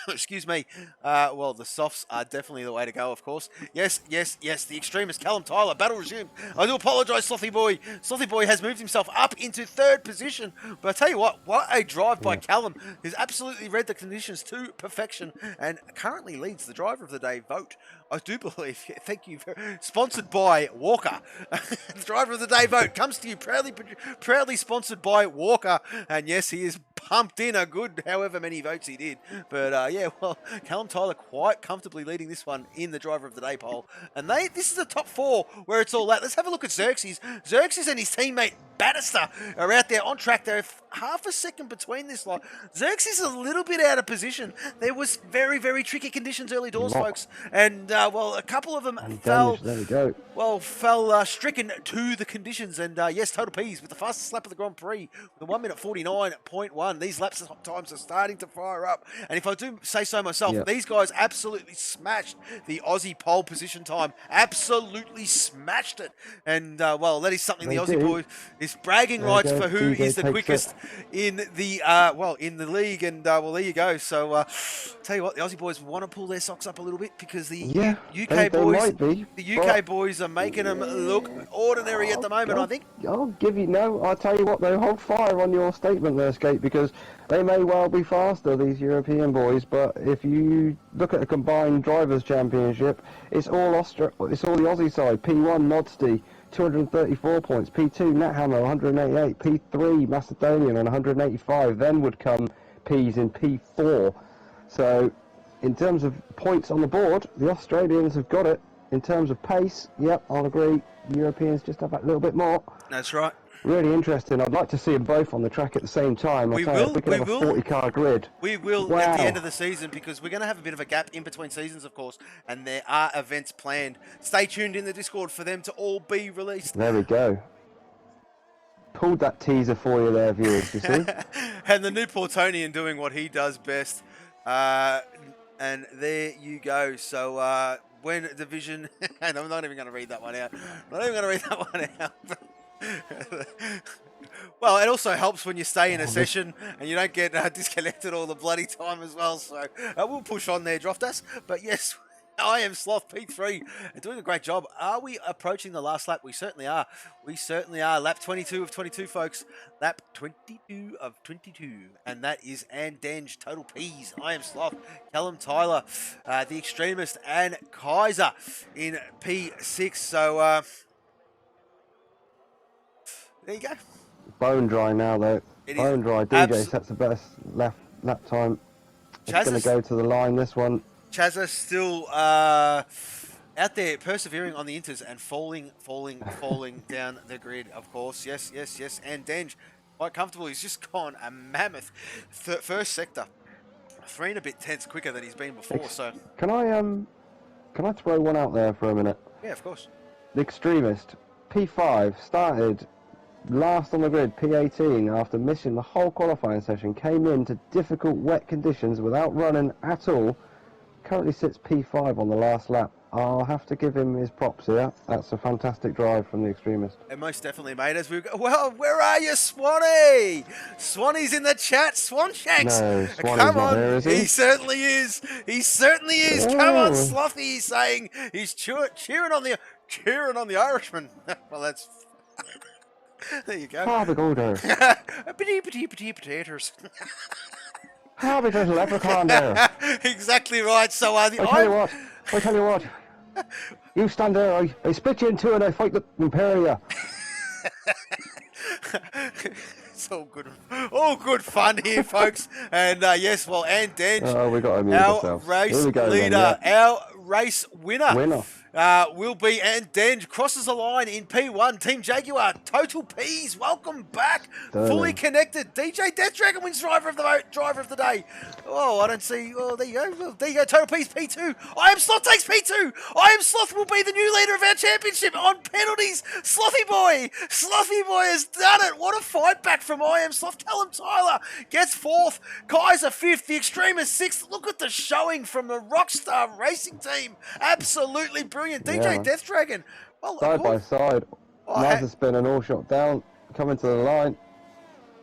Excuse me. Well, the softs are definitely the way to go, of course. Yes. The Extremist, Callum Tyler, battle resumed. I do apologise, Slothy Boy. Slothy Boy has moved himself up into 3rd position. But I tell you what a drive by Callum. He's absolutely read the conditions to perfection and currently leads the Driver of the Day vote. I do believe, thank you, sponsored by Walker. The Driver of the Day vote comes to you proudly sponsored by Walker. And yes, he is pumped in a good however many votes he did. But yeah, well, Callum Tyler quite comfortably leading this one in the Driver of the Day poll. And this is the top 4 where it's all at. Let's have a look at Xerxes. Xerxes and his teammate Bannister are out there on track. They're half a second between this lot. Xerxes is a little bit out of position. There was very, very tricky conditions early doors, folks. And, well, a couple of them fell. There we go. Well, fell stricken to the conditions. And, yes, Total P's with the fastest lap of the Grand Prix, with 1 minute 49.1. These laps times are starting to fire up. And if I do say so myself, these guys absolutely smashed the Aussie pole position time. Absolutely smashed it. And, well, that is something the Aussie boy is bragging rights for who is the quickest in the, well, in the league. And, well, there you go. So, tell you what, the Aussie boys want to pull their socks up a little bit because the UK boys are making them look ordinary at the moment, I think. I'll tell you what, though, hold fire on your statement there, Skate, because they may well be faster, these European boys, but if you look at a combined drivers' championship, it's all the Aussie side. P1 Nodsty, 234 points. P2 Nethammer, 188. P3 Macedonian on 185. Then would come P's in P4. So, in terms of points on the board, the Australians have got it. In terms of pace, yep, I'll agree. The Europeans just have that little bit more. That's right. Really interesting. I'd like to see them both on the track at the same time. We will. We have a 40-car grid. We will at the end of the season, because we're going to have a bit of a gap in between seasons, of course, and there are events planned. Stay tuned in the Discord for them to all be released. There we go. Pulled that teaser for you there, viewers, you see? And the new Portonian doing what he does best. And there you go. So, when division... and I'm not even going to read that one out. Well, it also helps when you stay in a session and you don't get disconnected all the bloody time as well. So we'll push on there, Droftas. But yes, I am Sloth P3 doing a great job. Are we approaching the last lap? We certainly are. We certainly are. Lap 22 of 22, folks. Lap 22 of 22. And that is Andenge, Total P's. I am Sloth, Callum Tyler, the Extremist, and Kaiser in P6. So, there you go. Bone dry now, though. Bone dry. DJ sets the best lap time. It's going to go to the line, this one. Chazza still out there persevering on the inters and falling down the grid, of course. Yes. And Denge, quite comfortable. He's just gone a mammoth first sector. 3 and a bit tenths quicker than he's been before. So can I throw one out there for a minute? Yeah, of course. The Extremist, P5, started last on the grid, P18, after missing the whole qualifying session, came into difficult wet conditions without running at all. Currently sits P5 on the last lap. I'll have to give him his props here. That's a fantastic drive from the Extremist. And most definitely, mate. As we go, well, where are you, Swanee? Swanee's in the chat. Swanshanks. No, Swanee's come not on. there, is he? He certainly is. He certainly is. Yeah. Come on, Slothy. He's saying he's cheering on the Irishman. Well, that's... There you go. How big order. Petty potatoes. How big little leprechaun there. Exactly right. So I tell you what. You stand there, I split you in two and I fight the Imperia. It's all good fun here, folks. And yes, well, and Denge, we got to mute ourselves. Race leader, our race winner. Will be, and Denge crosses the line in P1. Team Jaguar, Total P's, welcome back. Fully connected. DJ Death Dragon wins driver of the day. Oh, I don't see. Oh, there you go. Well, there you go. Total P's P2. I am Sloth takes P2. I am Sloth will be the new leader of our championship on penalties. Slothy boy has done it. What a fight back from I am Sloth. Callum Tyler gets 4th. Kaiser 5th. The Extremist 6th. Look at the showing from the Rockstar Racing team. Absolutely brilliant. DJ Death Dragon. Well, side by side. Nice spin and all shot down. Coming to the line.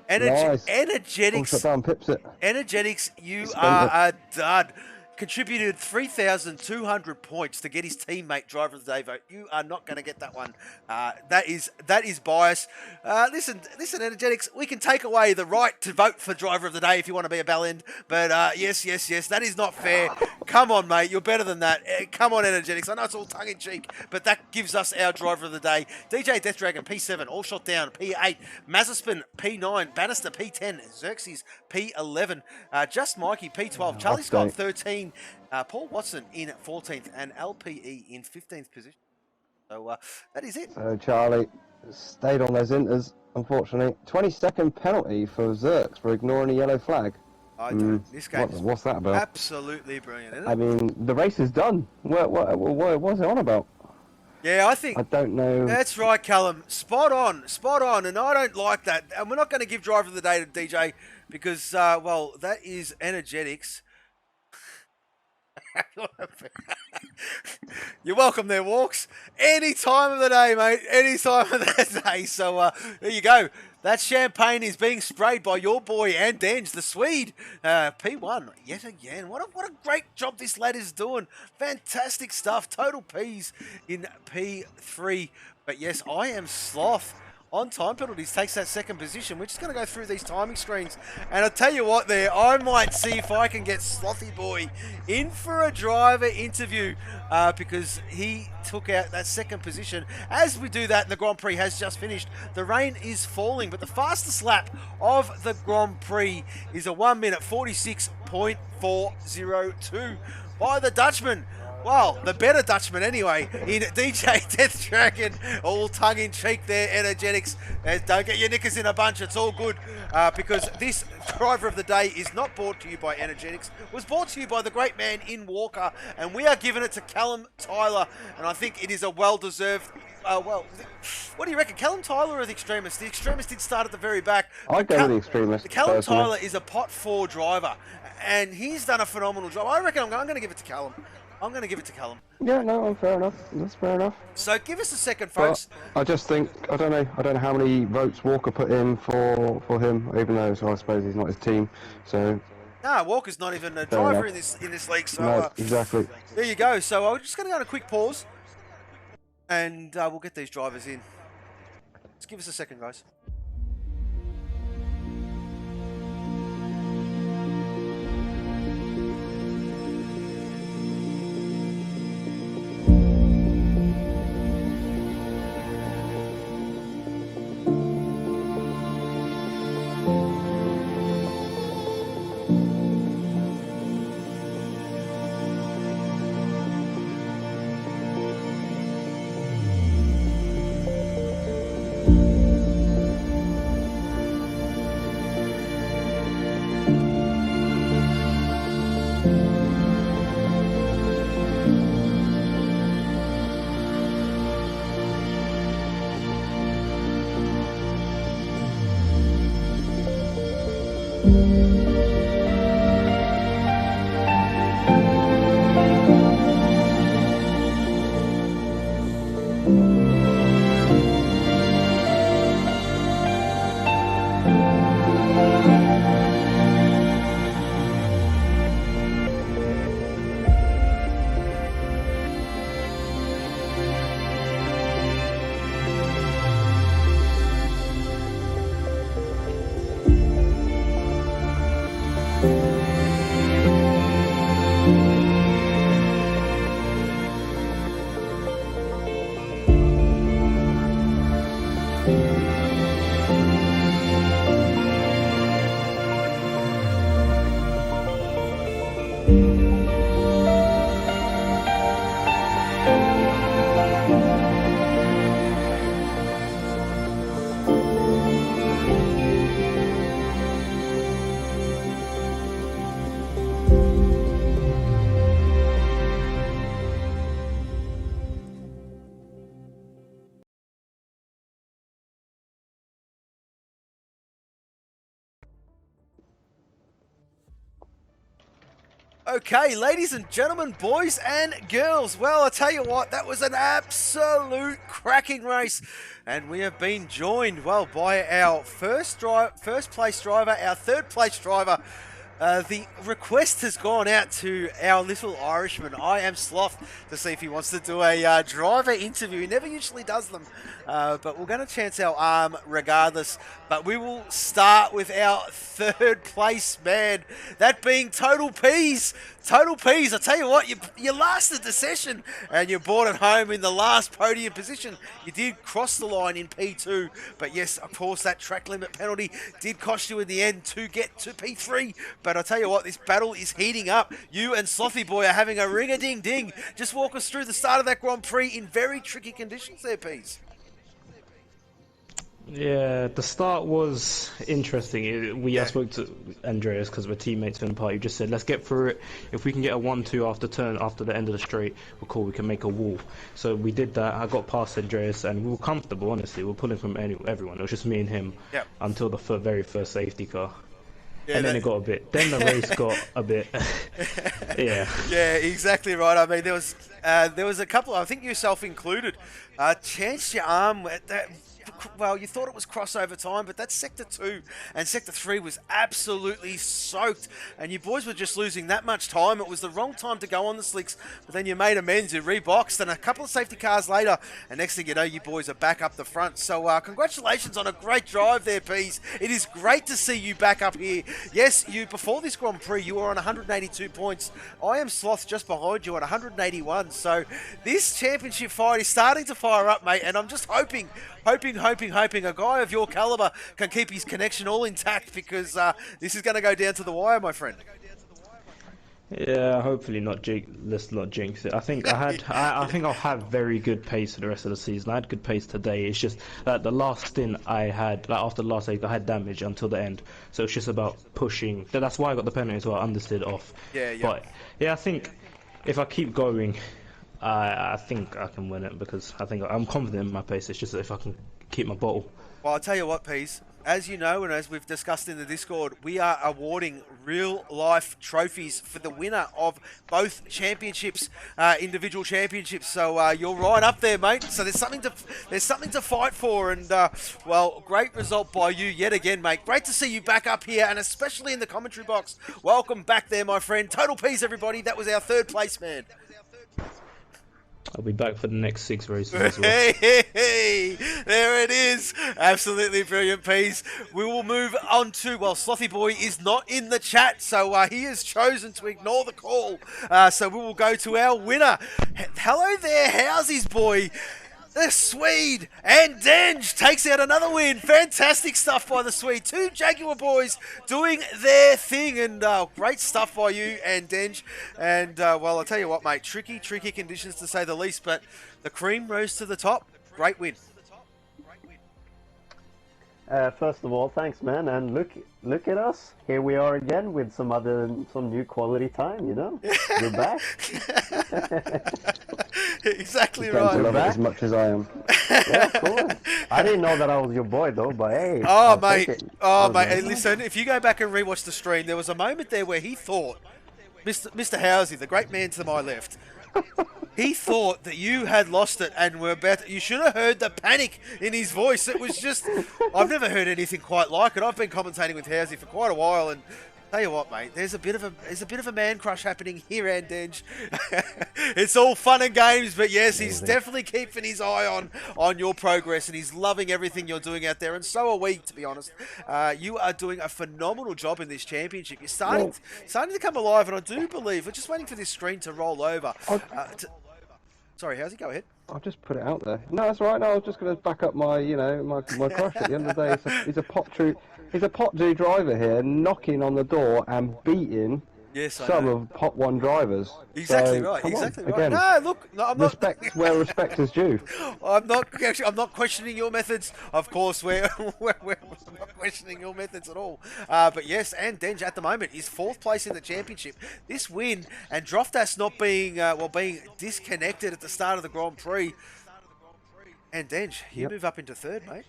Energetics. All shot down, pips it. Energetics, you are a dud. Contributed 3,200 points to get his teammate driver of the day vote. You are not going to get that one. That is bias. Listen, Energetics, we can take away the right to vote for driver of the day if you want to be a bellend. But yes, that is not fair. Come on, mate, you're better than that. Come on, Energetics. I know it's all tongue in cheek, but that gives us our driver of the day. DJ Death Dragon P7, all shot down P8. Mazaspin P9, Bannister P10, Xerxes P11, Just Mikey P12, Charlie Scott 13. Paul Watson in 14th and LPE in 15th position. So that is it. So Charlie stayed on those inters, unfortunately. 20-second penalty for Zerks for ignoring a yellow flag. I don't. This game is What's that about? absolutely brilliant, isn't it? I mean, the race is done. What was it on about? Yeah, I don't know. That's right, Callum. Spot on, and I don't like that. And we're not going to give driver of the day to DJ because, well, that is energetics. You're welcome there, Walks. Any time of the day, mate. Any time of the day. So there you go. That champagne is being sprayed by your boy and Dange, the Swede. P1 yet again. What a great job this lad is doing. Fantastic stuff. Total Ps in P3. But yes, I am Sloth. On time penalties takes that second position. We're just going to go through these timing screens. And I'll tell you what there, I might see if I can get Slothy Boy in for a driver interview because he took out that second position. As we do that, the Grand Prix has just finished. The rain is falling, but the fastest lap of the Grand Prix is a 1 minute 46.402 by the Dutchman. Well, the better Dutchman anyway, in DJ Death Dragon, all tongue-in-cheek there, energetics. Don't get your knickers in a bunch, it's all good, because this driver of the day is not brought to you by energetics, was brought to you by the great man in Walker, and we are giving it to Callum Tyler, and I think it is a well-deserved, what do you reckon, Callum Tyler or the Extremist? The Extremist did start at the very back. I go with the Extremist. Callum personally. Tyler is a pot 4 driver, and he's done a phenomenal job. I reckon I'm going to give it to Callum. I'm going to give it to Callum. Yeah, no, fair enough. That's fair enough. So give us a second, folks. But I just think I don't know how many votes Walker put in for him, even though I suppose he's not his team. So no, Walker's not even a driver in this league. So no, exactly. There you go. So I'm just going to go on a quick pause, and we'll get these drivers in. Just give us a second, guys. Okay, ladies and gentlemen, boys and girls, well, I tell you what, that was an absolute cracking race. And we have been joined, well, by our first place driver, our third place driver. The request has gone out to our little Irishman, I Am Sloth, to see if he wants to do a driver interview. He never usually does them, but we're going to chance our arm regardless. But we will start with our third place man, that being Total Ps. Total Ps, I tell you what, you lasted the session and you brought it home in the last podium position. You did cross the line in P2, but yes, of course, that track limit penalty did cost you in the end to get to P3. but I tell you what, this battle is heating up. You and Slothy Boy are having a ring-a-ding-ding. Just walk us through the start of that Grand Prix in very tricky conditions there, Pease. Yeah, the start was interesting. I spoke to Andreas because we're teammates in the party. He just said, let's get through it. If we can get a 1-2 after the end of the straight, we're cool. We can make a wall. So we did that. I got past Andreas and we were comfortable, honestly. We were pulling from everyone. It was just me and him until the very first safety car. Yeah, and then it got a bit. Then the race got a bit. Yeah. Yeah, exactly right. I mean, there was a couple. I think yourself included. Chanced your arm at that. Well, you thought it was crossover time, but that's Sector 2 and Sector 3 was absolutely soaked, and you boys were just losing that much time. It was the wrong time to go on the slicks, but then you made amends, you reboxed, and a couple of safety cars later, and next thing you know, you boys are back up the front. So congratulations on a great drive there, Pease. It is great to see you back up here. Yes, before this Grand Prix, you were on 182 points. I am Sloth just behind you at 181, so this championship fight is starting to fire up, mate, and I'm just hoping a guy of your caliber can keep his connection all intact, because this is going to go down to the wire, my friend. Yeah, hopefully not. Let's not jinx it. I think I think I'll have very good pace for the rest of the season. I had good pace today. It's just that the last stint I had, after the last race, I had damage until the end. So it's just about pushing. That's why I got the penalty as well. I understood off. Yeah. But yeah, I think if I keep going, I think I can win it, because I think I'm confident in my pace. It's just that if I can keep my bottle. Well, I'll tell you what, Pease. As you know, and as we've discussed in the Discord, we are awarding real-life trophies for the winner of both championships, individual championships. So you're right up there, mate. So there's something to fight for, and well, great result by you yet again, mate. Great to see you back up here, and especially in the commentary box. Welcome back there, my friend. Total Pease, everybody. That was our third place man. I'll be back for the next 6 races as well. Hey, there it is. Absolutely brilliant, Pease. We will move on to, well, Slothy Boy is not in the chat, so he has chosen to ignore the call. So we will go to our winner. Hello there, Housies Boy. The Swede, and Denge takes out another win. Fantastic stuff by the Swede. 2 Jaguar boys doing their thing, and great stuff by you and Denge. And, well, I'll tell you what, mate, tricky conditions to say the least, but the cream rose to the top. Great win. First of all, thanks, man, and look at us. Here we are again with some new quality time. You know, we're back. Exactly You right. love it as much as I am. Yeah, of course. I didn't know that I was your boy though, but hey. Oh, mate. Hey, listen, if you go back and rewatch the stream, there was a moment there where he thought, Mr. Housey, the great man to my left, he thought that you had lost it and were about to, you should have heard the panic in his voice. It was just, I've never heard anything quite like it. I've been commentating with Housey for quite a while, and tell you what, mate, there's a bit of a man crush happening here, and Denge. It's all fun and games, but yes, he's definitely keeping his eye on your progress, and he's loving everything you're doing out there, and so are we, to be honest. You are doing a phenomenal job in this championship. You're starting to come alive, and I do believe we're just waiting for this screen to roll over. Sorry, how's he? Go ahead. I'll just put it out there. No, that's all right. No, I was just going to back up my crush. At the end of the day, he's a pot 2 driver here, knocking on the door and beating some of pot 1 drivers. Exactly so, right. Exactly right. Again, No, look, no, I'm respect where respect is due. I'm not questioning your methods. Of course, we're not questioning your methods at all. But yes, and Denge at the moment is 4th place in the championship. This win and Droftas not being being disconnected at the start of the Grand Prix. And Denge, you move up into 3rd, mate.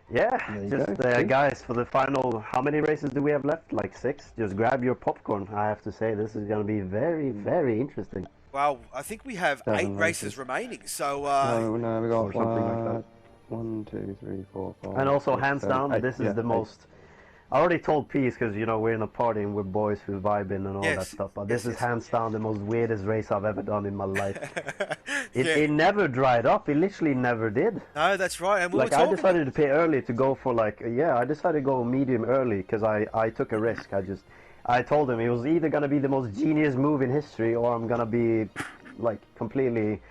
Yeah, just guys, for the final, how many races do we have left? Like 6? Just grab your popcorn. I have to say, this is going to be very, very interesting. Well, I think we have 8 races remaining, so... No, we got something like that. 1, 2, 3, 4, 5. And also, 6, hands 7, down, 8, this is the most... I already told Peace, because, you know, we're in a party and we're boys who vibe in and all that stuff, but this is hands down the most weirdest race I've ever done in my life. It never dried up. It literally never did. No, that's right. And I decided to pay early to go for I decided to go medium early because I took a risk. I told him it was either going to be the most genius move in history or I'm going to be completely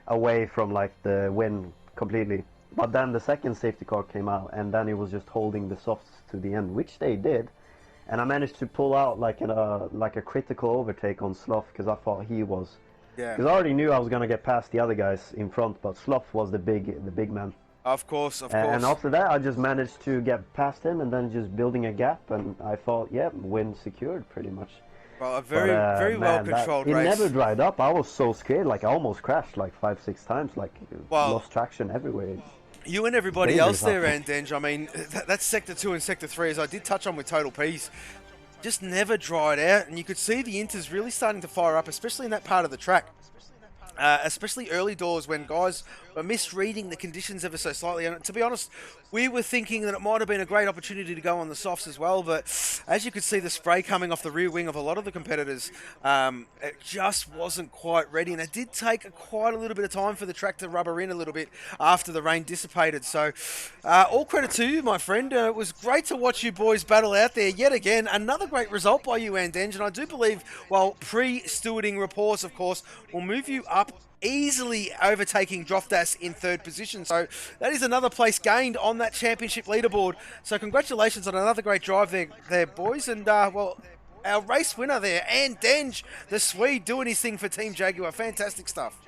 away from the win completely. But then the second safety car came out and then it was just holding the softs to the end, which they did. and I managed to pull out like a critical overtake on Sloth because I thought he was. Yeah. Because I already knew I was gonna get past the other guys in front, but Sloth was the big man. Of course, of And course. after that, I just managed to get past him, and then just building a gap, and I thought, yeah, win secured pretty much. Well, a very well controlled race. It race. never dried up. I was so scared, like I almost crashed like 5-6 times, like lost traction everywhere. You and everybody else there, Dangerous Andenge, I mean, that's Sector 2 and Sector 3, as I did touch on with Total Peace, just never dried out, and you could see the Inters really starting to fire up, especially in that part of the track. Especially early doors when guys were misreading the conditions ever so slightly. And to be honest, we were thinking that it might have been a great opportunity to go on the softs as well, but as you could see the spray coming off the rear wing of a lot of the competitors, it just wasn't quite ready, and it did take quite a little bit of time for the track to rubber in a little bit after the rain dissipated. So all credit to you, my friend. It was great to watch you boys battle out there yet again. Another great result by you, Andenge, and I do believe, well, pre-stewarding reports, of course, will move you up easily overtaking Droftas in third position. So that is another place gained on that championship leaderboard. So congratulations on another great drive there boys. And, well, our race winner there, Andenge, the Swede, doing his thing for Team Jaguar. Fantastic stuff.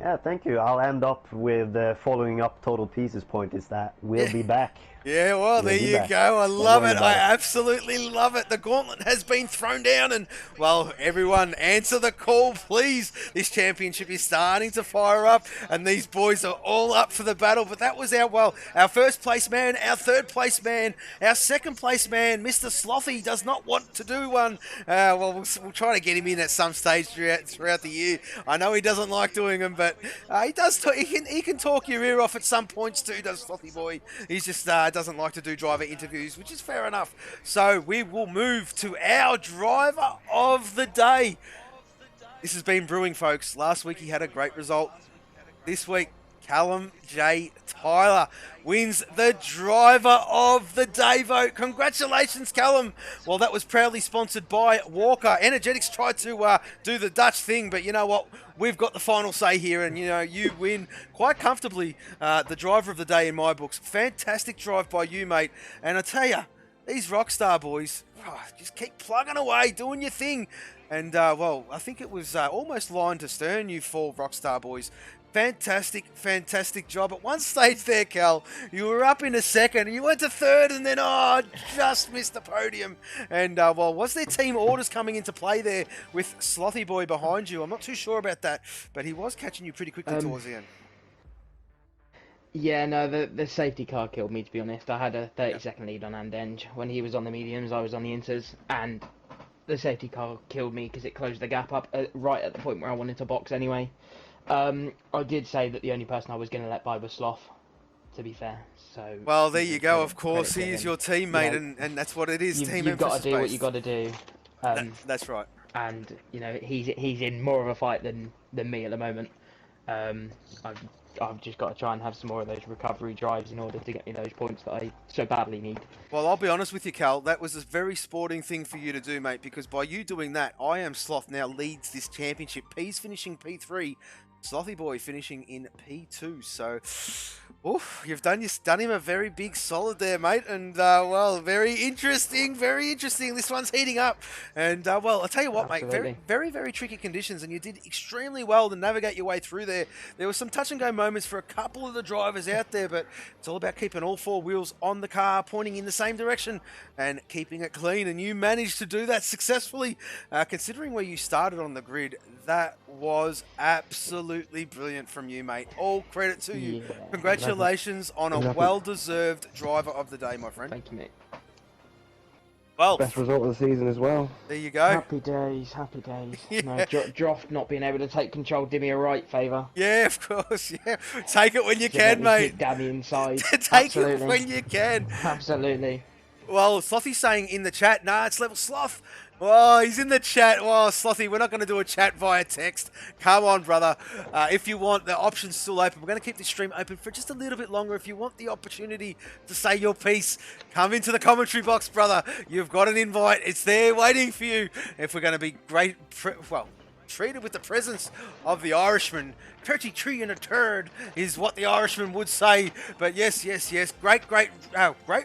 Yeah, thank you. I'll end up with following up Total Pieces point is that we'll be back. Yeah, well, there you go. I love it. I absolutely love it. The gauntlet has been thrown down, and, well, everyone answer the call, please. This championship is starting to fire up, and these boys are all up for the battle. But that was our first place man, our third place man, our second place man, Mr. Slothy does not want to do one. We'll try to get him in at some stage throughout the year. I know he doesn't like doing them, but he does. He can talk your ear off at some points too, does Slothy boy. He's just doesn't like to do driver interviews, which is fair enough. So we will move to our driver of the day. This has been brewing, folks. Last week he had a great result. This week, Callum J. Tyler wins the driver of the day vote. Congratulations, Callum. Well, that was proudly sponsored by Walker. Energetics tried to do the Dutch thing, but you know what? We've got the final say here, and you win quite comfortably the driver of the day in my books. Fantastic drive by you, mate. And I tell you, these Rockstar boys, just keep plugging away, doing your thing. And, well, I think it was almost line to stern, you four Rockstar boys. Fantastic job. At one stage there, Cal, you were up in a second, and you went to third, and then, just missed the podium. And, well, was there team orders coming into play there with Slothy Boy behind you? I'm not too sure about that, but he was catching you pretty quickly towards the end. Yeah, no, the safety car killed me, to be honest. I had a 30-second lead on Andenge. When he was on the mediums, I was on the inters, and the safety car killed me because it closed the gap up right at the point where I wanted to box anyway. I did say that the only person I was going to let by was Sloth, to be fair. So well, there you go. Of course, he is your teammate, and that's what it is. You've got to do what you got to do. That's right. And he's in more of a fight than me at the moment. I've just got to try and have some more of those recovery drives in order to get me those points that I so badly need. Well, I'll be honest with you, Cal. That was a very sporting thing for you to do, mate, because by you doing that, I Am Sloth now leads this championship. P's finishing P3, Slothy Boy finishing in P2. So, you've done him a very big solid there, mate. And, well, very interesting. This one's heating up. And, well, I'll tell you what, Absolutely. mate, very tricky conditions, and you did extremely well to navigate your way through there. There were some touch-and-go moments for a couple of the drivers out there, but it's all about keeping all four wheels on the car, pointing in the same direction, and keeping it clean. And you managed to do that successfully. Considering where you started on the grid, that was absolutely brilliant from you, mate. All credit to you. Yeah. Congratulations on a well-deserved driver of the day, my friend. Thank you, mate. Well, Best result of the season as well. there you go. Happy days. Yeah. No, Droft not being able to take control did me a right favour. Yeah, of course. Yeah, take it when you can, Let me mate. kick down the inside. Take it when you can. Absolutely. Well, Slothy's saying in the chat, nah, it's level Sloth. Oh, he's in the chat. Well, Slothy, we're not going to do a chat via text. Come on, brother. If you want, the option's still open. We're going to keep this stream open for just a little bit longer. If you want the opportunity to say your piece, come into the commentary box, brother. You've got an invite. It's there waiting for you. If we're going to be treated with the presence of the Irishman. 33 and a turd is what the Irishman would say. But yes, great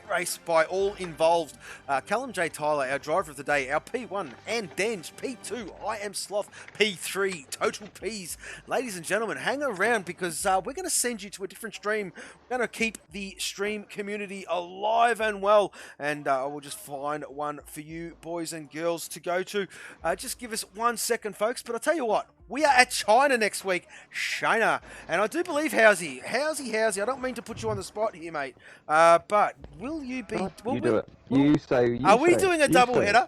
race by all involved. Callum J. Tyler, our driver of the day, our P1 and Denge, P2, I am Sloth, P3, total Ps. Ladies and gentlemen, hang around because we're going to send you to a different stream. We're going to keep the stream community alive and well, and I will just find one for you boys and girls to go to. Just give us 1 second, folks, but I'll tell you what, we are at China next week, China, and I do believe Housey, I don't mean to put you on the spot here, mate, but will you be... You do it. You say. Are we doing a double header?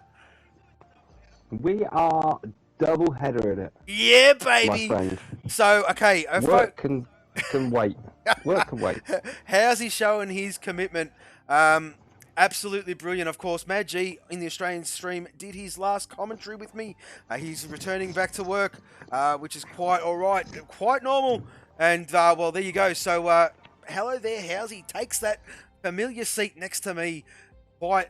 We are double header in it. Yeah, baby. My friend. So, okay. Work can wait. Work can wait. How's he showing his commitment? Absolutely brilliant, of course. Mad G in the Australian stream did his last commentary with me. He's returning back to work, which is quite all right, quite normal. And, well, there you go. So, hello there, Housey. Takes that familiar seat next to me quite...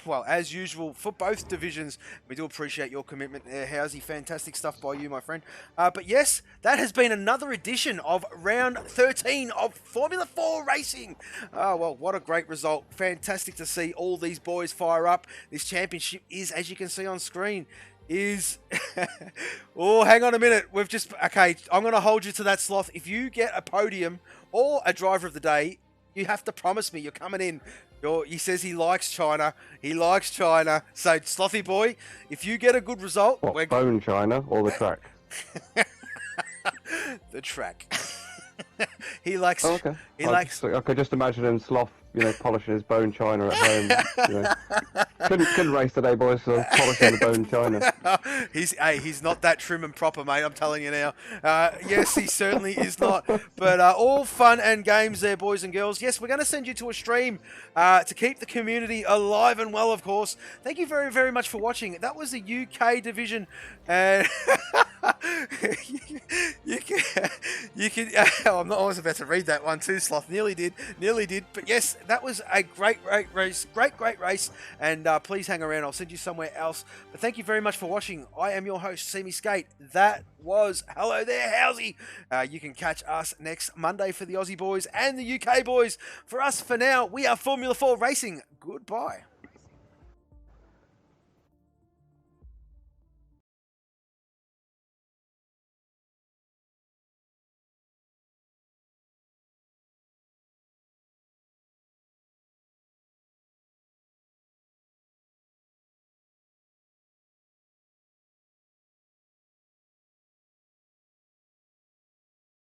well, as usual, for both divisions. We do appreciate your commitment there, Housey. Fantastic stuff by you, my friend. But yes, that has been another edition of round 13 of Formula 4 Racing. Well, what a great result. Fantastic to see all these boys fire up. This championship is, as you can see on screen, is... oh, hang on a minute. We've just... Okay, I'm going to hold you to that, Sloth. If you get a podium or a driver of the day, you have to promise me you're coming in. He says he likes China. He likes China. So, Slothy boy, if you get a good result... What, bone China or the track? The track. He likes... Oh, okay. I could just imagine him Sloth, polishing his bone China at home. Couldn't race today, boys, so polishing the bone China. He's not that trim and proper, mate, I'm telling you now. Yes, he certainly is not. But all fun and games there, boys and girls. Yes, we're going to send you to a stream to keep the community alive and well, of course. Thank you very, very much for watching. That was the UK division. And you can I was about to read that one too, Sloth. Nearly did. But yes, that was a great race. Great race. And please hang around. I'll send you somewhere else. But thank you very much for watching. I am your host, See Me Skate. That was Hello There, Housey. You can catch us next Monday for the Aussie boys and the UK boys. For us, for now, we are Formula 4 Racing. Goodbye.